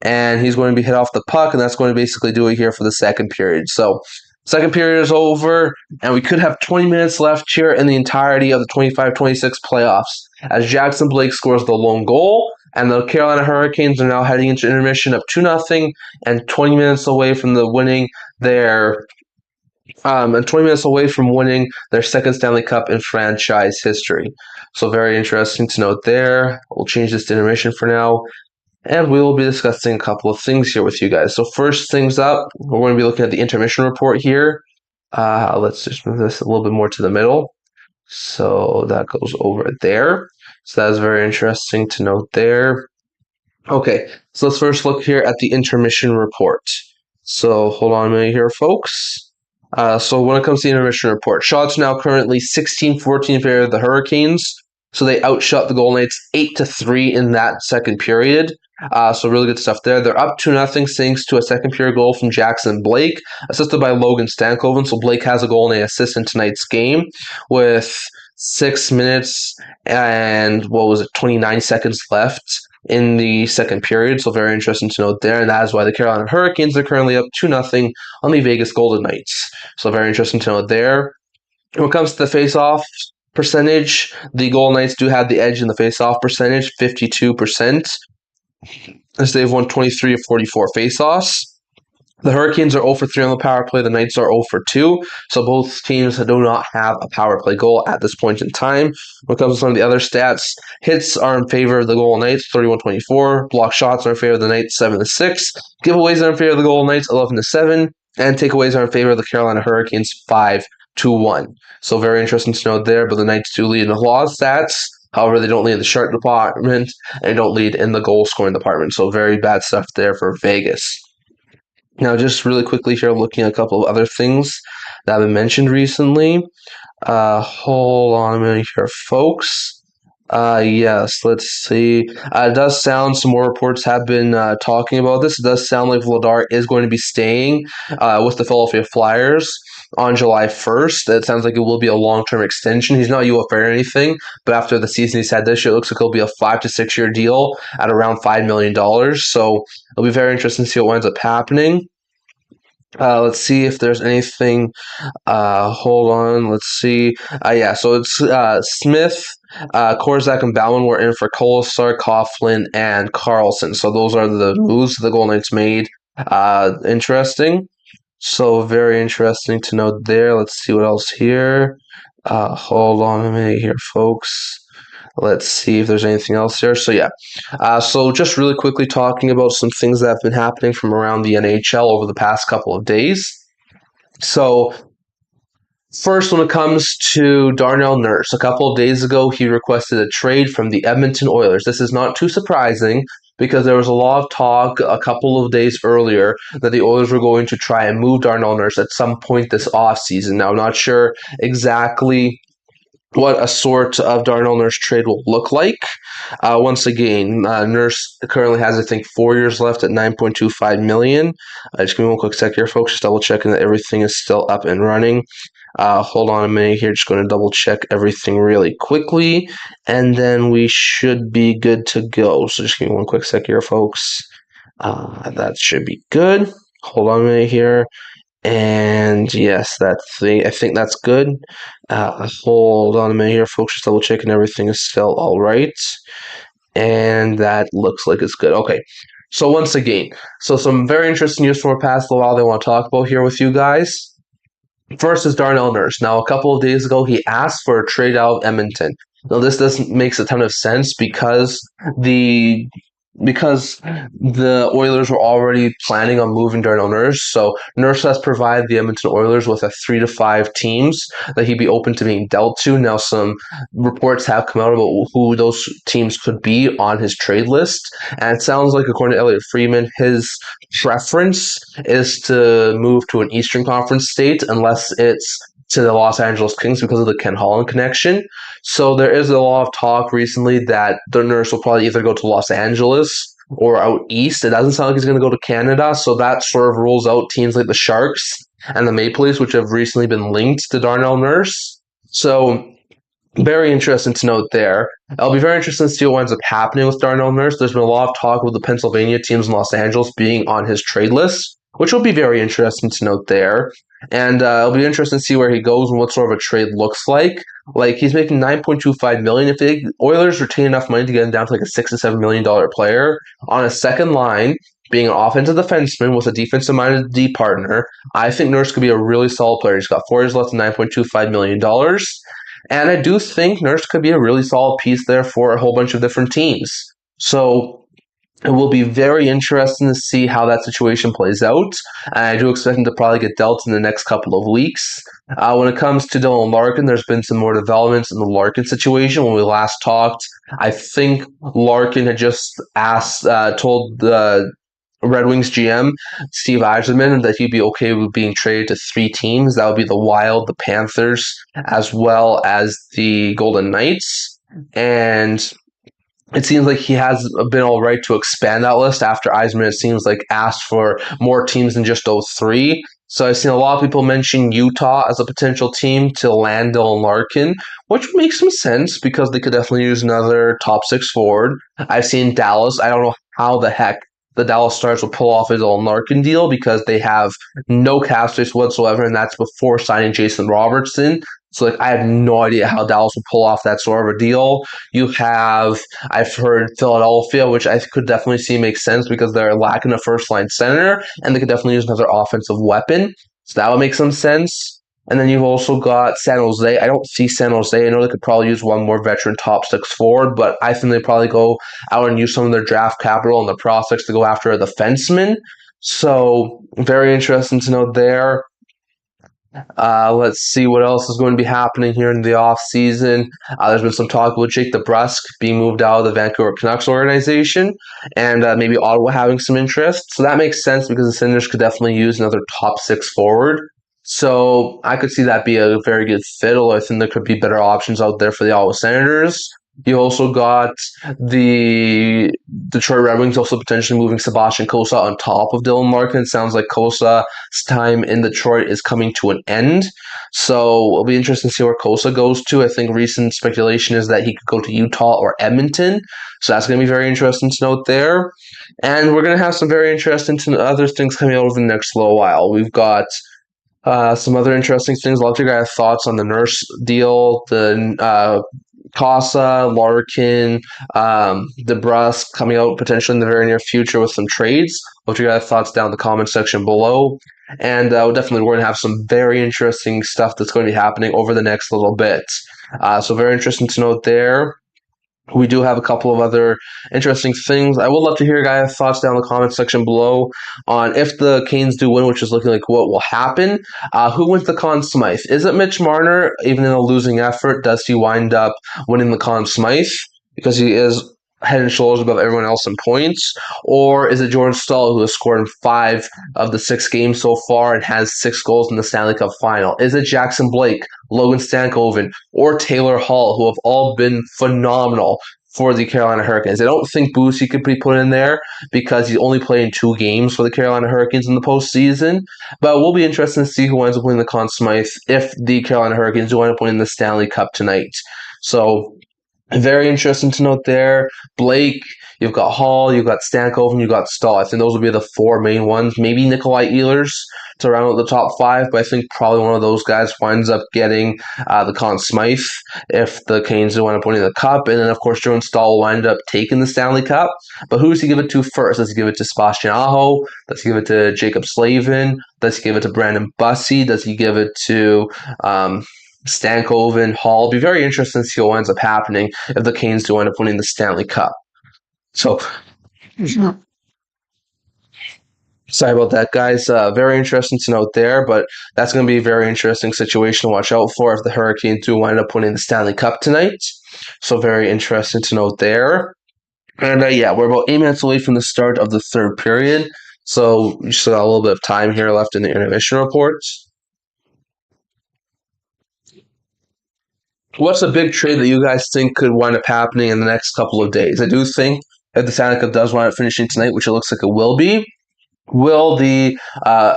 and he's going to be hit off the puck, and that's going to basically do it here for the second period. So, second period is over, and we could have 20 minutes left here in the entirety of the 25-26 playoffs as Jackson Blake scores the lone goal, and the Carolina Hurricanes are now heading into intermission up 2-0 and 20 minutes away from winning their second Stanley Cup in franchise history. So very interesting to note there. We'll change this to intermission for now. And we will be discussing a couple of things here with you guys. So first things up, we're going to be looking at the intermission report here. Let's just move this a little bit more to the middle. So that goes over there. So that is very interesting to note there. Okay, so let's first look here at the intermission report. So hold on a minute here, folks. So when it comes to the intermission report, shots now currently 16-14 in favor of the Hurricanes. So they outshot the Golden Knights 8-3 in that second period. So really good stuff there. They're up 2-0 thanks to a second period goal from Jackson Blake, assisted by Logan Stankoven. So Blake has a goal and an assist in tonight's game with 6 minutes and 29 seconds left in the second period. So very interesting to note there. And that is why the Carolina Hurricanes are currently up 2-0 on the Vegas Golden Knights. So very interesting to note there. When it comes to the face-off percentage, the Golden Knights do have the edge in the face-off percentage, 52%, as they've won 23 of 44 face-offs. The Hurricanes are 0 for 3 on the power play. The Knights are 0 for 2. So both teams do not have a power play goal at this point in time. When it comes to some of the other stats, hits are in favor of the Golden Knights, 31-24. Block shots are in favor of the Knights, 7-6. Giveaways are in favor of the Golden Knights, 11-7. And takeaways are in favor of the Carolina Hurricanes, 5-1. So very interesting to note there, but the Knights do lead in the law stats. However, they don't lead in the shot department, and they don't lead in the goal-scoring department. So very bad stuff there for Vegas. Now, just really quickly here, looking at a couple of other things that have been mentioned recently. Hold on a minute here, folks. Yes, let's see. It does sound, some more reports have been talking about this. It does sound like Vladar is going to be staying with the Philadelphia Flyers on July 1st. It sounds like it will be a long-term extension. He's not UFA or anything, but after the season he's had this year, it looks like it'll be a 5 to 6 year deal at around $5 million. So it'll be very interesting to see what ends up happening. Let's see if there's anything. Hold on. Let's see. Yeah, so it's Smith, Korzak, and Bauman were in for Kolesar, Coughlin, and Carlson. So those are the moves the Golden Knights made. Interesting. So very interesting to note there. Let's see what else here. Hold on a minute here, folks. Let's see if there's anything else here. So yeah, so just really quickly talking about some things that have been happening from around the NHL over the past couple of days. So first, when it comes to Darnell Nurse, a couple of days ago, he requested a trade from the Edmonton Oilers. This is not too surprising because there was a lot of talk a couple of days earlier that the Oilers were going to try and move Darnell Nurse at some point this offseason. Now, I'm not sure exactly what a sort of Darnell Nurse trade will look like. Once again, Nurse currently has, I think, 4 years left at $9.25 million. Just give me one quick sec here, folks, just double checking that everything is still up and running. Hold on a minute here, just going to double check everything really quickly, and then we should be good to go. So just give me one quick sec here, folks. That should be good. Hold on a minute here. And yes, I think that's good. Hold on a minute here, folks. Just double checking everything is still all right. And that looks like it's good. Okay. So once again, some very interesting news from our past little while they want to talk about here with you guys. First is Darnell Nurse. Now, a couple of days ago, he asked for a trade out of Edmonton. Now, this makes a ton of sense because the because the Oilers were already planning on moving Darnell Nurse. So Nurse has provided the Edmonton Oilers with a 3 to 5 teams that he'd be open to being dealt to. Now, some reports have come out about who those teams could be on his trade list. And it sounds like, according to Elliot Freeman, his preference is to move to an Eastern Conference state unless it's to the Los Angeles Kings because of the Ken Holland connection. So there is a lot of talk recently that the Nurse will probably either go to Los Angeles or out east. It doesn't sound like he's going to go to Canada, so that sort of rules out teams like the Sharks and the Maple Leafs, which have recently been linked to Darnell Nurse. So very interesting to note there. It'll be very interesting to see what ends up happening with Darnell Nurse. There's been a lot of talk with the Pennsylvania teams in Los Angeles being on his trade list, which will be very interesting to note there. And it'll be interesting to see where he goes and what sort of a trade looks like. Like he's making $9.25 million. If the Oilers retain enough money to get him down to like a $6 to $7 million player on a second line, being an offensive defenseman with a defensive-minded D partner, I think Nurse could be a really solid player. He's got 4 years left and $9.25 million. And I do think Nurse could be a really solid piece there for a whole bunch of different teams. So it will be very interesting to see how that situation plays out. And I do expect him to probably get dealt in the next couple of weeks. When it comes to Dylan Larkin, there's been some more developments in the Larkin situation. When we last talked, I think Larkin had just told the Red Wings GM Steve Yzerman that he'd be okay with being traded to 3 teams. That would be the Wild, the Panthers, as well as the Golden Knights. And it seems like he has been all right to expand that list after Yzerman, it seems like, asked for more teams than just those 3. So I've seen a lot of people mention Utah as a potential team to land Dylan Larkin, which makes some sense because they could definitely use another top 6 forward. I've seen Dallas. I don't know how the heck the Dallas Stars will pull off a Dylan Larkin deal because they have no cap space whatsoever, and that's before signing Jason Robertson. So, like, I have no idea how Dallas will pull off that sort of a deal. I've heard Philadelphia, which I could definitely see make sense because they're lacking a first-line center, and they could definitely use another offensive weapon. So that would make some sense. And then you've also got San Jose. I don't see San Jose. I know they could probably use one more veteran top 6 forward, but I think they probably go out and use some of their draft capital and the prospects to go after a defenseman. So very interesting to note there. Let's see what else is going to be happening here in the offseason. There's been some talk about Jake DeBrusk being moved out of the Vancouver Canucks organization and maybe Ottawa having some interest. So that makes sense because the Senators could definitely use another top 6 forward. So I could see that be a very good fit, although I think there could be better options out there for the Ottawa Senators. You also got the Detroit Red Wings also potentially moving Sebastian Cossa on top of Dylan Larkin. It sounds like Cossa's time in Detroit is coming to an end. So it'll be interesting to see where Cossa goes to. I think recent speculation is that he could go to Utah or Edmonton. So that's going to be very interesting to note there. And we're going to have some very interesting other things coming out over the next little while. We've got some other interesting things. A lot of you guys have thoughts on the Nurse deal, the Cossa, Larkin, DeBrusk coming out potentially in the very near future with some trades. What you guys thoughts down in the comment section below. And we're going to have some very interesting stuff that's going to be happening over the next little bit. So very interesting to note there. We do have a couple of other interesting things. I would love to hear guys' thoughts down in the comment section below on if the Canes do win, which is looking like what will happen. Who wins the Conn Smythe? Is it Mitch Marner? Even in a losing effort, does he wind up winning the Conn Smythe because he is head and shoulders above everyone else in points? Or is it Jordan Staal, who has scored in 5 of the 6 games so far and has 6 goals in the Stanley Cup final? Is it Jackson Blake, Logan Stankoven, or Taylor Hall, who have all been phenomenal for the Carolina Hurricanes? I don't think Boosie could be put in there because he's only played in 2 games for the Carolina Hurricanes in the postseason. But it will be interesting to see who ends up winning the Conn Smythe if the Carolina Hurricanes do end up winning the Stanley Cup tonight. So very interesting to note there. Blake, you've got Hall, you've got Stankoven, you've got Staal. I think those will be the 4 main ones. Maybe Nikolai Ehlers to round out the top 5, but I think probably one of those guys winds up getting the Conn Smythe if the Canes do wind up winning the Cup. And then, of course, Jordan Staal will wind up taking the Stanley Cup. But who does he give it to first? Does he give it to Sebastian Aho? Does he give it to Jacob Slavin? Does he give it to Brandon Bussey? Does he give it to Stankoven, Hall? It'll be very interesting to see what ends up happening if the Canes do end up winning the Stanley Cup. So Sorry about that, guys. Very interesting to note there, but that's going to be a very interesting situation to watch out for if the Hurricanes do wind up winning the Stanley Cup tonight. So, very interesting to note there. And yeah, we're about 8 minutes away from the start of the third period. So, we just got a little bit of time here left in the intermission reports. What's a big trade that you guys think could wind up happening in the next couple of days? I do think if the Stanley Cup does wind up finishing tonight, which it looks like it will be, will the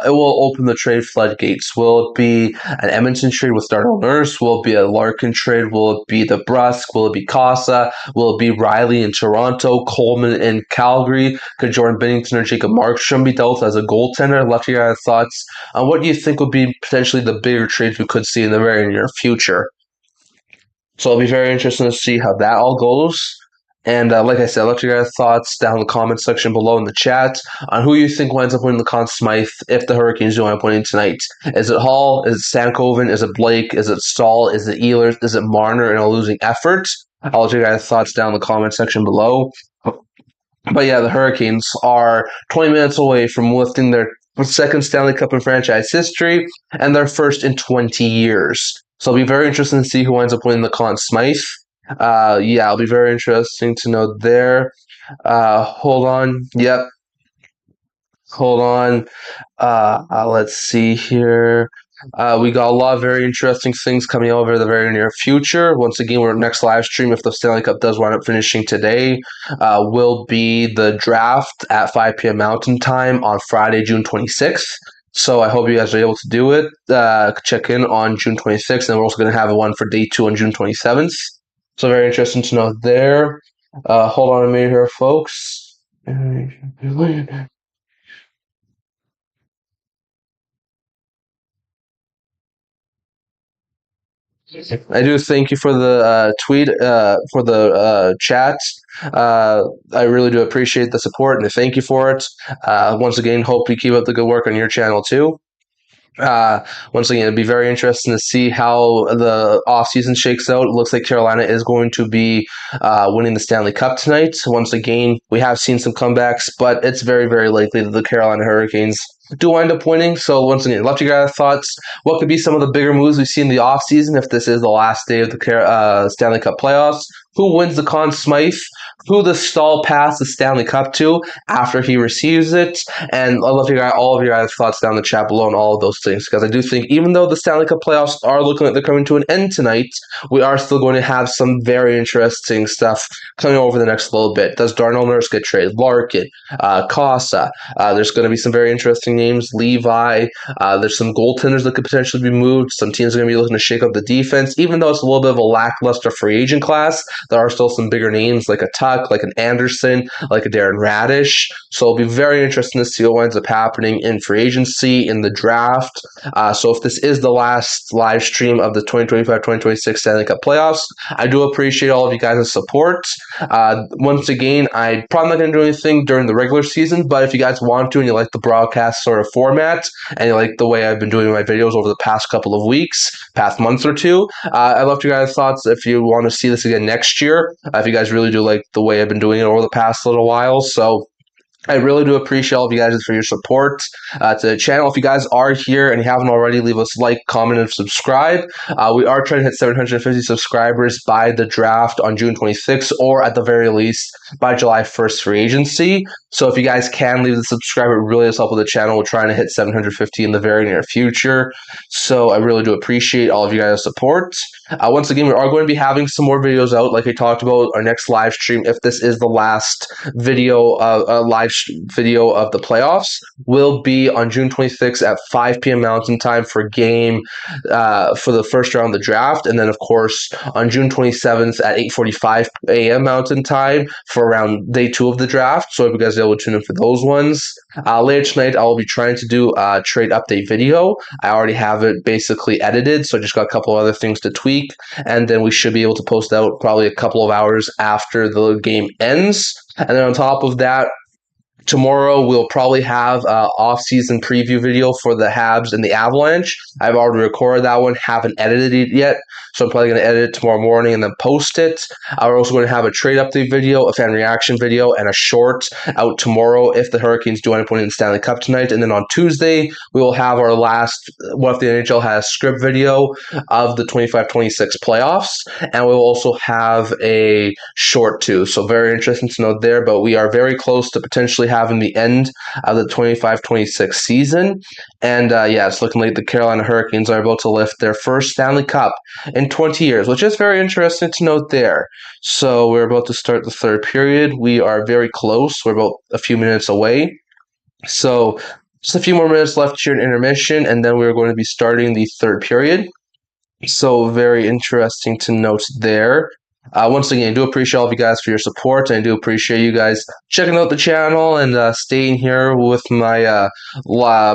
it will open the trade floodgates? Will it be an Edmonton trade with Darnell Nurse? Will it be a Larkin trade? Will it be the Brusque? Will it be Casa? Will it be Riley in Toronto? Coleman in Calgary? Could Jordan Binnington or Jacob Markstrom be dealt as a goaltender? I'd love to hear your thoughts on what do you think would be potentially the bigger trades we could see in the very near future. So it'll be very interesting to see how that all goes. And like I said, let your guys' thoughts down in the comment section below in the chat on who you think winds up winning the Conn Smythe if the Hurricanes do wind up winning tonight. Is it Hall? Is it Stankoven? Is it Blake? Is it Stahl? Is it Ehlers? Is it Marner in a losing effort? I'll let your guys' thoughts down in the comment section below. But yeah, the Hurricanes are 20 minutes away from lifting their second Stanley Cup in franchise history and their first in 20 years. So it'll be very interesting to see who ends up winning the Conn Smythe. Yeah, it'll be very interesting to know there. Hold on. Yep. Hold on. Let's see here. We got a lot of very interesting things coming over the very near future. Once again, our next live stream, if the Stanley Cup does wind up finishing today, will be the draft at 5 p.m. Mountain Time on Friday, June 26th. So I hope you guys are able to do it. Check in on June 26th, and we're also going to have one for day 2 on June 27th. So very interesting to know there. Hold on a minute here, folks. I do thank you for the tweet, for the chat. I really do appreciate the support and thank you for it. Once again, hope you keep up the good work on your channel too. Once again, it'd be very interesting to see how the offseason shakes out. It looks like Carolina is going to be winning the Stanley Cup tonight. Once again, we have seen some comebacks, but it's very, very likely that the Carolina Hurricanes do wind up winning. So once again, love to your guys' thoughts. What could be some of the bigger moves we see in the offseason if this is the last day of the Stanley Cup playoffs? Who wins the Conn Smythe? Who does Stahl pass the Stanley Cup to after he receives it? And I'd love to hear all of your guys' thoughts down in the chat below on all of those things, because I do think even though the Stanley Cup playoffs are looking like they're coming to an end tonight, we are still going to have some very interesting stuff coming over the next little bit. Does Darnell Nurse get traded? Larkin, Casa. There's going to be some very interesting names. Levi. There's some goaltenders that could potentially be moved. Some teams are going to be looking to shake up the defense. Even though it's a little bit of a lackluster free agent class, there are still some bigger names like a Tuck, like an Anderson, like a Darren Radish. So it'll be very interesting to see what ends up happening in free agency, in the draft. So if this is the last live stream of the 2025-2026 Stanley Cup playoffs, I do appreciate all of you guys' support. Once again, I'm probably not going to do anything during the regular season, but if you guys want to and you like the broadcast sort of format and you like the way I've been doing my videos over the past couple of weeks, past month or two, I'd love your guys' thoughts if you want to see this again next year, if you guys really do like the way I've been doing it over the past little while. So I really do appreciate all of you guys for your support to the channel. If you guys are here and you haven't already, leave us a like, comment, and subscribe. We are trying to hit 750 subscribers by the draft on June 26th, or at the very least by July 1st free agency. So if you guys can leave the subscribe, it really does help with the channel. We're trying to hit 750 in the very near future. So I really do appreciate all of you guys' support. Once again, we are going to be having some more videos out, like I talked about. Our next live stream, if this is the last video, live video of the playoffs, will be on June 26th at 5 p.m. Mountain Time for game for the first round of the draft, and then of course on June 27th at 8:45 a.m. Mountain Time for around day 2 of the draft. So if you guys are able to tune in for those ones. Later tonight, I will be trying to do a trade update video. I already have it basically edited, so I just got a couple other things to tweak, and then we should be able to post out probably a couple of hours after the game ends. And then on top of that, Tomorrow we'll probably have an off-season preview video for the Habs and the Avalanche. I've already recorded that one, haven't edited it yet, so I'm probably going to edit it tomorrow morning and then post it. We're also going to have a trade update video, a fan reaction video, and a short out tomorrow if the Hurricanes do end up winning the Stanley Cup tonight. And then on Tuesday, we will have our last What If the NHL Has script video of the 25-26 playoffs, and we will also have a short too. So very interesting to note there, but we are very close to potentially having the end of the 25-26 season. And yeah, it's looking like the Carolina Hurricanes are about to lift their first Stanley Cup in 20 years, which is very interesting to note there. So we're about to start the third period. We are very close. We're about a few minutes away. So just a few more minutes left here in intermission, and then we're going to be starting the third period. So very interesting to note there. Once again, I do appreciate all of you guys for your support, and I do appreciate you guys checking out the channel and staying here with my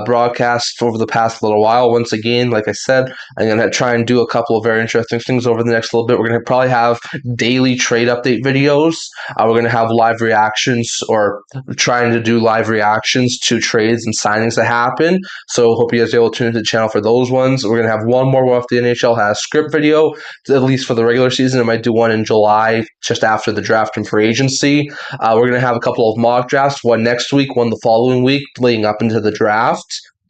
broadcast over the past little while. Once again, like I said, I'm going to try and do a couple of very interesting things over the next little bit. We're going to probably have daily trade update videos. We're going to have live reactions, or trying to do live reactions to trades and signings that happen. So hope you guys are able to tune into the channel for those ones. We're going to have one more What If the NHL Has script video, at least for the regular season. I might do one in July, just after the draft and free agency. We're going to have a couple of mock drafts, one next week, one the following week, leading up into the draft.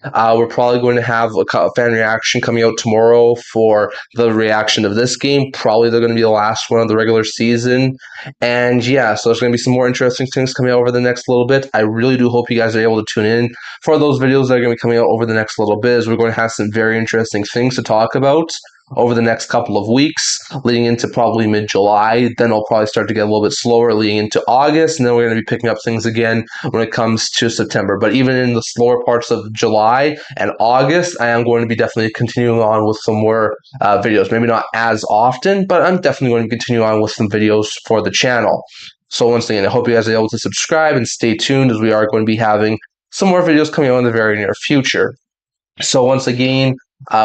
We're probably going to have a fan reaction coming out tomorrow for the reaction of this game. Probably they're going to be the last one of the regular season. And yeah, so there's going to be some more interesting things coming out over the next little bit. I really do hope you guys are able to tune in for those videos that are going to be coming out over the next little bit, as we're going to have some very interesting things to talk about over the next couple of weeks, leading into probably mid-July. Then it'll probably start to get a little bit slower leading into August, and then we're going to be picking up things again when it comes to September. But even in the slower parts of July and August, I am going to be definitely continuing on with some more videos. Maybe not as often, but I'm definitely going to continue on with some videos for the channel. So once again, I hope you guys are able to subscribe and stay tuned, as we are going to be having some more videos coming out in the very near future. So once again,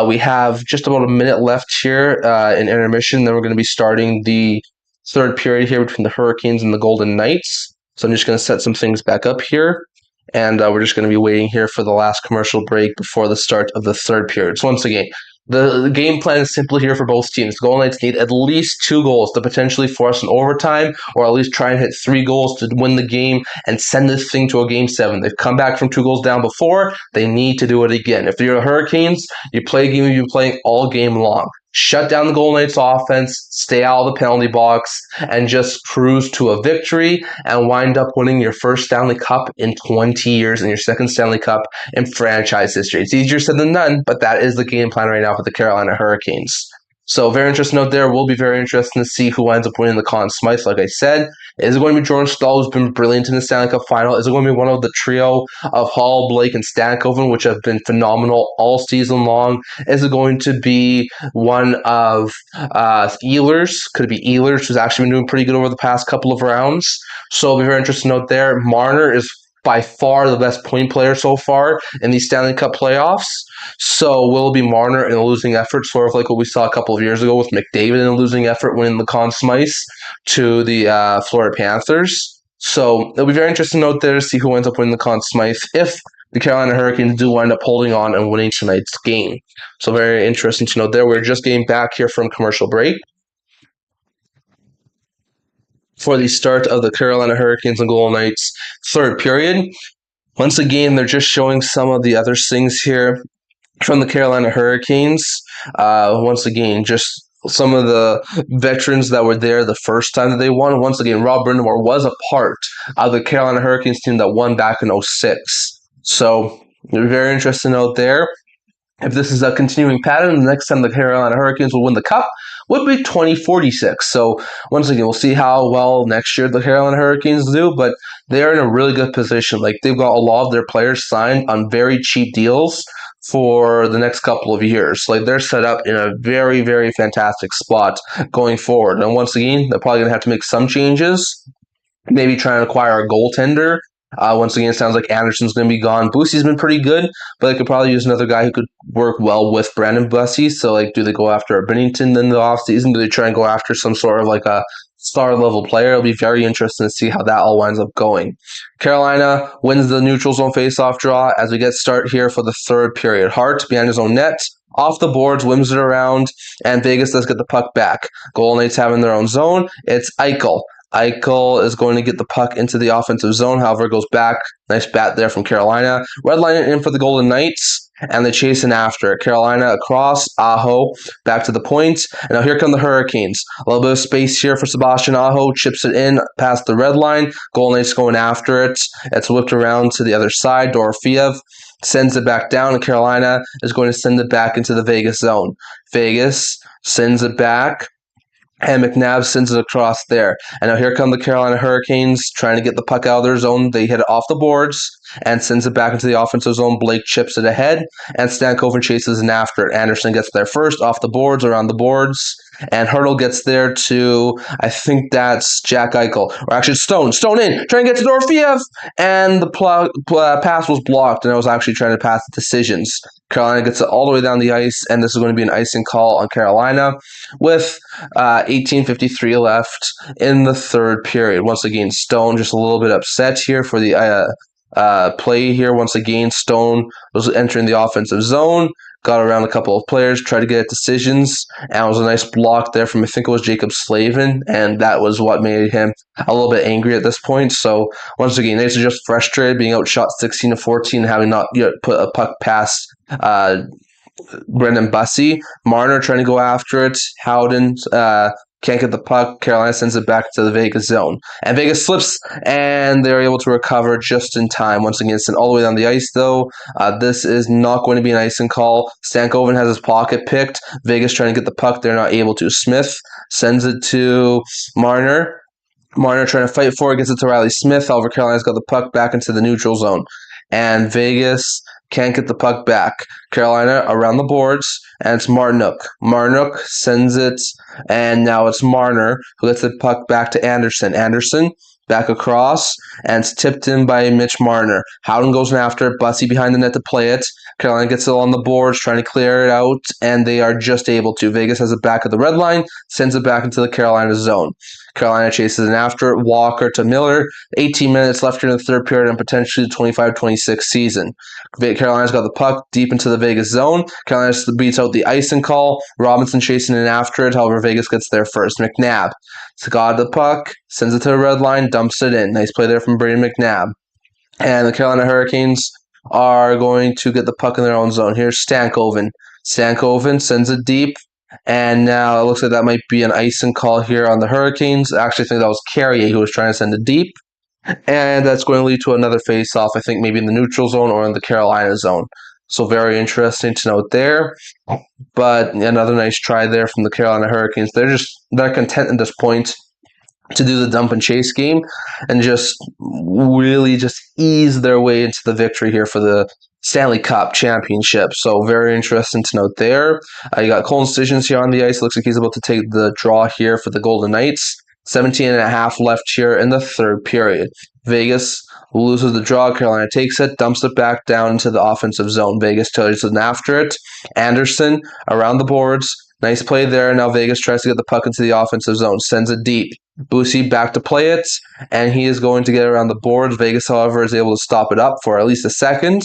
we have just about a minute left here in intermission. Then we're going to be starting the third period here between the Hurricanes and the Golden Knights. So I'm just going to set some things back up here. And we're just going to be waiting here for the last commercial break before the start of the third period. So once again, the game plan is simple here for both teams. The Golden Knights need at least 2 goals to potentially force an overtime, or at least try and hit 3 goals to win the game and send this thing to a Game 7. They've come back from 2 goals down before. They need to do it again. If you're the Hurricanes, you play a game you've been playing all game long. Shut down the Golden Knights offense, stay out of the penalty box, and just cruise to a victory and wind up winning your first Stanley Cup in 20 years and your second Stanley Cup in franchise history. It's easier said than done, but that is the game plan right now for the Carolina Hurricanes. So very interesting note there. Will be very interesting to see who ends up winning the Conn Smythe. Like I said, is it going to be Jordan Staal, who's been brilliant in the Stanley Cup final? Is it going to be one of the trio of Hall, Blake, and Stankoven, which have been phenomenal all season long? Is it going to be one of Ehlers? Could it be Ehlers, who's actually been doing pretty good over the past couple of rounds? So it'll be very interesting to note there. Marner is by far the best point player so far in these Stanley Cup playoffs. So will it be Marner in a losing effort, sort of like what we saw a couple of years ago with McDavid in a losing effort winning the Conn Smythe to the Florida Panthers? So it'll be very interesting to note there to see who ends up winning the Conn Smythe if the Carolina Hurricanes do wind up holding on and winning tonight's game. So very interesting to note there. We're just getting back here from commercial break for the start of the Carolina Hurricanes and Golden Knights third period. Once again, they're just showing some of the other things here from the Carolina Hurricanes. Once again, just some of the veterans that were there the first time that they won. Once again, Rob Brind'Amour was a part of the Carolina Hurricanes team that won back in 2006. So they're very interesting out there. If this is a continuing pattern, the next time the Carolina Hurricanes will win the Cup would be 2046. So once again, we'll see how well next year the Carolina Hurricanes do, but they're in a really good position. Like, they've got a lot of their players signed on very cheap deals for the next couple of years. Like, they're set up in a very, very fantastic spot going forward. And once again, they're probably going to have to make some changes. Maybe try and acquire a goaltender. Once again, it sounds like Anderson's going to be gone. Boosie's been pretty good, but they could probably use another guy who could work well with Brandon Bussie. So, like, do they go after a Binnington in the offseason? Do they try and go after some sort of like a star level player. It'll be very interesting to see how that all winds up going. Carolina wins the neutral zone faceoff draw as we get start here for the third period. Hart behind his own net, off the boards, whims it around, and Vegas does get the puck back. Golden Knights having their own zone. It's Eichel. Eichel is going to get the puck into the offensive zone. However, it goes back. Nice bat there from Carolina. Red line it in for the Golden Knights, and they chase in after it. Carolina across, Aho back to the point. And now here come the Hurricanes. A little bit of space here for Sebastian Aho. Chips it in past the red line. Golden Knights going after it. It's whipped around to the other side. Dorofeev sends it back down, and Carolina is going to send it back into the Vegas zone. Vegas sends it back, and McNabb sends it across there. And now here come the Carolina Hurricanes trying to get the puck out of their zone. They hit it off the boards and sends it back into the offensive zone. Blake chips it ahead, and Stankoven chases in after it. Anderson gets there first, off the boards, around the boards, and Hurdle gets there to, I think that's Jack Eichel. Or actually, Stone in, trying to get to Dorofeev, and the pass was blocked, and I was actually trying to pass the decisions. Carolina gets it all the way down the ice, and this is going to be an icing call on Carolina with 18:53 left in the third period. Once again, Stone just a little bit upset here for the play here. Once again, Stone was entering the offensive zone, got around a couple of players, tried to get decisions, and it was a nice block there from, I think it was Jacob Slavin, and that was what made him a little bit angry at this point. So once again, they are just frustrated, being outshot 16-14, and having not yet put a puck past Brendan Bussey. Marner trying to go after it. Howden can't get the puck. Carolina sends it back to the Vegas zone. And Vegas slips, and they're able to recover just in time. Once again, sent all the way down the ice, though. This is not going to be an icing call. Stankoven has his pocket picked. Vegas trying to get the puck. They're not able to. Smith sends it to Marner. Marner trying to fight for it. Gets it to Riley Smith. However, Carolina's got the puck back into the neutral zone. And Vegas can't get the puck back. Carolina around the boards, and it's Martinook. Martinook sends it, and now it's Marner who gets the puck back to Anderson. Anderson back across, and it's tipped in by Mitch Marner. Howden goes in after it. Bussey behind the net to play it. Carolina gets it on the boards, trying to clear it out, and they are just able to. Vegas has it back at the red line, sends it back into the Carolina zone. Carolina chases in after it. Walker to Miller. 18 minutes left here in the third period and potentially the 25-26 season. Carolina's got the puck deep into the Vegas zone. Carolina beats out the icing call. Robinson chasing in after it. However, Vegas gets there first. McNabb got the puck, sends it to the red line, dumps it in. Nice play there from Brady McNabb. And the Carolina Hurricanes are going to get the puck in their own zone. Here's Stankoven. Stankoven sends it deep. And now it looks like that might be an icing call here on the Hurricanes. I actually think that was Carrier who was trying to send it deep. And that's going to lead to another face-off, I think maybe in the neutral zone or in the Carolina zone. So very interesting to note there. But another nice try there from the Carolina Hurricanes. They're content at this point to do the dump and chase game and just really just ease their way into the victory here for the Stanley Cup Championship. So very interesting to note there. You got Colin Stitchens here on the ice. Looks like he's about to take the draw here for the Golden Knights. 17.5 left here in the third period. Vegas loses the draw. Carolina takes it, dumps it back down into the offensive zone. Vegas chases in after it. Anderson around the boards. Nice play there. Now Vegas tries to get the puck into the offensive zone. Sends it deep. Busey back to play it, and he is going to get around the boards. Vegas, however, is able to stop it up for at least a second.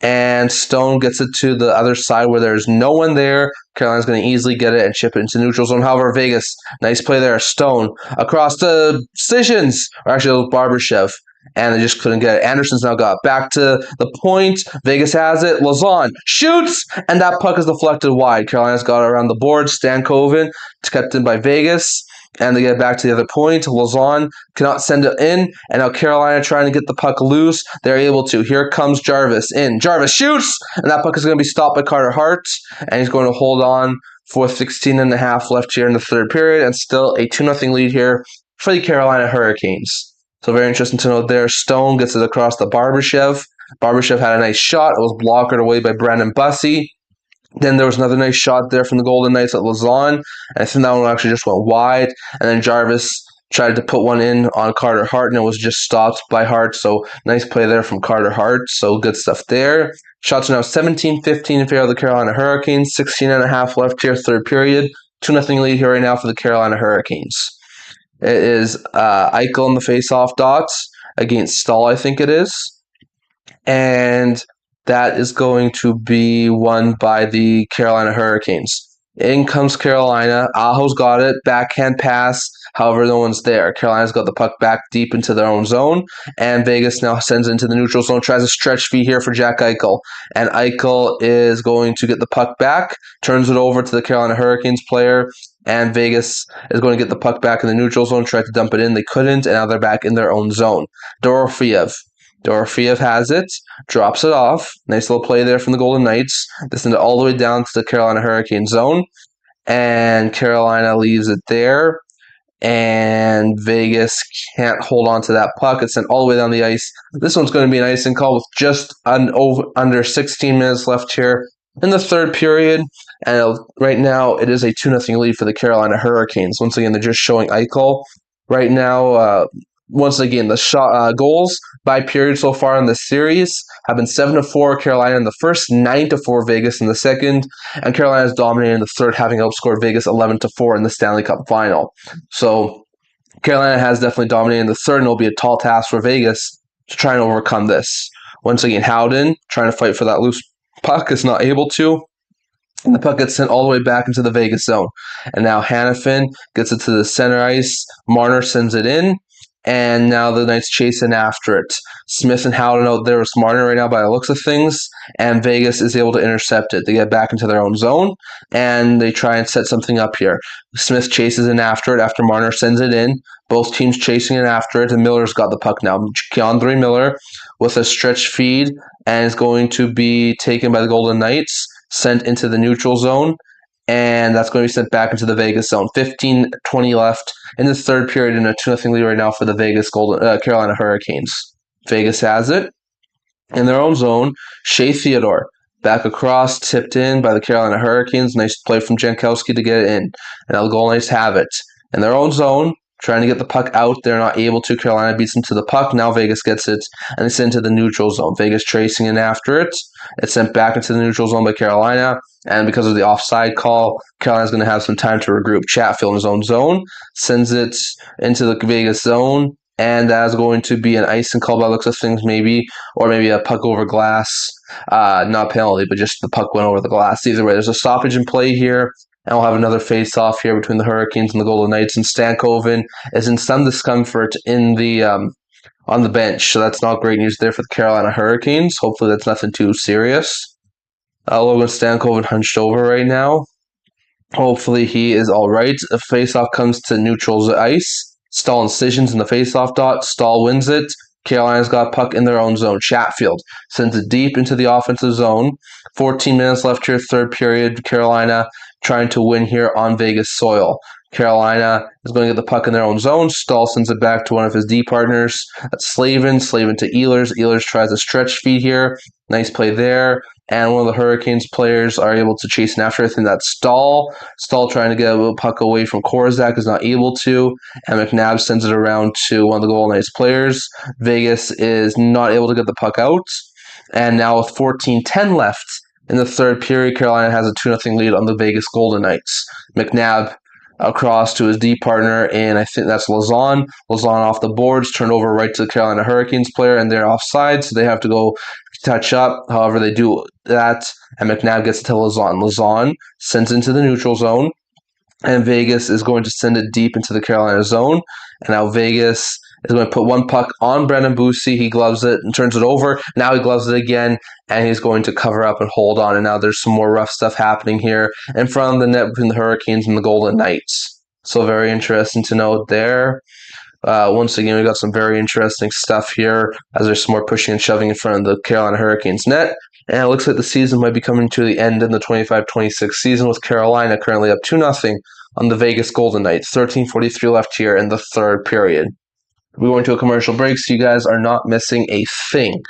And Stone gets it to the other side where there's no one there. Carolina's going to easily get it and chip it into neutral zone. However, Vegas, nice play there. Stone across the Decisions, or actually it was Barbashev, and they just couldn't get it. Anderson's now got back to the point. Vegas has it. Lazon shoots, and that puck is deflected wide. Carolina's got it around the board. Stankoven, it's kept in by Vegas. And they get back to the other point. Lazon cannot send it in. And now Carolina trying to get the puck loose. They're able to. Here comes Jarvis in. Jarvis shoots. And that puck is going to be stopped by Carter Hart. And he's going to hold on for 16.5 left here in the third period. And still a 2-0 lead here for the Carolina Hurricanes. So very interesting to note there. Stone gets it across the Barbashev. Barbashev had a nice shot. It was blocked away by Brandon Bussey. Then there was another nice shot there from the Golden Knights at Lazon. And I think that one actually just went wide. And then Jarvis tried to put one in on Carter Hart, and it was just stopped by Hart. So nice play there from Carter Hart. So good stuff there. Shots are now 17-15 in favor of the Carolina Hurricanes. 16.5 left here, third period. 2-0 lead here right now for the Carolina Hurricanes. It is Eichel in the faceoff dots against Stahl, I think it is. And that is going to be won by the Carolina Hurricanes. In comes Carolina. Aho's got it. Backhand pass. However, no one's there. Carolina's got the puck back deep into their own zone, and Vegas now sends it into the neutral zone. Tries a stretch feed here for Jack Eichel, and Eichel is going to get the puck back. Turns it over to the Carolina Hurricanes player, and Vegas is going to get the puck back in the neutral zone. Tried to dump it in, they couldn't, and now they're back in their own zone. Dorofeev has it, drops it off. Nice little play there from the Golden Knights. They send it all the way down to the Carolina Hurricane zone, and Carolina leaves it there. And Vegas can't hold on to that puck. It's sent all the way down the ice. This one's going to be an icing call with just under 16 minutes left here in the third period. And right now, it is a 2-0 lead for the Carolina Hurricanes. Once again, they're just showing Eichel. Right now, once again, the goals by period so far in the series have been 7-4 Carolina in the first, 9-4 Vegas in the second, and Carolina is dominating in the third, having outscored Vegas 11-4 in the Stanley Cup final. So Carolina has definitely dominated in the third, and it'll be a tall task for Vegas to try and overcome this. Once again, Howden trying to fight for that loose puck is not able to. And the puck gets sent all the way back into the Vegas zone. And now Hanifin gets it to the center ice. Marner sends it in. And now the Knights chasing after it. Smith and Howden out there with Marner right now by the looks of things. And Vegas is able to intercept it. They get back into their own zone. And they try and set something up here. Smith chases in after it after Marner sends it in. Both teams chasing it after it. And Miller's got the puck now. Keandre Miller with a stretch feed. And is going to be taken by the Golden Knights. Sent into the neutral zone, and that's going to be sent back into the Vegas zone. 15-20 left in the third period, in a 2-0 lead right now for the Carolina Hurricanes. Vegas has it in their own zone. Shea Theodore back across, tipped in by the Carolina Hurricanes. Nice play from Jankowski to get it in. And now the Golden Knights have it in their own zone. Trying to get the puck out. They're not able to. Carolina beats them to the puck. Now Vegas gets it, and it's into the neutral zone. Vegas tracing in after it. It's sent back into the neutral zone by Carolina, and because of the offside call, Carolina's going to have some time to regroup. Chatfield in his own zone. Sends it into the Vegas zone, and that is going to be an icing call by the looks of things, maybe, or maybe a puck over glass. Not penalty, but just the puck went over the glass. Either way, there's a stoppage in play here. And we'll have another face-off here between the Hurricanes and the Golden Knights. And Stankoven is in some discomfort in the on the bench, so that's not great news there for the Carolina Hurricanes. Hopefully, that's nothing too serious. Logan Stankoven hunched over right now. Hopefully, he is all right. The face-off comes to neutral ice. Stahl incisions in the face-off dot. Stahl wins it. Carolina's got a puck in their own zone. Chatfield sends it deep into the offensive zone. 14 minutes left here, third period. Carolina trying to win here on Vegas soil. Carolina is going to get the puck in their own zone. Stahl sends it back to one of his D partners. That's Slavin. Slavin to Ehlers. Ehlers tries a stretch feed here. Nice play there. And one of the Hurricanes players are able to chase in after it, and that's Stahl. Stahl trying to get a little puck away from Korzak is not able to, and McNabb sends it around to one of the Golden Knights players. Vegas is not able to get the puck out, and now with 14:10 left in the third period, Carolina has a 2-0 lead on the Vegas Golden Knights. McNabb across to his D partner, and I think that's Lauzon. Lauzon off the boards, turned over right to the Carolina Hurricanes player, and they're offside, so they have to go touch up. However, they do that, and McNabb gets it to Lauzon. Lauzon sends into the neutral zone, and Vegas is going to send it deep into the Carolina zone. And now Vegas is going to put one puck on Brendan Boosie. He gloves it and turns it over. Now he gloves it again, and he's going to cover up and hold on. And now there's some more rough stuff happening here in front of the net between the Hurricanes and the Golden Knights. So very interesting to note there. Once again, we got some very interesting stuff here as there's some more pushing and shoving in front of the Carolina Hurricanes net. And it looks like the season might be coming to the end in the 25-26 season, with Carolina currently up 2-0 on the Vegas Golden Knights. 13:43 left here in the third period. We're going to a commercial break, so you guys are not missing a thing.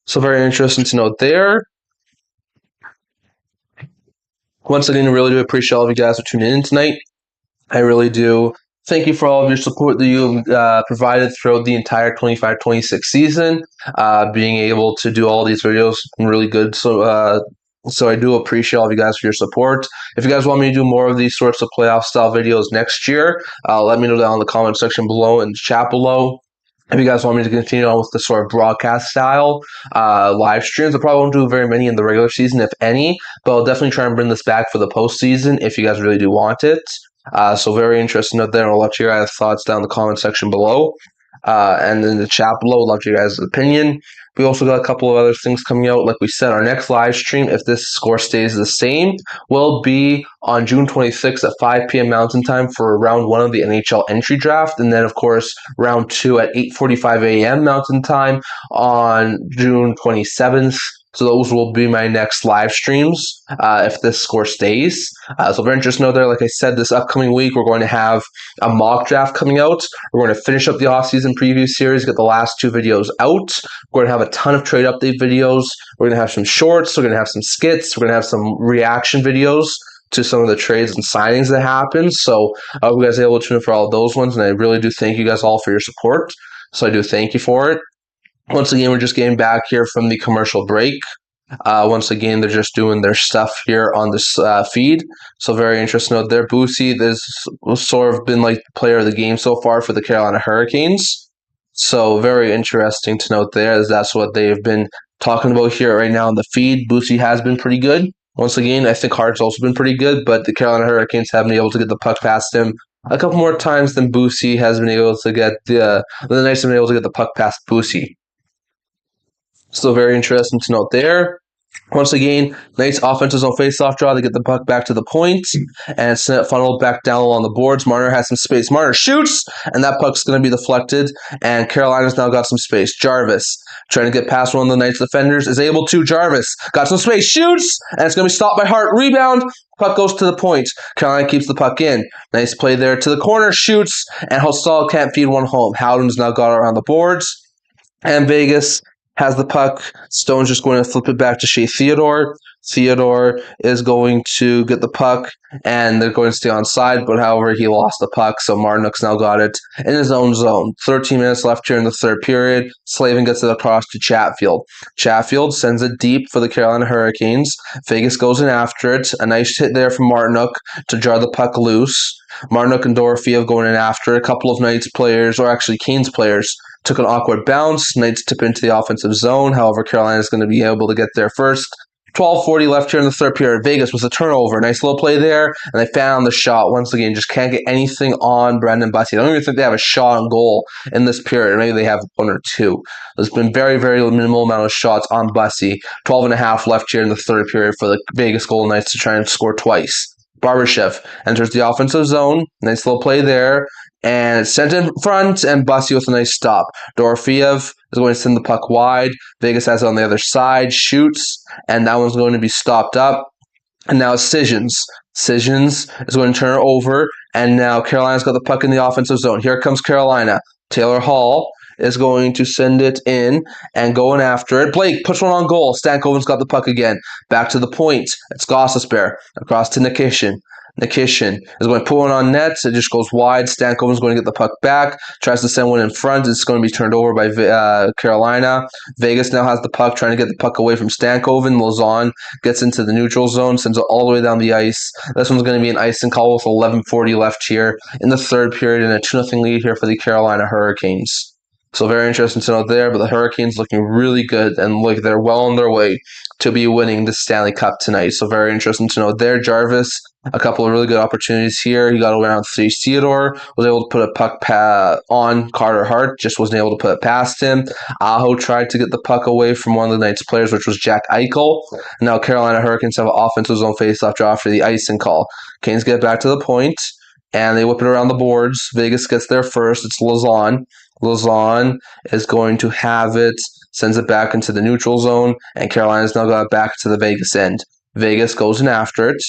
So very interesting to note there. Once again, I really do appreciate all of you guys for tuning in tonight. I really do. Thank you for all of your support that you have provided throughout the entire 25-26 season. Being able to do all these videos, really good So I do appreciate all of you guys for your support. If you guys want me to do more of these sorts of playoff style videos next year, let me know down in the comment section below and chat below. If you guys want me to continue on with the sort of broadcast style live streams, I probably won't do very many in the regular season, if any, but I'll definitely try and bring this back for the postseason if you guys really do want it. So very interesting out there, and I'll let you guys thoughts down in the comment section below. And in the chat below, I'd love your guys' opinion. We also got a couple of other things coming out. Like we said, our next live stream, if this score stays the same, will be on June 26th at 5 p.m. Mountain Time for round 1 of the NHL entry draft. And then, of course, round 2 at 8:45 a.m. Mountain Time on June 27th. So those will be my next live streams if this score stays. So very interesting out there. Like I said, this upcoming week, we're going to have a mock draft coming out. We're going to finish up the off-season preview series, get the last 2 videos out. We're going to have a ton of trade update videos. We're going to have some shorts. We're going to have some skits. We're going to have some reaction videos to some of the trades and signings that happened. So I hope you guys are able to tune in for all of those ones. And I really do thank you guys all for your support. So I do thank you for it. Once again, we're just getting back here from the commercial break. Once again, they're just doing their stuff here on this feed. So very interesting note there. Boosie has sort of been like the player of the game so far for the Carolina Hurricanes. So very interesting to note there, as that's what they've been talking about here right now in the feed. Boosie has been pretty good. Once again, I think Hart's also been pretty good, but the Carolina Hurricanes haven't been able to get the puck past him a couple more times than Boosie has been able to get the Knights have been able to get the puck past Boosie. Still very interesting to note there. Once again, Knights offensive zone faceoff draw. They get the puck back to the point, and it's funneled back down along the boards. Marner has some space. Marner shoots, and that puck's going to be deflected, and Carolina's now got some space. Jarvis, trying to get past one of the Knights defenders, is able to. Jarvis got some space, shoots, and it's going to be stopped by Hart. Rebound, puck goes to the point. Carolina keeps the puck in. Nice play there to the corner, shoots, and Hostal can't feed one home. Howden's now got it around the boards, and Vegas has the puck. Stone's just going to flip it back to Shea Theodore. Theodore is going to get the puck, and they're going to stay on side, but however, he lost the puck, so Marnook's now got it in his own zone. 13 minutes left here in the third period. Slavin gets it across to Chatfield. Chatfield sends it deep for the Carolina Hurricanes. Vegas goes in after it. A nice hit there from Marnook to jar the puck loose. Marnook and Dorofeev going in after it. A couple of Knights players, or actually Canes players, took an awkward bounce. Knights tip into the offensive zone. However, Carolina is going to be able to get there first. 12:40 left here in the third period. Vegas with a turnover. Nice little play there, and they found the shot. Once again, just can't get anything on Brendan Bussey. I don't even think they have a shot on goal in this period. Maybe they have 1 or 2. There's been very, very minimal amount of shots on Bussey. 12 and a half left here in the third period for the Vegas Golden Knights to try and score twice. Barbashev enters the offensive zone. Nice little play there. And it's sent in front, and Bussey with a nice stop. Dorofeev is going to send the puck wide. Vegas has it on the other side, shoots, and that one's going to be stopped up. And now Sissons. Sissons is going to turn it over, and now Carolina's got the puck in the offensive zone. Here comes Carolina. Taylor Hall is going to send it in and going after it. Blake puts one on goal. Stankoven's got the puck again. Back to the point. It's Gossesbear across to Nikishin. Nikishin is going to put one on net. It just goes wide. Stankoven's going to get the puck back. Tries to send one in front. It's going to be turned over by Carolina. Vegas now has the puck, trying to get the puck away from Stankoven. Lozon gets into the neutral zone, sends it all the way down the ice. This one's going to be an icing call with 11:40 left here in the third period, and a 2-0 lead here for the Carolina Hurricanes. So very interesting to note there, but the Hurricanes looking really good, and look, they're well on their way to be winning the Stanley Cup tonight. So very interesting to note there. Jarvis, a couple of really good opportunities here. He got around 3. Theodore was able to put a puck on Carter Hart, just wasn't able to put it past him. Aho tried to get the puck away from one of the Knights players, which was Jack Eichel. Now Carolina Hurricanes have an offensive zone faceoff draw after the icing call. Canes get back to the point, and they whip it around the boards. Vegas gets there first. It's Lozon. Lozon is going to have it, sends it back into the neutral zone, and Carolina's now got it back to the Vegas end. Vegas goes in after it,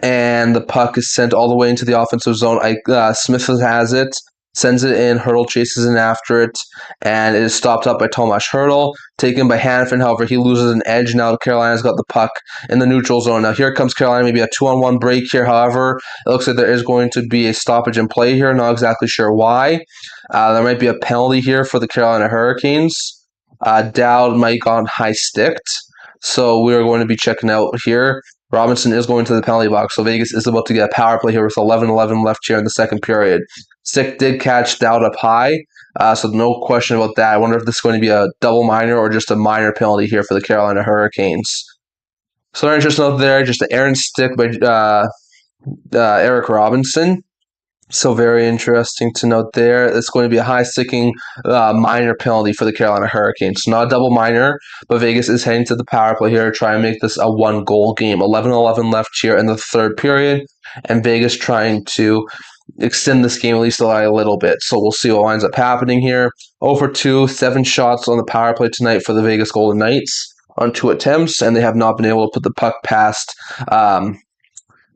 and the puck is sent all the way into the offensive zone. Smith has it, sends it in. Hurdle chases in after it, and it is stopped up by Tomas Hurdle, taken by Hanifin. However, he loses an edge. Now Carolina's got the puck in the neutral zone. Now here comes Carolina, maybe a 2-on-1 break here. However, it looks like there is going to be a stoppage in play here. Not exactly sure why. There might be a penalty here for the Carolina Hurricanes. Dowd might gone high-sticked. So we are going to be checking out here. Robinson is going to the penalty box. So Vegas is about to get a power play here with 11-11 left here in the second period. Stick did catch Dowd up high. So no question about that. I wonder if this is going to be a double minor or just a minor penalty here for the Carolina Hurricanes. So very interesting out there, just an errant stick by Eric Robinson. So very interesting to note there. It's going to be a high sticking minor penalty for the Carolina Hurricanes. Not a double minor, but Vegas is heading to the power play here to try and make this a 1-goal game. 11-11 left here in the third period, and Vegas trying to extend this game at least a little bit. So we'll see what winds up happening here. 0 for 2, 7 shots on the power play tonight for the Vegas Golden Knights on 2 attempts, and they have not been able to put the puck past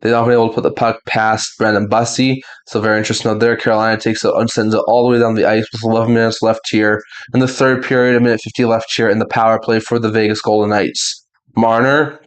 They've not been able to put the puck past Brendan Bussey. So very interesting out there. Carolina takes it and sends it all the way down the ice with 11 minutes left here. In the third period, 1:50 left here in the power play for the Vegas Golden Knights. Marner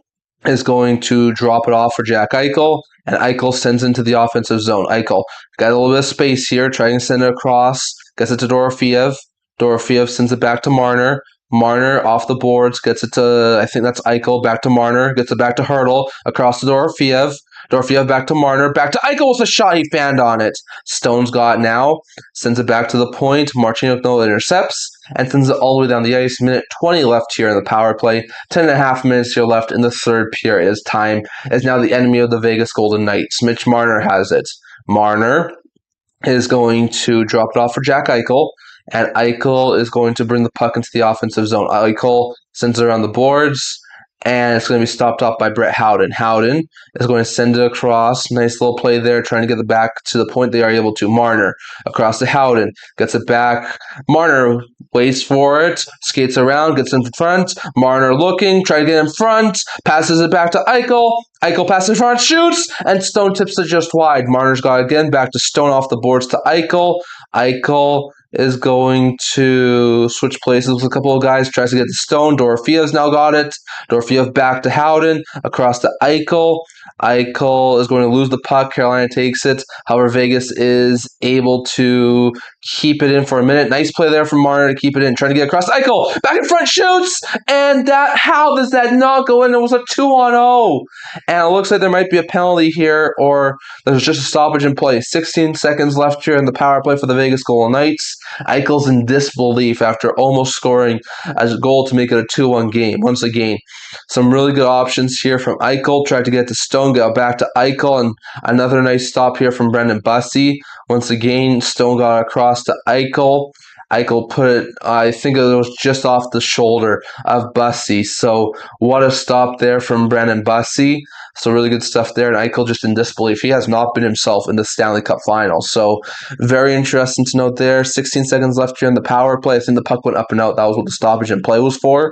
is going to drop it off for Jack Eichel, and Eichel sends into the offensive zone. Eichel got a little bit of space here, trying to send it across, gets it to Dorofeev. Dorofeev sends it back to Marner. Marner off the boards, gets it to, I think that's Eichel, back to Marner, gets it back to Hurdle, across to Dorofeev. Dorofeev back to Marner, back to Eichel with a shot, he fanned on it. Stone's got it now, sends it back to the point. Marchenko intercepts and sends it all the way down the ice. 1:20 left here in the power play. 10.5 minutes here left in the third period as time is now the enemy of the Vegas Golden Knights. Mitch Marner has it. Marner is going to drop it off for Jack Eichel, and Eichel is going to bring the puck into the offensive zone. Eichel sends it around the boards, and it's going to be stopped off by Brett Howden. Howden is going to send it across. Nice little play there, trying to get it back to the point they are able to. Marner across to Howden, gets it back. Marner waits for it, skates around, gets in front. Marner looking, trying to get in front, passes it back to Eichel. Eichel passes in front, shoots, and Stone tips it just wide. Marner's got it again, back to Stone off the boards to Eichel. Eichel is going to switch places with a couple of guys, tries to get to Stone. Dorofeev's now got it. Dorofeev back to Howden, across to Eichel. Eichel is going to lose the puck. Carolina takes it. However, Vegas is able to keep it in for a minute. Nice play there from Marner to keep it in. Trying to get across. Eichel back in front, shoots, and how does that not go in? It was a 2-on-0. And it looks like there might be a penalty here, or there's just a stoppage in play. 16 seconds left here in the power play for the Vegas Golden Knights. Eichel's in disbelief after almost scoring as a goal to make it a 2-1 game. Once again, some really good options here from Eichel. Tried to get to Stone, got back to Eichel, and another nice stop here from Brendan Bussey. Once again, Stone got across to Eichel. Eichel put it, I think it was just off the shoulder of Bussey. So what a stop there from Brendan Bussey. So really good stuff there. And Eichel just in disbelief. He has not been himself in the Stanley Cup final. So very interesting to note there. 16 seconds left here in the power play. I think the puck went up and out. That was what the stoppage in play was for.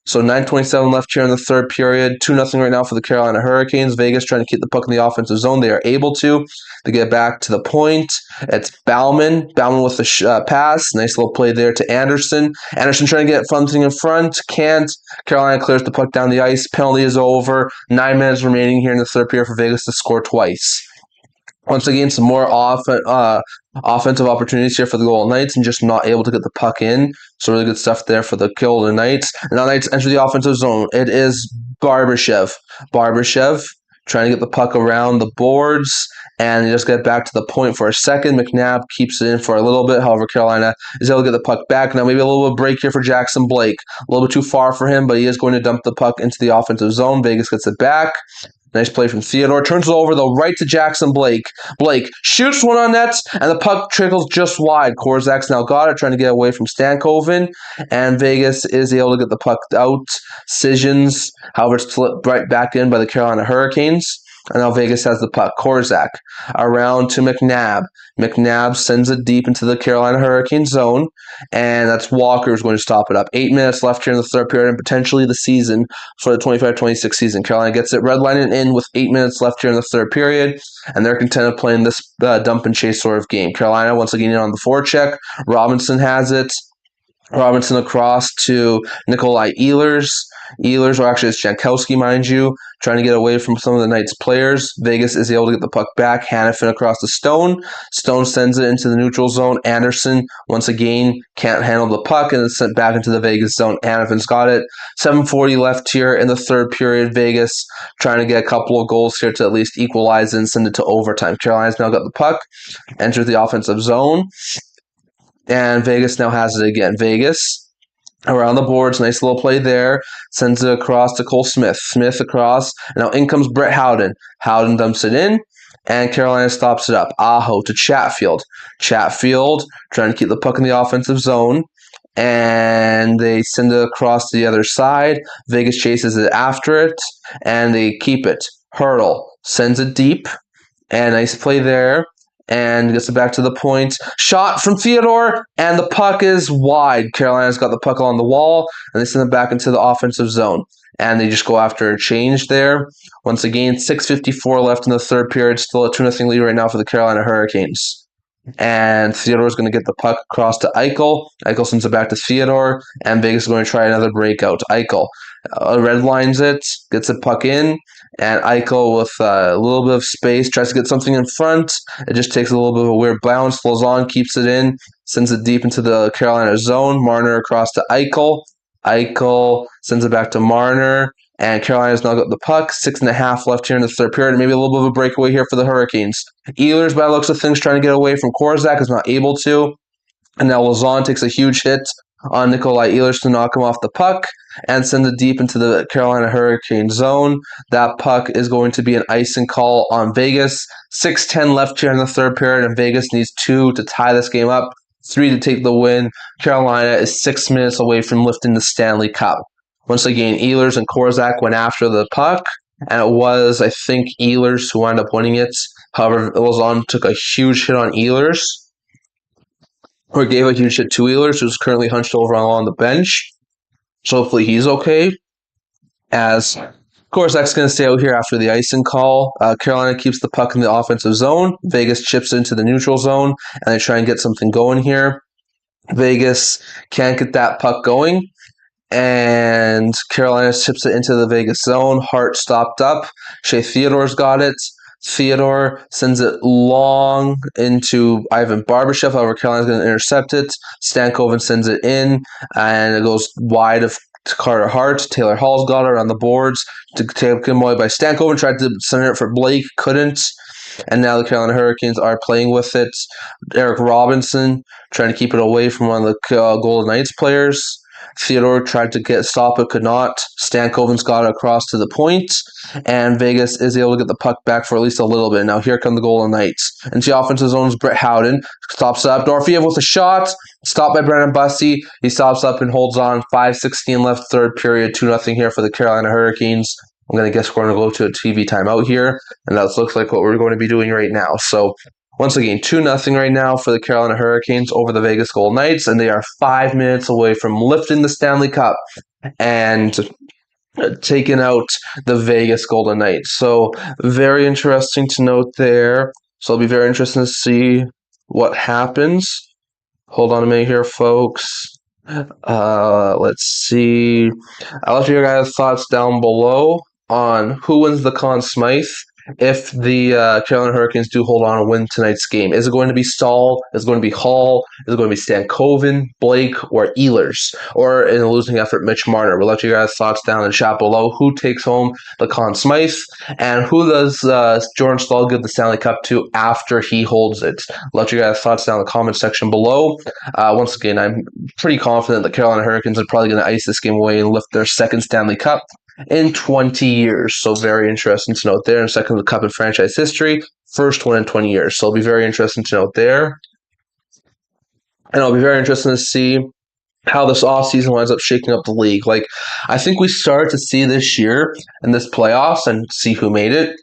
So 9:27 left here in the third period. 2-0 right now for the Carolina Hurricanes. Vegas trying to keep the puck in the offensive zone. They are able to get back to the point. It's Bauman. Bauman with the pass. Nice little play there to Anderson. Anderson trying to get something in front. Can't. Carolina clears the puck down the ice. Penalty is over. 9 minutes remaining here in the third period for Vegas to score twice. Once again, some more offensive opportunities here for the Golden Knights and just not able to get the puck in. So really good stuff there for the Golden Knights. And now Knights enter the offensive zone. It is Barbashev. Barbashev trying to get the puck around the boards and just get back to the point for a second. McNabb keeps it in for a little bit. However, Carolina is able to get the puck back. Now maybe a little bit of break here for Jackson Blake. A little bit too far for him, but he is going to dump the puck into the offensive zone. Vegas gets it back. Nice play from Theodore. Turns it over, though, right to Jackson Blake. Blake shoots one on net, and the puck trickles just wide. Korzak's now got it, trying to get away from Stankoven, and Vegas is able to get the puck out. Sessions, however, it's slipped right back in by the Carolina Hurricanes. And now Vegas has the puck. Korzak around to McNabb. McNabb sends it deep into the Carolina Hurricane zone, and that's Walker who's going to stop it up. 8 minutes left here in the third period, and potentially the season for the 25-26 season. Carolina gets it redlining in with 8 minutes left here in the third period, and they're content of playing this dump and chase sort of game. Carolina once again in on the forecheck. Robinson has it. Robinson across to Nikolai Ehlers. Ehlers, or actually it's Jankowski, mind you, trying to get away from some of the Knights players. Vegas is able to get the puck back. Hannafin across to Stone. Stone sends it into the neutral zone. Anderson, once again, can't handle the puck and it's sent back into the Vegas zone. Hannafin's got it. 7:40 left here in the third period. Vegas trying to get a couple of goals here to at least equalize and send it to overtime. Carolina's now got the puck, enters the offensive zone. And Vegas now has it again. Vegas around the boards, nice little play there. Sends it across to Cole Smith. Smith across. And now in comes Brett Howden. Howden dumps it in, and Carolina stops it up. Aho to Chatfield. Chatfield trying to keep the puck in the offensive zone, and they send it across to the other side. Vegas chases it after it, and they keep it. Hurdle sends it deep, and nice play there. And gets it back to the point. Shot from Theodore, and the puck is wide. Carolina's got the puck on the wall, and they send it back into the offensive zone. And they just go after a change there. Once again, 6:54 left in the third period. Still a 2-0 lead right now for the Carolina Hurricanes. And Theodore's going to get the puck across to Eichel. Eichel sends it back to Theodore, and Vegas is going to try another breakout. Eichel red lines it, gets the puck in, and Eichel with a little bit of space tries to get something in front. It just takes a little bit of a weird bounce. Lauzon keeps it in, sends it deep into the Carolina zone. Marner across to Eichel. Eichel sends it back to Marner, and Carolina's now got the puck. 6.5 left here in the third period. Maybe a little bit of a breakaway here for the Hurricanes. Ehlers, by the looks of things, trying to get away from Korczak, is not able to. And now Lauzon takes a huge hit on Nikolai Ehlers to knock him off the puck and send it deep into the Carolina Hurricane zone. That puck is going to be an icing call on Vegas. 6:10 left here in the third period, and Vegas needs 2 to tie this game up, 3 to take the win. Carolina is 6 minutes away from lifting the Stanley Cup. Once again, Ehlers and Korczak went after the puck, and it was, I think, Ehlers who wound up winning it. However, Lauzon took a huge hit on Ehlers, or gave a huge hit to Ehlers, who's currently hunched over on the bench. So hopefully he's okay. As Korczak's going to stay out here after the icing call. Carolina keeps the puck in the offensive zone. Vegas chips into the neutral zone, and they try and get something going here. Vegas can't get that puck going, and Carolina chips it into the Vegas zone. Hart stopped up. Shea Theodore's got it. Theodore sends it long into Ivan Barbashev. However, Carolina's going to intercept it. Stankoven sends it in, and it goes wide of Carter Hart. Taylor Hall's got it on the boards to take him away by Stankoven. Tried to send it for Blake, couldn't. And now the Carolina Hurricanes are playing with it. Eric Robinson trying to keep it away from one of the Golden Knights players. Theodore tried to stop it, could not. Stankoven's got it across to the point, and Vegas is able to get the puck back for at least a little bit. Now here come the Golden Knights. Into the offensive zone is Brett Howden. Stops up. Dorofiev with a shot. Stopped by Brandon Bussey. He stops up and holds on. 5:16 left, third period. 2-0 here for the Carolina Hurricanes. I'm going to guess we're going to go to a TV timeout here, and that looks like what we're going to be doing right now. So once again, 2-0 right now for the Carolina Hurricanes over the Vegas Golden Knights, and they are 5 minutes away from lifting the Stanley Cup and taking out the Vegas Golden Knights. So very interesting to note there. So it'll be very interesting to see what happens. Hold on a minute here, folks. Let's see. I'll let you guys' thoughts down below on who wins the Conn Smythe if the Carolina Hurricanes do hold on and win tonight's game. Is it going to be Stahl? Is it going to be Hall? Is it going to be Stankoven, Blake, or Ehlers? Or in a losing effort, Mitch Marner? We'll let you guys' thoughts down in the chat below. Who takes home the Conn Smythe? And who does Jordan Stahl give the Stanley Cup to after he holds it? Let you guys' thoughts down in the comment section below. Once again, I'm pretty confident the Carolina Hurricanes are probably going to ice this game away and lift their second Stanley Cup in 20 years. So very interesting to note there. And second Cup in franchise history. First one in 20 years. So it'll be very interesting to note there. And it'll be very interesting to see how this offseason winds up shaking up the league. Like, I think we started to see this year in this playoffs and see who made it,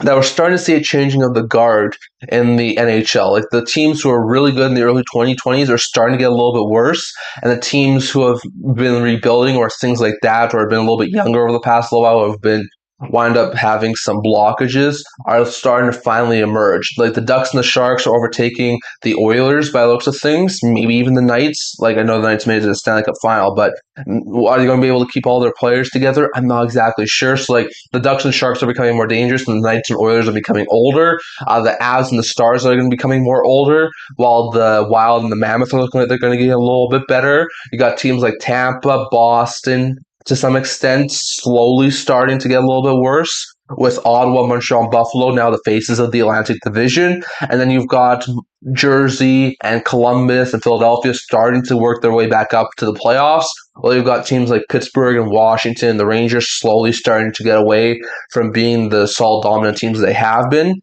that we're starting to see a changing of the guard in the NHL. Like, the teams who are really good in the early 2020s are starting to get a little bit worse, and the teams who have been rebuilding or things like that, or have been a little bit younger over the past little while, have been wind up having some blockages are starting to finally emerge. Like the Ducks and the Sharks are overtaking the Oilers by the looks of things, maybe even the Knights. Like I know the Knights made it to the Stanley Cup final, but are they going to be able to keep all their players together? I'm not exactly sure. So like the Ducks and Sharks are becoming more dangerous, and the Knights and Oilers are becoming older. The Avs and the Stars are going to be becoming more older, while the Wild and the Mammoth are looking like they're going to get a little bit better. You got teams like Tampa, Boston, to some extent, slowly starting to get a little bit worse. With Ottawa, Montreal, and Buffalo now the faces of the Atlantic Division. And then you've got Jersey and Columbus and Philadelphia starting to work their way back up to the playoffs. Well, you've got teams like Pittsburgh and Washington, the Rangers slowly starting to get away from being the solid dominant teams they have been.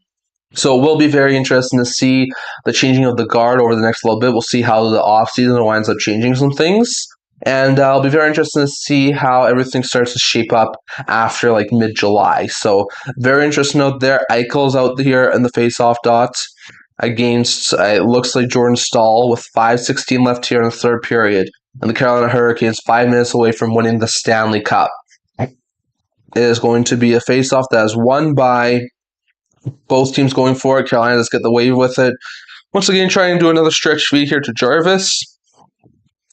So it will be very interesting to see the changing of the guard over the next little bit. We'll see how the offseason winds up changing some things. And I'll be very interested to see how everything starts to shape up after like mid-July. So very interesting note there. Eichel's out here in the face-off dot against, it looks like Jordan Staal with 5:16 left here in the third period. And the Carolina Hurricanes 5 minutes away from winning the Stanley Cup. It is going to be a face-off that is won by both teams going for it. Carolina does get the wave with it. Once again, trying to do another stretch feed here to Jarvis.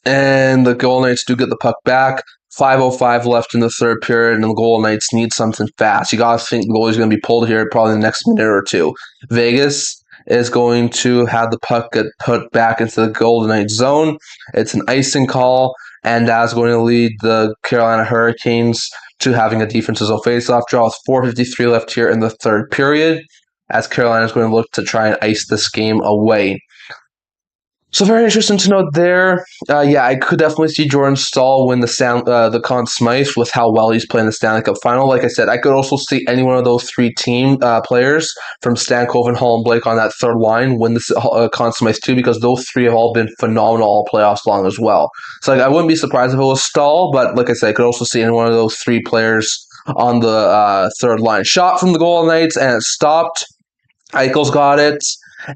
And the Golden Knights do get the puck back. 5:05 left in the third period, and the Golden Knights need something fast. You got to think the goalie's going to be pulled here probably in the next minute or two. Vegas is going to have the puck get put back into the Golden Knights zone. It's an icing call, and that's going to lead the Carolina Hurricanes to having a defensive zone faceoff draw with 4:53 left here in the third period, as Carolina is going to look to try and ice this game away. So very interesting to note there. I could definitely see Jordan Staal win the Conn Smythe with how well he's playing the Stanley Cup final. Like I said, I could also see any one of those three team players from Stankoven, Hall, and Blake on that third line win the Conn Smythe too, because those three have all been phenomenal all playoffs long as well. So I wouldn't be surprised if it was Staal, but like I said, I could also see any one of those three players on the third line. Shot from the Golden Knights, and it stopped. Eichel's got it,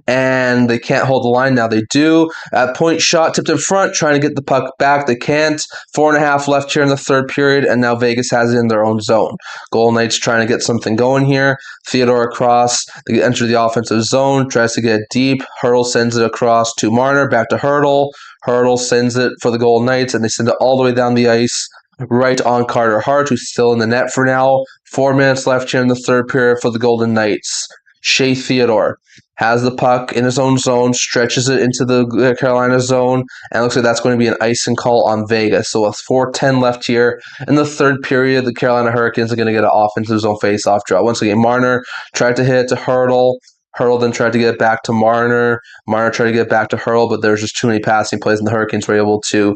and they can't hold the line. Now they do. Point shot tipped in front, trying to get the puck back. They can't. 4.5 left here in the third period, and now Vegas has it in their own zone. Golden Knights trying to get something going here. Theodore across. They enter the offensive zone, tries to get it deep. Hurdle sends it across to Marner, back to Hurdle. Hurdle sends it for the Golden Knights, and they send it all the way down the ice, right on Carter Hart, who's still in the net for now. 4 minutes left here in the third period for the Golden Knights. Shea Theodore has the puck in his own zone, stretches it into the Carolina zone, and it looks like that's going to be an icing call on Vegas. So with 4:10 left here in the third period, the Carolina Hurricanes are going to get an offensive zone face-off draw. Once again, Marner tried to hit it to Hurdle. Hurdle then tried to get it back to Marner. Marner tried to get it back to Hurdle, but there's just too many passing plays, and the Hurricanes were able to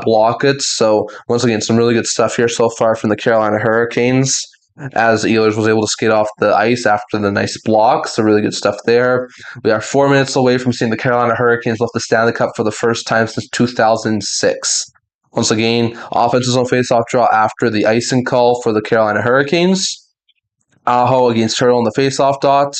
block it. So once again, some really good stuff here so far from the Carolina Hurricanes, as Ehlers was able to skate off the ice after the nice block. So really good stuff there. We are 4 minutes away from seeing the Carolina Hurricanes lift the Stanley Cup for the first time since 2006. Once again, offenses on face-off draw after the icing call for the Carolina Hurricanes. Aho against Hurdle in the face-off dot,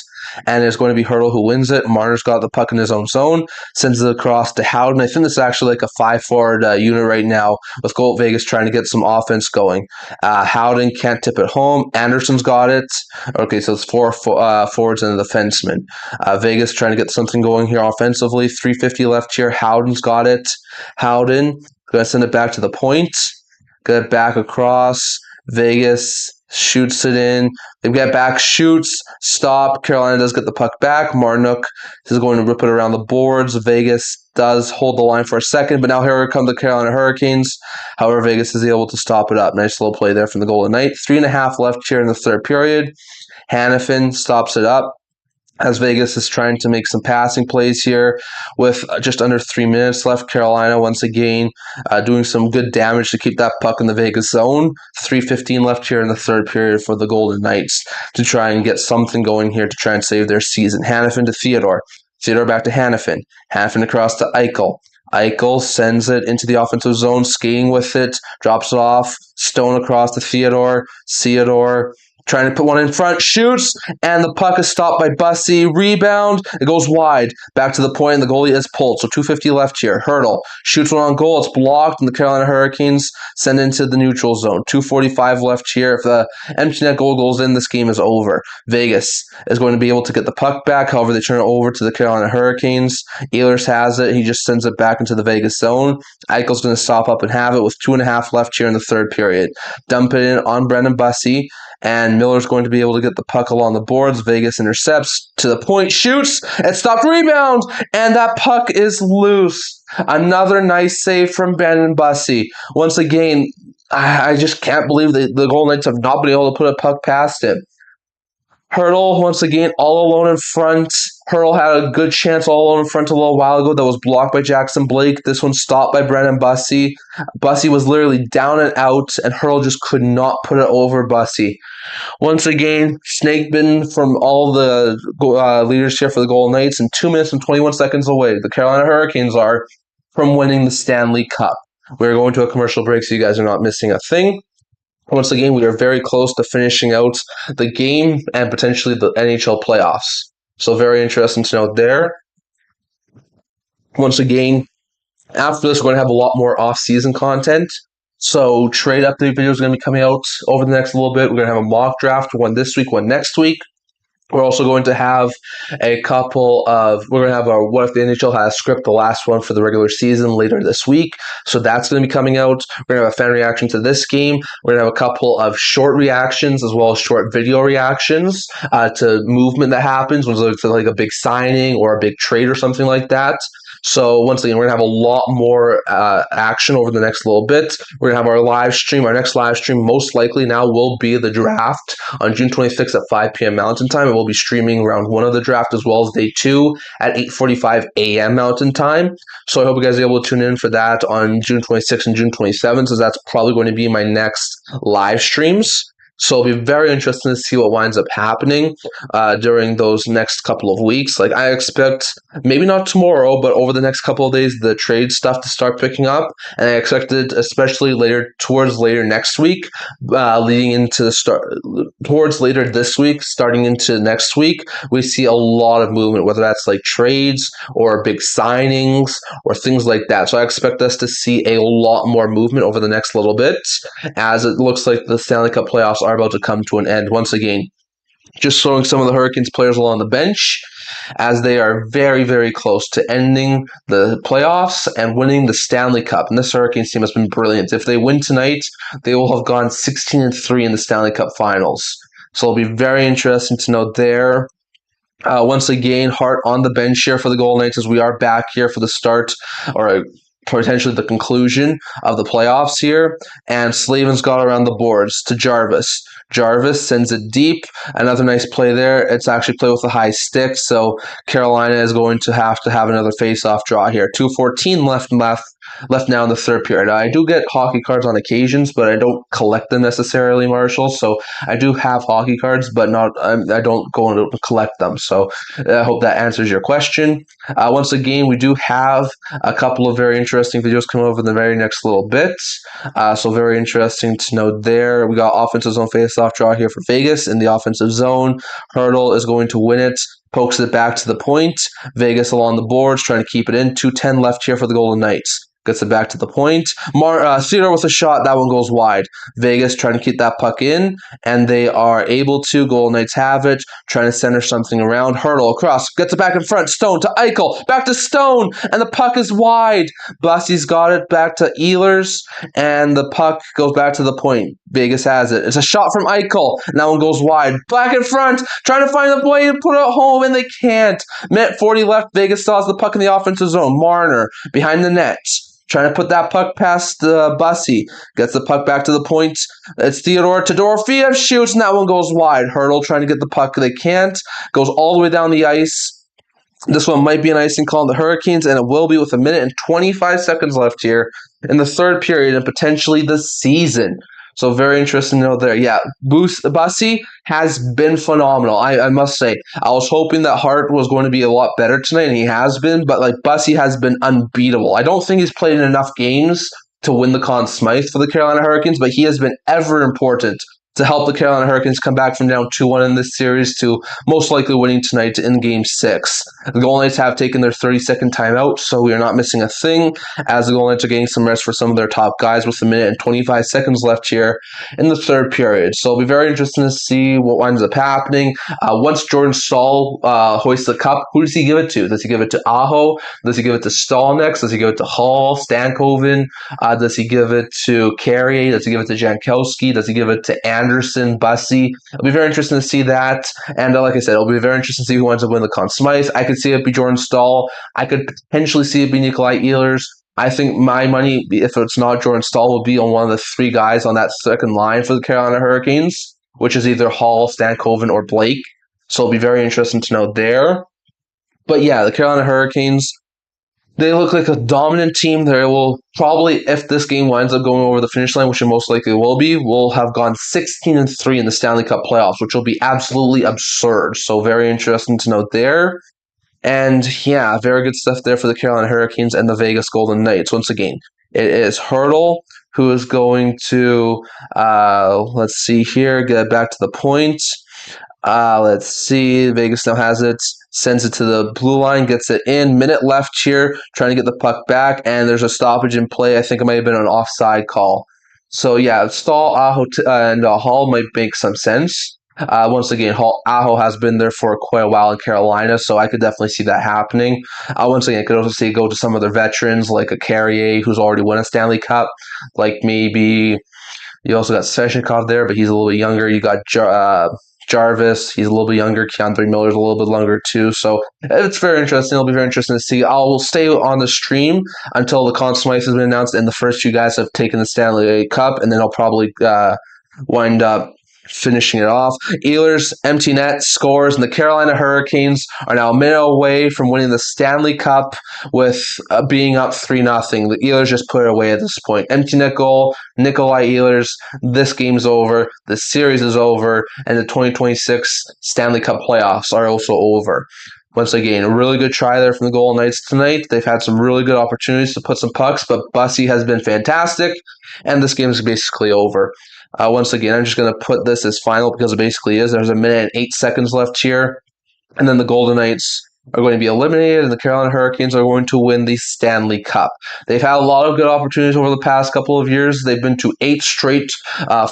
and it's going to be Hurdle who wins it. Marner's got the puck in his own zone, sends it across to Howden. I think this is actually like a 5-forward unit right now, with Gold Vegas trying to get some offense going. Howden can't tip it home. Anderson's got it. Okay, so it's 4 forwards and a defenseman. Vegas trying to get something going here offensively. 3:50 left here. Howden's got it. Howden going to send it back to the point. Get it back across. Vegas shoots it in. They get back, shoots, stop. Carolina does get the puck back. Marnook is going to rip it around the boards. Vegas does hold the line for a second, but now here come the Carolina Hurricanes. However, Vegas is able to stop it up. Nice little play there from the Golden Knights. 3.5 left here in the third period. Hanifin stops it up, as Vegas is trying to make some passing plays here with just under 3 minutes left. Carolina, once again, doing some good damage to keep that puck in the Vegas zone. 3:15 left here in the third period for the Golden Knights to try and get something going here to try and save their season. Hanifin to Theodore. Theodore back to Hanifin. Hanifin across to Eichel. Eichel sends it into the offensive zone, skating with it, drops it off. Stone across to Theodore. Theodore trying to put one in front, shoots, and the puck is stopped by Bussy. Rebound, it goes wide. Back to the point, and the goalie is pulled. So 2:50 left here. Hurdle shoots one on goal. It's blocked, and the Carolina Hurricanes send into the neutral zone. 2:45 left here. If the empty net goal goes in, this game is over. Vegas is going to be able to get the puck back. However, they turn it over to the Carolina Hurricanes. Ehlers has it. He just sends it back into the Vegas zone. Eichel's going to stop up and have it with 2.5 left here in the third period. Dump it in on Brendan Bussy. And Miller's going to be able to get the puck along the boards. Vegas intercepts to the point, shoots, and stopped rebound, and that puck is loose. Another nice save from Brendan Bussy. Once again, I just can't believe the Golden Knights have not been able to put a puck past him. Hurdle, once again, all alone in front. Hurdle had a good chance all alone in front a little while ago that was blocked by Jackson Blake. This one stopped by Brendan Bussy. Bussy was literally down and out, and Hurdle just could not put it over Bussy. Once again, snake bitten from all the leaders here for the Golden Knights, and 2 minutes and 21 seconds away. The Carolina Hurricanes are from winning the Stanley Cup. We're going to a commercial break, so you guys are not missing a thing. Once again, we are very close to finishing out the game and potentially the NHL playoffs. So very interesting to note there. Once again, after this, we're going to have a lot more off-season content. So trade update videos are going to be coming out over the next little bit. We're going to have a mock draft, one this week, one next week. We're also going to have we're going to have our What If the NHL Has script, the last one for the regular season, later this week. So that's going to be coming out. We're going to have a fan reaction to this game. We're going to have a couple of short reactions as well as short video reactions to movement that happens, whether it's like a big signing or a big trade or something like that. So once again, we're going to have a lot more action over the next little bit. We're going to have our live stream. Our next live stream most likely now will be the draft on June 26th at 5 p.m. Mountain Time. And we'll be streaming round 1 of the draft as well as day 2 at 8:45 a.m. Mountain Time. So I hope you guys are able to tune in for that on June 26th and June 27th, so that's probably going to be my next live streams. So it'll be very interesting to see what winds up happening during those next couple of weeks. Like, I expect, maybe not tomorrow, but over the next couple of days, the trade stuff to start picking up. And I expect it, especially towards later next week, leading into towards later this week, starting into next week, we see a lot of movement, whether that's like trades or big signings or things like that. So I expect us to see a lot more movement over the next little bit, as it looks like the Stanley Cup playoffs are about to come to an end. Once again, just showing some of the Hurricanes players along the bench as they are very, very close to ending the playoffs and winning the Stanley Cup. And this Hurricanes team has been brilliant. If they win tonight, they will have gone 16-3 in the Stanley Cup Finals. So it'll be very interesting to note there. Once again, Hart on the bench here for the Golden Knights as we are back here for the start, or potentially the conclusion of the playoffs here. And Slavin's got around the boards to Jarvis. Jarvis sends it deep. Another nice play there. It's actually played with a high stick, so Carolina is going to have another face-off draw here. 2:14 left now in the third period. I do get hockey cards on occasions, but I don't collect them necessarily, Marshall. So I do have hockey cards, but I don't go and collect them. So I hope that answers your question. Once again, we do have a couple of very interesting videos coming over in the very next little bit. So very interesting to note there. We got offensive zone face-off draw here for Vegas in the offensive zone. Hurdle is going to win it. Pokes it back to the point. Vegas along the boards, trying to keep it in. 2:10 left here for the Golden Knights. Gets it back to the point. Theodore with a shot. That one goes wide. Vegas trying to keep that puck in, and they are able to. Golden Knights have it. Trying to center something around. Hurdle across. Gets it back in front. Stone to Eichel. Back to Stone, and the puck is wide. Bussy's got it back to Ehlers, and the puck goes back to the point. Vegas has it. It's a shot from Eichel, and that one goes wide. Back in front. Trying to find the way to put it home, and they can't. Minute 40 left. Vegas still has the puck in the offensive zone. Marner behind the net. Trying to put that puck past Bussy. Gets the puck back to the point. It's Theodore to Dorofiev. Shoots, and that one goes wide. Hurdle trying to get the puck. They can't. Goes all the way down the ice. This one might be an icing call on the Hurricanes, and it will be with 1:25 left here in the third period and potentially the season. So very interesting to know there. Yeah, Bussy has been phenomenal. I must say. I was hoping that Hart was going to be a lot better tonight, and he has been, but like Bussy has been unbeatable. I don't think he's played in enough games to win the Conn Smythe for the Carolina Hurricanes, but he has been ever important to help the Carolina Hurricanes come back from down 2-1 in this series to most likely winning tonight in Game 6. The Golden Knights have taken their 30-second timeout, so we are not missing a thing, as the Golden Knights are getting some rest for some of their top guys with a minute and 25 seconds left here in the third period. So it'll be very interesting to see what winds up happening. Once Jordan Staal hoists the cup, who does he give it to? Does he give it to Aho? Does he give it to Staal next? Does he give it to Hall, Stankoven? Does he give it to Carrier? Does he give it to Jankowski? Does he give it to Anderson, Bussy? It'll be very interesting to see that. And like I said, it'll be very interesting to see who ends up winning the Conn Smythe. I could see it be Jordan Staal. I could potentially see it be Nikolai Ehlers. I think my money, if it's not Jordan Staal, will be on one of the three guys on that second line for the Carolina Hurricanes, which is either Hall, Stankoven, or Blake. So it'll be very interesting to know there. But yeah, the Carolina Hurricanes, they look like a dominant team. They will probably, if this game winds up going over the finish line, which it most likely will be, will have gone 16-3 in the Stanley Cup playoffs, which will be absolutely absurd. So very interesting to note there. And yeah, very good stuff there for the Carolina Hurricanes and the Vegas Golden Knights. Once again, it is Hurdle who is going to, let's see here, get back to the point. Let's see, Vegas now has it, sends it to the blue line, gets it in, minute left here, trying to get the puck back, and there's a stoppage in play. I think it might have been an offside call. So yeah, Staal, Aho, and Hall might make some sense. Once again, Aho has been there for quite a while in Carolina, so I could definitely see that happening. Once again, I could also see it go to some of their veterans, like a Carrier, who's already won a Stanley Cup, like maybe you also got Svechnikov there, but he's a little bit younger. You got Jarvis, he's a little bit younger. Keandre Miller's a little bit younger too. So it's very interesting. It'll be very interesting to see. I will stay on the stream until the Conn Smythe has been announced and the first two guys have taken the Stanley Cup, and then I'll probably wind up finishing it off. Ehlers, empty net, scores, and the Carolina Hurricanes are now a minute away from winning the Stanley Cup with being up 3-0. The Ehlers just put it away at this point. Empty net goal, Nikolai Ehlers. This game's over. The series is over, and the 2026 Stanley Cup playoffs are also over. Once again, a really good try there from the Golden Knights tonight. They've had some really good opportunities to put some pucks, but Bussy has been fantastic, and this game is basically over. Once again, I'm just going to put this as final because it basically is. There's a minute and 8 seconds left here, and then the Golden Knights are going to be eliminated, and the Carolina Hurricanes are going to win the Stanley Cup. They've had a lot of good opportunities over the past couple of years. They've been to 8 straight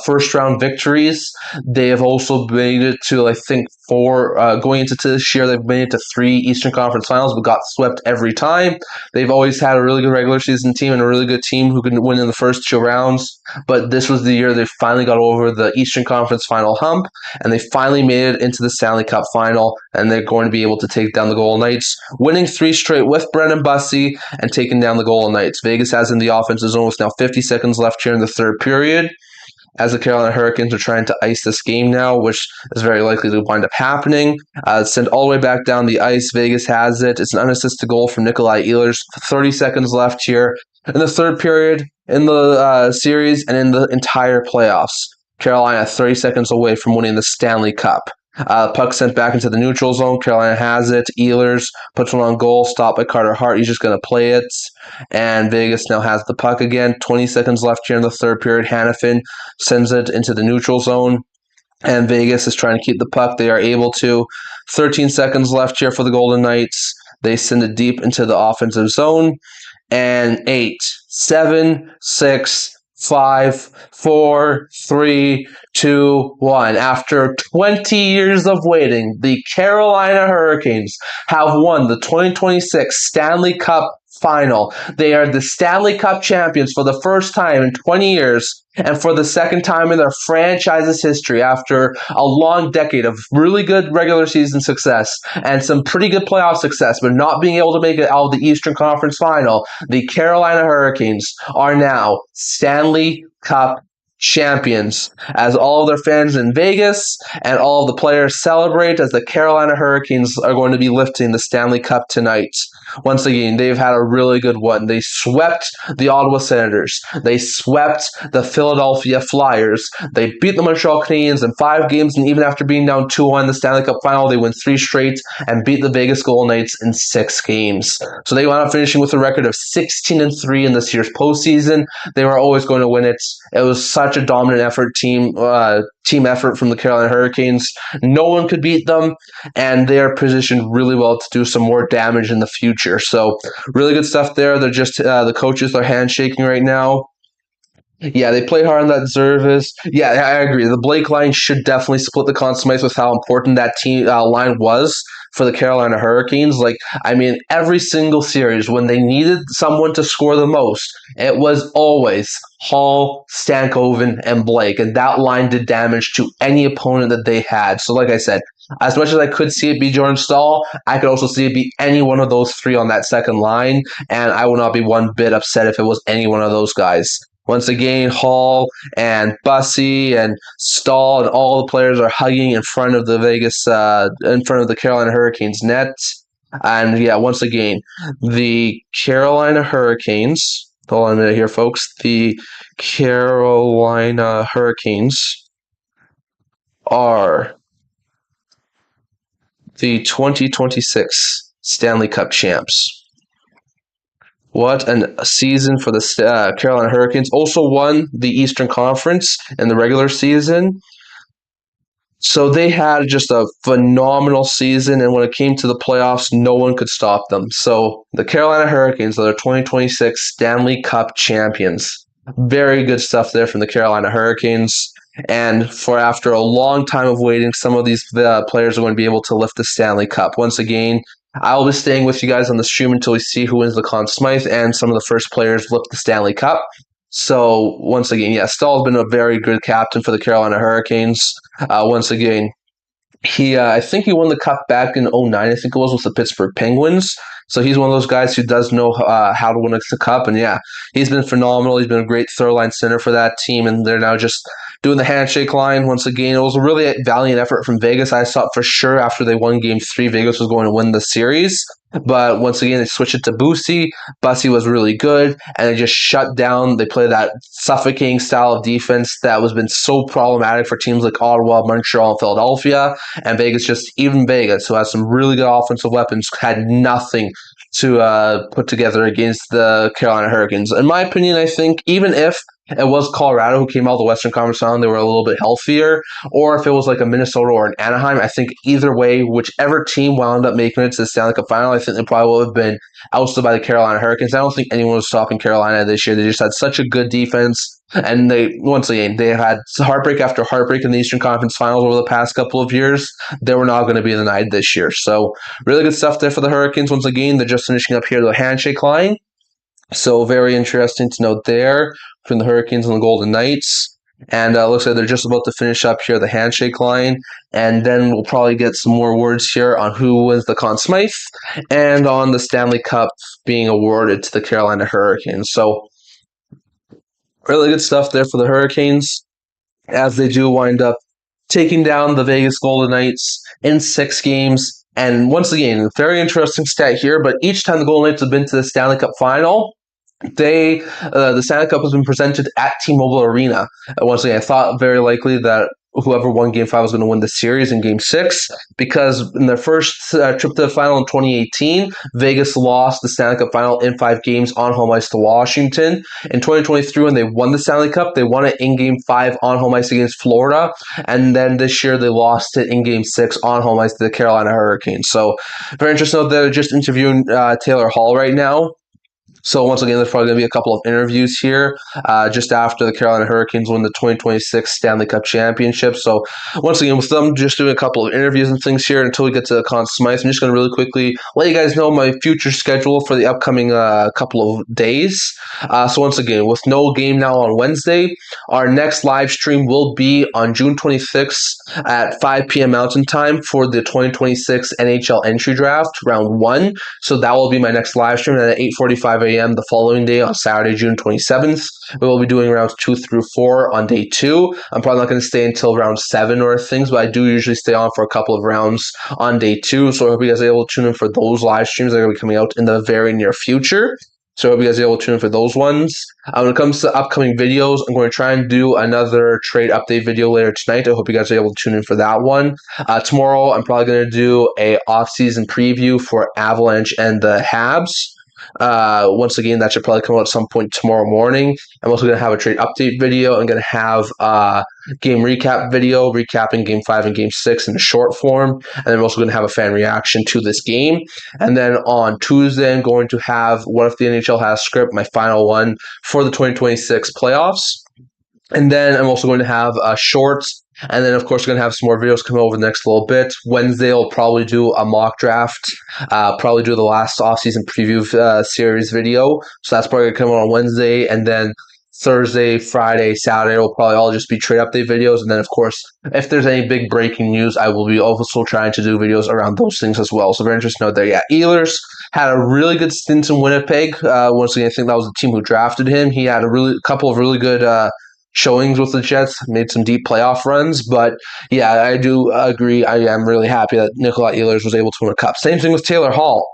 first-round victories. They have also made it to, I think, 4, going into this year, they've made it to 3 Eastern Conference Finals, but got swept every time. They've always had a really good regular season team and a really good team who can win in the first 2 rounds, but this was the year they finally got over the Eastern Conference Final hump, and they finally made it into the Stanley Cup Final, and they're going to be able to take down the Golden Knights, winning 3 straight with Brendan Bussy and taking down the Golden Knights. Vegas has in the offensive zone with now 50 seconds left here in the third period, as the Carolina Hurricanes are trying to ice this game now, which is very likely to wind up happening. It's sent all the way back down the ice. Vegas has it. It's an unassisted goal from Nikolai Ehlers. 30 seconds left here in the third period in the series and in the entire playoffs. Carolina 30 seconds away from winning the Stanley Cup. Puck sent back into the neutral zone. Carolina has it. Ehlers puts one on goal. Stopped by Carter Hart. He's just going to play it. And Vegas now has the puck again. 20 seconds left here in the third period. Hanifin sends it into the neutral zone. And Vegas is trying to keep the puck. They are able to. 13 seconds left here for the Golden Knights. They send it deep into the offensive zone. And 8, 7, 6, 5, 4, 3, 2, 1. After 20 years of waiting, the Carolina Hurricanes have won the 2026 Stanley Cup Final. They are the Stanley Cup champions for the first time in 20 years and for the second time in their franchise's history after a long decade of really good regular season success and some pretty good playoff success, but not being able to make it out of the Eastern Conference Final. The Carolina Hurricanes are now Stanley Cup champions, as all of their fans in Vegas and all of the players celebrate as the Carolina Hurricanes are going to be lifting the Stanley Cup tonight. Once again, they've had a really good one. They swept the Ottawa Senators. They swept the Philadelphia Flyers. They beat the Montreal Canadiens in 5 games, and even after being down 2-1 in the Stanley Cup Final, they win 3 straight and beat the Vegas Golden Knights in 6 games. So they wound up finishing with a record of 16-3 in this year's postseason. They were always going to win it. It was such such a dominant team effort from the Carolina Hurricanes. No one could beat them, and they are positioned really well to do some more damage in the future. So really good stuff there. They're just the coaches are handshaking right now. Yeah, they play hard on that service. Yeah, I agree. The Blake line should definitely split the Conn Smythe with how important that team line was for the Carolina Hurricanes. Like, I mean, every single series when they needed someone to score the most, it was always Hall, Stankoven, and Blake, and that line did damage to any opponent that they had. So, like I said, as much as I could see it be Jordan Staal, I could also see it be any one of those three on that second line, and I would not be one bit upset if it was any one of those guys. Once again, Hall and Bussy and Stahl and all the players are hugging in front of in front of the Carolina Hurricanes net. And yeah, once again, the Carolina Hurricanes. Hold on a minute here, folks. The Carolina Hurricanes are the 2026 Stanley Cup champs. What a season for the Carolina Hurricanes. Also won the Eastern Conference in the regular season. So they had just a phenomenal season, and when it came to the playoffs, no one could stop them. So the Carolina Hurricanes are the 2026 Stanley Cup champions. Very good stuff there from the Carolina Hurricanes. And for after a long time of waiting, some of these players are going to be able to lift the Stanley Cup. Once again, I'll be staying with you guys on the stream until we see who wins the Conn Smythe and some of the first players lift the Stanley Cup. So once again, yeah, Stahl's been a very good captain for the Carolina Hurricanes. Once again, I think he won the cup back in 2009, I think it was, with the Pittsburgh Penguins. So he's one of those guys who does know how to win a cup. And yeah, he's been phenomenal. He's been a great third-line center for that team, and they're now just doing the handshake line once again. It was a really valiant effort from Vegas. I thought for sure after they won Game 3, Vegas was going to win the series. But once again, they switched it to Bussy. Bussy was really good, and they just shut down. They play that suffocating style of defense that has been so problematic for teams like Ottawa, Montreal, and Philadelphia. And even Vegas, who has some really good offensive weapons, had nothing to put together against the Carolina Hurricanes. In my opinion, I think even if it was Colorado who came out of the Western Conference Final, they were a little bit healthier, or if it was like a Minnesota or an Anaheim, I think either way, whichever team wound up making it to the Stanley Cup Final, I think they probably would have been ousted by the Carolina Hurricanes. I don't think anyone was stopping Carolina this year. They just had such a good defense. And once again, they had heartbreak after heartbreak in the Eastern Conference Finals over the past couple of years. They were not going to be in the night this year. So really good stuff there for the Hurricanes. Once again, they're just finishing up here the handshake line. So very interesting to note there between the Hurricanes and the Golden Knights. And looks like they're just about to finish up here the handshake line. And then we'll probably get some more words here on who wins the Conn Smythe and on the Stanley Cup being awarded to the Carolina Hurricanes. So really good stuff there for the Hurricanes as they do wind up taking down the Vegas Golden Knights in 6 games. And once again, very interesting stat here, but each time the Golden Knights have been to the Stanley Cup Final, the Stanley Cup has been presented at T-Mobile Arena. Once again, I thought very likely that whoever won Game 5 was going to win the series in Game 6, because in their first trip to the final in 2018, Vegas lost the Stanley Cup Final in 5 games on home ice to Washington. In 2023, when they won the Stanley Cup, they won it in Game 5 on home ice against Florida, and then this year they lost it in Game 6 on home ice to the Carolina Hurricanes. So very interesting that they're just interviewing Taylor Hall right now. So once again, there's probably going to be a couple of interviews here just after the Carolina Hurricanes win the 2026 Stanley Cup Championship. So once again, with them just doing a couple of interviews and things here until we get to the Conn Smythe, I'm just going to really quickly let you guys know my future schedule for the upcoming couple of days. So once again, with no game now on Wednesday, our next live stream will be on June 26th at 5 p.m. Mountain Time for the 2026 NHL Entry Draft, Round 1. So that will be my next live stream at 8:45 a.m. the following day on Saturday, June 27th. We will be doing rounds 2 through 4 on day 2. I'm probably not going to stay until round 7 or things, but I do usually stay on for a couple of rounds on day 2. So I hope you guys are able to tune in for those live streams that are going to be coming out in the very near future. So I hope you guys are able to tune in for those ones. When it comes to upcoming videos, I'm going to try and do another trade update video later tonight. I hope you guys are able to tune in for that one. Tomorrow, I'm probably going to do a off-season preview for Avalanche and the Habs. Once again, that should probably come out at some point tomorrow morning. I'm also going to have a trade update video. I'm going to have a game recap video recapping Game 5 and Game 6 in a short form. And I'm also going to have a fan reaction to this game. And then on Tuesday, I'm going to have What If the NHL Has Script, my final one for the 2026 playoffs. And then I'm also going to have shorts. And then, of course, we're going to have some more videos come over the next little bit. Wednesday, I'll probably do a mock draft, probably do the last offseason preview series video. So that's probably going to come out on Wednesday. And then Thursday, Friday, Saturday will probably all just be trade update videos. And then, of course, if there's any big breaking news, I will be also trying to do videos around those things as well. So very interesting note there. Yeah, Ehlers had a really good stint in Winnipeg. Once again, I think that was the team who drafted him. He had a couple of really good showings with the Jets, made some deep playoff runs. But yeah, I do agree. I am really happy that Nikolai Ehlers was able to win a cup. Same thing with Taylor Hall.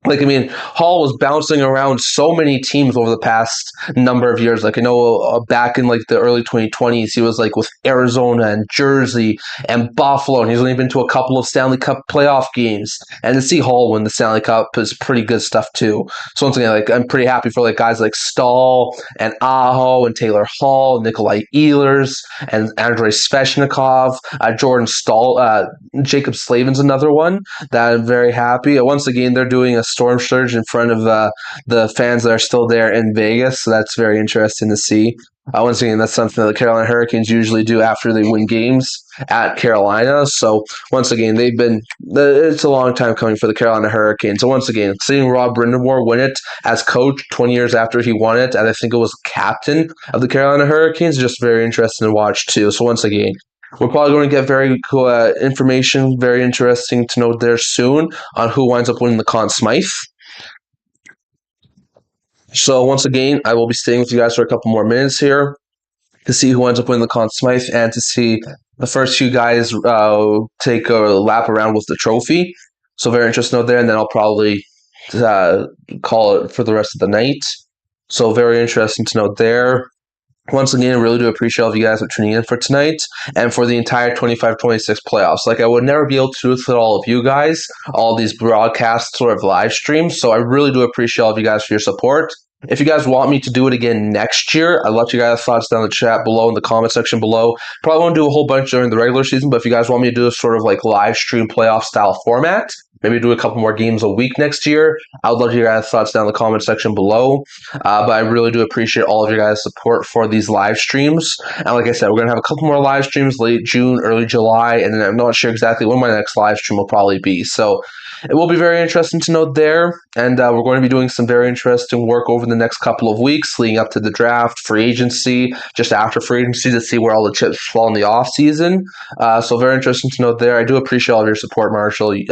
Hall was bouncing around so many teams over the past number of years. Like, I know back in like the early 2020s, he was like with Arizona and Jersey and Buffalo, and he's only been to a couple of Stanley Cup playoff games. And to see Hall win the Stanley Cup is pretty good stuff too. So once again, like, I'm pretty happy for like guys like Stahl and Aho and Taylor Hall, Nikolai Ehlers and Andrei Svechnikov, Jordan Stahl, Jacob Slavin's another one that I'm very happy. Once again, they're doing a storm surge in front of the fans that are still there in Vegas, so that's very interesting to see. Once again, that's something that the Carolina Hurricanes usually do after they win games at Carolina. So once again, it's a long time coming for the Carolina Hurricanes. So once again, seeing Rob Brind'Amour win it as coach 20 years after he won it, and I think it was captain of the Carolina Hurricanes, just very interesting to watch too. So once again, we're probably going to get very cool information, very interesting to know there soon on who winds up winning the Conn Smythe. So once again, I will be staying with you guys for a couple more minutes here to see who ends up winning the Conn Smythe and to see the first few guys take a lap around with the trophy. So very interesting out there, and then I'll probably call it for the rest of the night. So very interesting to note there. Once again, I really do appreciate all of you guys for tuning in for tonight and for the entire 25-26 playoffs. Like, I would never be able to do this with all of you guys, all these broadcasts sort of live streams. So I really do appreciate all of you guys for your support. If you guys want me to do it again next year, I'd love you guys' thoughts down in the chat below, in the comment section below. Probably won't do a whole bunch during the regular season, but if you guys want me to do a sort of like live stream playoff style format, maybe do a couple more games a week next year, I would love your guys' thoughts down in the comment section below. But I really do appreciate all of your guys' support for these live streams. And like I said, we're going to have a couple more live streams late June, early July, and then I'm not sure exactly when my next live stream will probably be. So it will be very interesting to note there, and we're going to be doing some very interesting work over the next couple of weeks leading up to the draft, free agency, just after free agency to see where all the chips fall in the offseason. So very interesting to note there. I do appreciate all of your support, Marshall. You've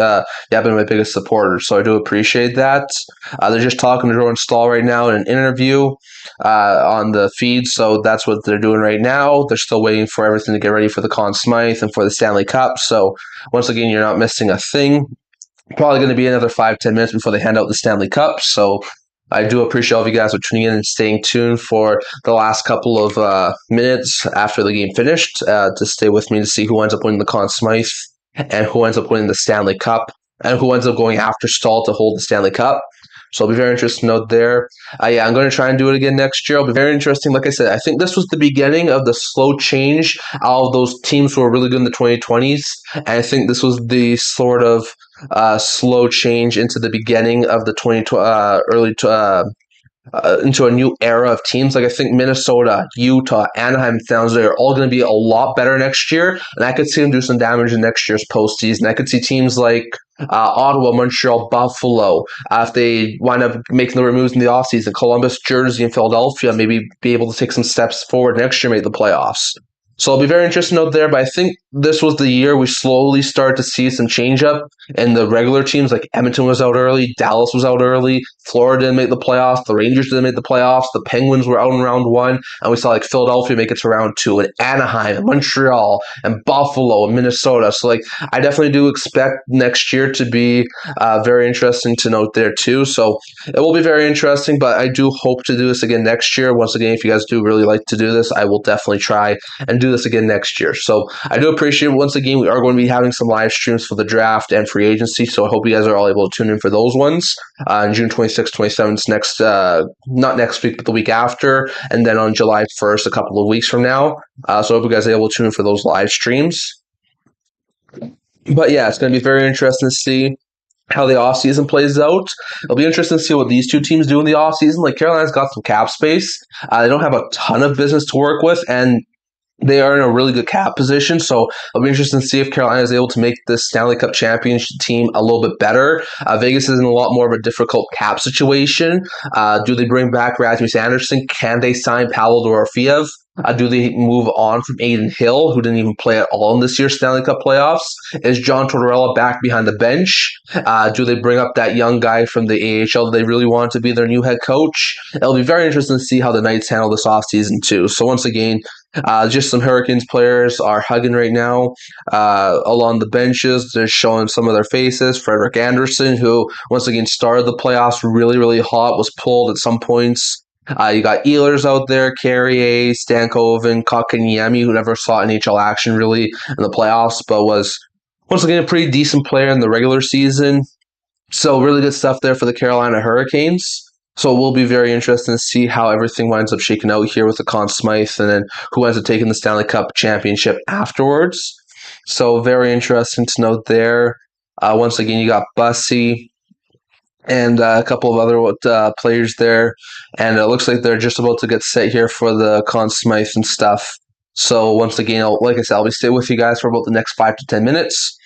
been my biggest supporter, so I do appreciate that. They're just talking to Jordan Stahl right now in an interview on the feed, so that's what they're doing right now. They're still waiting for everything to get ready for the Conn Smythe and for the Stanley Cup, so once again, you're not missing a thing. Probably going to be another 5-10 minutes before they hand out the Stanley Cup. So I do appreciate all of you guys for tuning in and staying tuned for the last couple of minutes after the game finished to stay with me to see who ends up winning the Conn Smythe and who ends up winning the Stanley Cup and who ends up going after Stahl to hold the Stanley Cup. So it'll be very interesting to note there. I'm going to try and do it again next year. It'll be very interesting. Like I said, I think this was the beginning of the slow change out of those teams who were really good in the 2020s. And I think this was the sort of slow change into the beginning of the into a new era of teams. Like, I think Minnesota, Utah, Anaheim, San Jose are all going to be a lot better next year, and I could see them do some damage in next year's postseason. I could see teams like Ottawa, Montreal, Buffalo, if they wind up making the removes in the offseason, Columbus, Jersey, and Philadelphia maybe be able to take some steps forward next year, make the playoffs. So it'll be very interesting out there, but I think this was the year we slowly started to see some change up in the regular teams. Like Edmonton was out early, Dallas was out early, Florida didn't make the playoffs, the Rangers didn't make the playoffs, the Penguins were out in round one, and we saw like Philadelphia make it to round two, and Anaheim, and Montreal, and Buffalo, and Minnesota. So like I definitely do expect next year to be very interesting to note there too. So it will be very interesting, but I do hope to do this again next year. Once again, if you guys do really like to do this, I will definitely try and do do this again next year. So I do appreciate it. Once again, we are going to be having some live streams for the draft and free agency. So I hope you guys are all able to tune in for those ones on June 26th, 27th, next, not next week, but the week after. And then on July 1st, a couple of weeks from now. So I hope you guys are able to tune in for those live streams. But yeah, it's going to be very interesting to see how the offseason plays out. It'll be interesting to see what these two teams do in the offseason. Like, Carolina's got some cap space. They don't have a ton of business to work with, and they are in a really good cap position. So it'll be interesting to see if Carolina is able to make this Stanley Cup championship team a little bit better. Vegas is in a lot more of a difficult cap situation. Do they bring back Rasmus Anderson? Can they sign Pavel Dorofeyev? Do they move on from Aiden Hill, who didn't even play at all in this year's Stanley Cup playoffs? Is John Tortorella back behind the bench? Do they bring up that young guy from the AHL that they really want to be their new head coach? It'll be very interesting to see how the Knights handle this offseason too. So once again, just some Hurricanes players are hugging right now along the benches. They're showing some of their faces. Frederik Andersen, who once again started the playoffs really, really hot, was pulled at some points. You got Ehlers out there, Carrier, Stankoven, Kotkaniemi, who never saw NHL action really in the playoffs, but was once again a pretty decent player in the regular season. So really good stuff there for the Carolina Hurricanes. So it will be very interesting to see how everything winds up shaking out here with the Conn Smythe and then who ends up taking the Stanley Cup championship afterwards. So very interesting to note there. Once again, you got Bussy and a couple of other players there. And it looks like they're just about to get set here for the Conn Smythe and stuff. So once again, like I said, I'll be staying with you guys for about the next 5 to 10 minutes.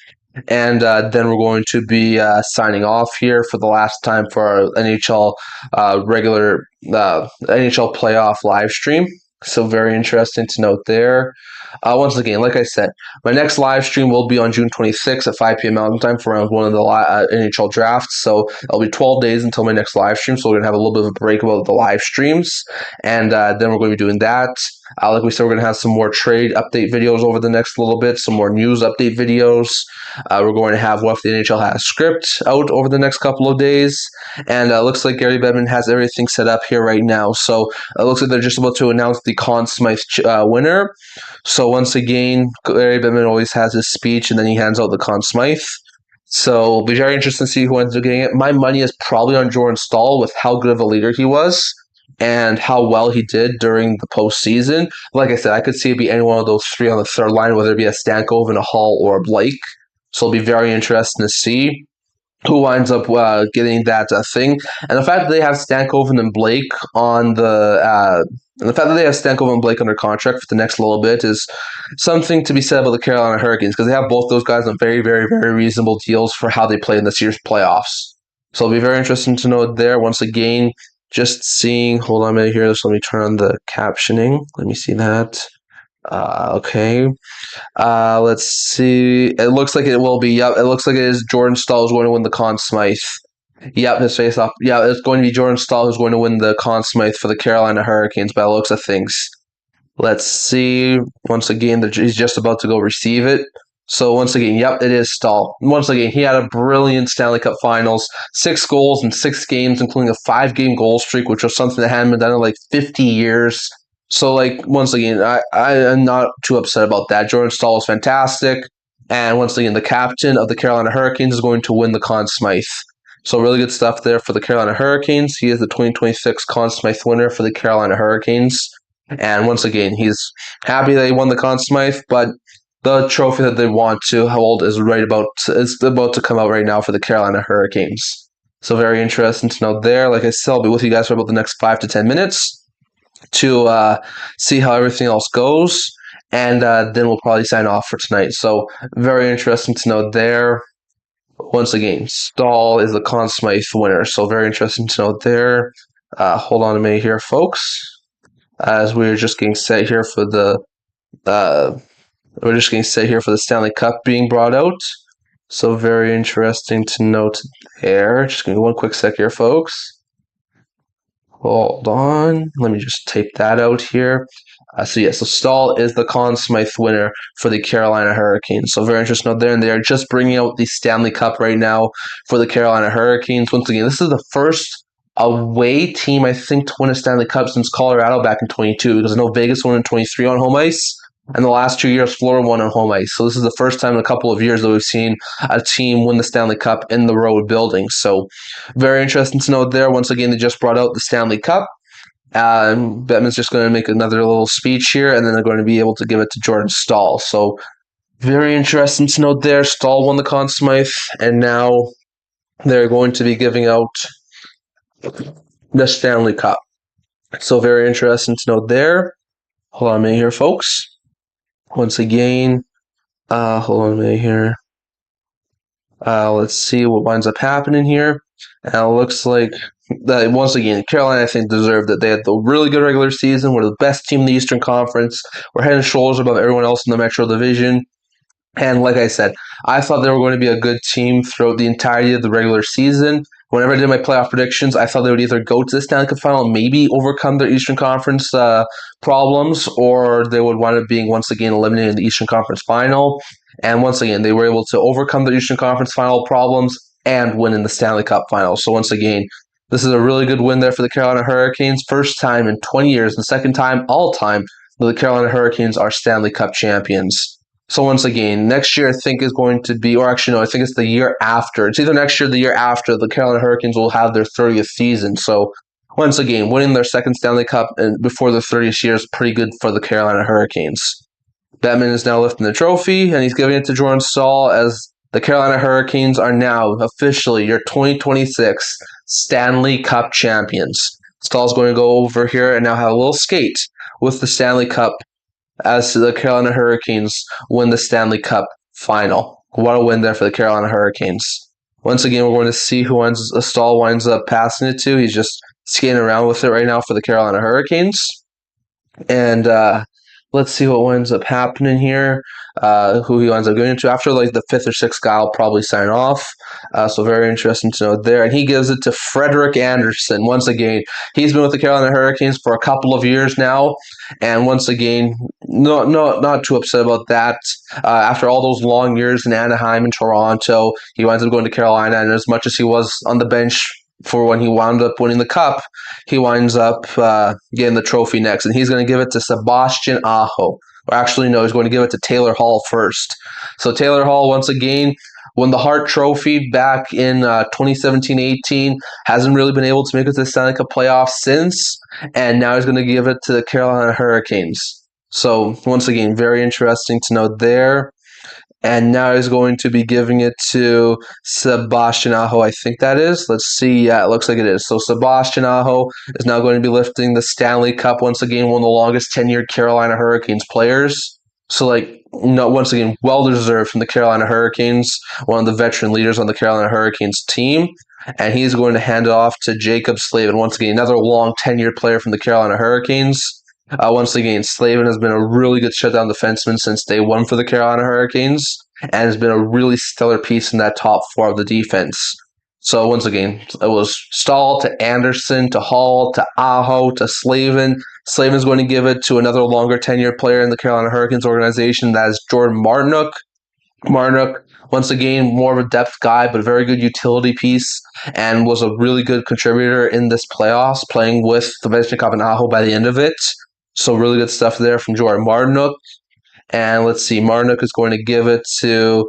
And then we're going to be signing off here for the last time for our NHL regular NHL playoff live stream. So very interesting to note there. Once again, like I said, my next live stream will be on June 26th at 5 p.m. Mountain Time for round one of the NHL drafts. So it'll be 12 days until my next live stream. So we're going to have a little bit of a break about the live streams. And then we're going to be doing that. Like we said, we're going to have some more trade update videos over the next little bit, some more news update videos. We're going to have What If the NHL Has Script out over the next couple of days. And it looks like Gary Bettman has everything set up here right now. So it looks like they're just about to announce the Conn Smythe winner. So once again, Gary Bettman always has his speech, and then he hands out the Conn Smythe. So it'll be very interesting to see who ends up getting it. My money is probably on Jordan Staal with how good of a leader he was and how well he did during the postseason. Like I said, I could see it be any one of those three on the third line, whether it be a Stankoven, a Hall, or a Blake. So it'll be very interesting to see who winds up getting that thing. And the fact that they have Stankoven and Blake on the and the fact that they have Stankoven and Blake under contract for the next little bit is something to be said about the Carolina Hurricanes, because they have both those guys on very, very, very reasonable deals for how they play in this year's playoffs. So it'll be very interesting to know there. Once again, just seeing, hold on a minute here, so let me turn on the captioning. Let me see that. Okay. Let's see. It looks like it will be. Yep. It looks like it is Jordan Staal who's going to win the Conn Smythe. Yep. His face off. Yeah, it's going to be Jordan Staal who's going to win the Conn Smythe for the Carolina Hurricanes by the looks of things. Let's see. Once again, he's just about to go receive it. So once again, yep, it is Staal. Once again, he had a brilliant Stanley Cup Finals, 6 goals in 6 games, including a 5-game goal streak, which was something that hadn't been done in like 50 years. So, like, once again, I am not too upset about that. Jordan Staal is fantastic. And once again, the captain of the Carolina Hurricanes is going to win the Conn Smythe. So, really good stuff there for the Carolina Hurricanes. He is the 2026 Conn Smythe winner for the Carolina Hurricanes. And once again, he's happy that he won the Conn Smythe, but the trophy that they want to hold is about to come out right now for the Carolina Hurricanes. So, very interesting to know there. Like I said, I'll be with you guys for about the next 5 to 10 minutes to see how everything else goes, and then we'll probably sign off for tonight. So very interesting to know there. Once again, Staal is the Conn Smythe winner, so very interesting to know there. Hold on a minute here, folks, as we're just getting set here for the Stanley Cup being brought out. So very interesting to note there. Just give me one quick sec here, folks. Hold on. Let me just tape that out here. So Staal is the Conn Smythe winner for the Carolina Hurricanes. So very interesting out there. And they are just bringing out the Stanley Cup right now for the Carolina Hurricanes. Once again, this is the first away team, I think, to win a Stanley Cup since Colorado back in 22, because I know Vegas won in 23 on home ice. And the last 2 years, Florida won on home ice. So this is the first time in a couple of years that we've seen a team win the Stanley Cup in the road building. So very interesting to note there. Once again, they just brought out the Stanley Cup. Bettman's just going to make another little speech here, and then they're going to be able to give it to Jordan Staal. So very interesting to note there. Staal won the Conn Smythe, and now they're going to be giving out the Stanley Cup. So very interesting to note there. Hold on a minute here, folks. Once again, hold on a minute here. Let's see what winds up happening here. And it looks like that once again, Carolina, I think, deserved it. They had the really good regular season. We're the best team in the Eastern Conference. We're head and shoulders above everyone else in the Metro Division. And like I said, I thought they were going to be a good team throughout the entirety of the regular season. Whenever I did my playoff predictions, I thought they would either go to the Stanley Cup final and maybe overcome their Eastern Conference problems, or they would wind up being once again eliminated in the Eastern Conference final. And once again, they were able to overcome their Eastern Conference final problems and win in the Stanley Cup final. So once again, this is a really good win there for the Carolina Hurricanes. First time in 20 years and second time all time that the Carolina Hurricanes are Stanley Cup champions. So once again, next year I think is going to be, or actually no, I think it's the year after. It's either next year or the year after the Carolina Hurricanes will have their 30th season. So once again, winning their second Stanley Cup and before their 30th year is pretty good for the Carolina Hurricanes. Bettman is now lifting the trophy, and he's giving it to Jordan Staal as the Carolina Hurricanes are now officially your 2026 Stanley Cup champions. Staal's going to go over here and now have a little skate with the Stanley Cup as the Carolina Hurricanes win the Stanley Cup final. What a win there for the Carolina Hurricanes. Once again, we're going to see who Staal winds up passing it to. He's just skating around with it right now for the Carolina Hurricanes. And let's see what winds up happening here. Who he winds up going to after like the fifth or sixth guy will probably sign off. So very interesting to know there. And he gives it to Frederik Andersen. Once again, he's been with the Carolina Hurricanes for a couple of years now, and once again, not too upset about that. After all those long years in Anaheim and Toronto, he winds up going to Carolina, and as much as he was on the bench for when he wound up winning the cup, he winds up getting the trophy next, and he's going to give it to Sebastian Aho. Or actually, no, he's going to give it to Taylor Hall first. So Taylor Hall, once again, won the Hart Trophy back in 2017-18, hasn't really been able to make it to the Stanley Cup playoffs since, and now he's going to give it to the Carolina Hurricanes. So once again, very interesting to note there. And now he's going to be giving it to Sebastian Aho, I think that is. Let's see. Yeah, it looks like it is. So Sebastian Aho is now going to be lifting the Stanley Cup once again, one of the longest tenured Carolina Hurricanes players. So, once again, well-deserved from the Carolina Hurricanes, one of the veteran leaders on the Carolina Hurricanes team. And he's going to hand it off to Jacob Slavin, once again, another long tenured player from the Carolina Hurricanes. Once again, Slavin has been a really good shutdown defenseman since day one for the Carolina Hurricanes, and has been a really stellar piece in that top four of the defense. So once again, it was Staal to Andersen to Hall to Aho to Slavin. Slavin's going to give it to another longer tenured player in the Carolina Hurricanes organization. That is Jordan Martinook. Martinook, once again, more of a depth guy, but a very good utility piece, and was a really good contributor in this playoffs, playing with the Svechnikov and Aho by the end of it. So really good stuff there from Jordan Martinook. And let's see, Martinook is going to give it to,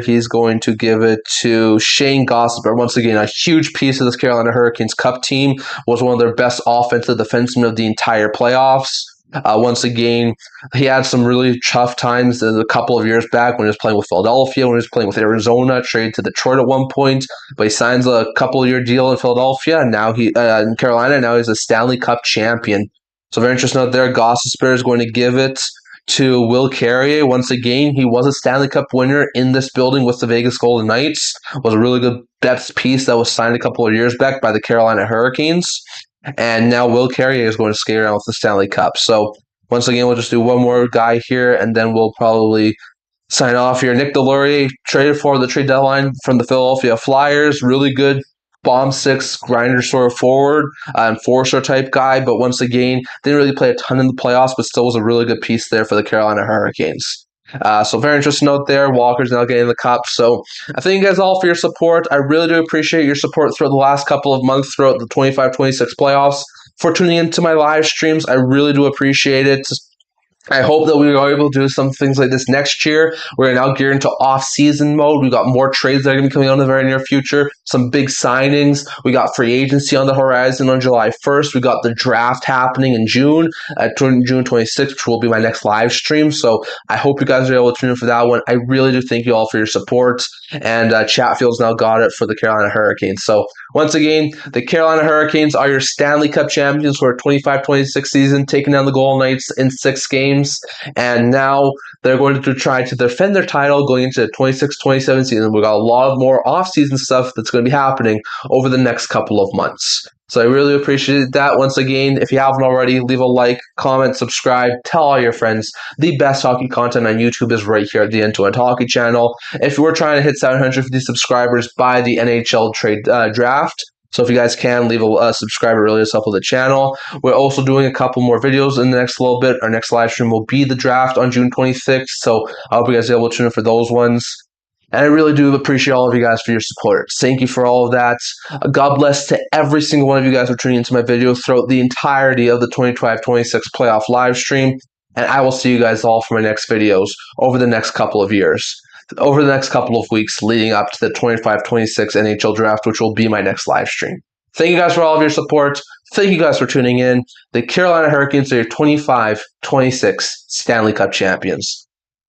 he's going to give it to Shane Gostisbehere. Once again, a huge piece of this Carolina Hurricanes Cup team, was one of their best offensive defensemen of the entire playoffs. Once again, he had some really tough times a couple of years back when he was playing with Philadelphia, when he was playing with Arizona, traded to Detroit at one point, but he signs a couple-year deal in Philadelphia, and now in Carolina, now he's a Stanley Cup champion. So very interesting out there. Gostisbehere is going to give it to Will Carrier. Once again, he was a Stanley Cup winner in this building with the Vegas Golden Knights. Was a really good depth piece that was signed a couple of years back by the Carolina Hurricanes. And now Will Carrier is going to skate around with the Stanley Cup. So once again, we'll just do one more guy here, and then we'll probably sign off here. Nick Deslauriers traded for the trade deadline from the Philadelphia Flyers. Really good bomb six grinder sort of forward, enforcer type guy, but once again, didn't really play a ton in the playoffs, but still was a really good piece there for the Carolina Hurricanes. So very interesting note there. Walker's now getting the cup. So I thank you guys all for your support. I really do appreciate your support throughout the last couple of months throughout the 25-26 playoffs. For tuning into my live streams, I really do appreciate it. I hope that we are able to do some things like this next year. We're now geared into off-season mode. We got more trades that are going to be coming out in the very near future. Some big signings. We got free agency on the horizon on July 1st. We got the draft happening in June, June 26th, which will be my next live stream. So I hope you guys are able to tune in for that one. I really do thank you all for your support. And Chatfield's now got it for the Carolina Hurricanes. So once again, the Carolina Hurricanes are your Stanley Cup champions for a 25-26 season, taking down the Golden Knights in 6 games. And now they're going to try to defend their title going into the 26-27 season. We've got a lot of more off-season stuff that's going to be happening over the next couple of months. So I really appreciate that. Once again, if you haven't already, leave a like, comment, subscribe, tell all your friends. The best hockey content on YouTube is right here at the End-to-End Hockey channel. If we're trying to hit 750 subscribers by the NHL trade draft, so if you guys can, leave a subscribe. It really does help with the channel. We're also doing a couple more videos in the next little bit. Our next live stream will be the draft on June 26th. So I hope you guys are able to tune in for those ones. And I really do appreciate all of you guys for your support. Thank you for all of that. God bless to every single one of you guys for tuning into my video throughout the entirety of the 25-26 playoff live stream. And I will see you guys all for my next videos over the next couple of years. Over the next couple of weeks leading up to the 25-26 NHL draft, which will be my next live stream. Thank you guys for all of your support. Thank you guys for tuning in. The Carolina Hurricanes are your 25-26 Stanley Cup champions.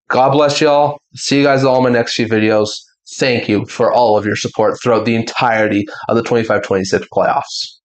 God bless y'all. See you guys all in my next few videos. Thank you for all of your support throughout the entirety of the 25-26 playoffs.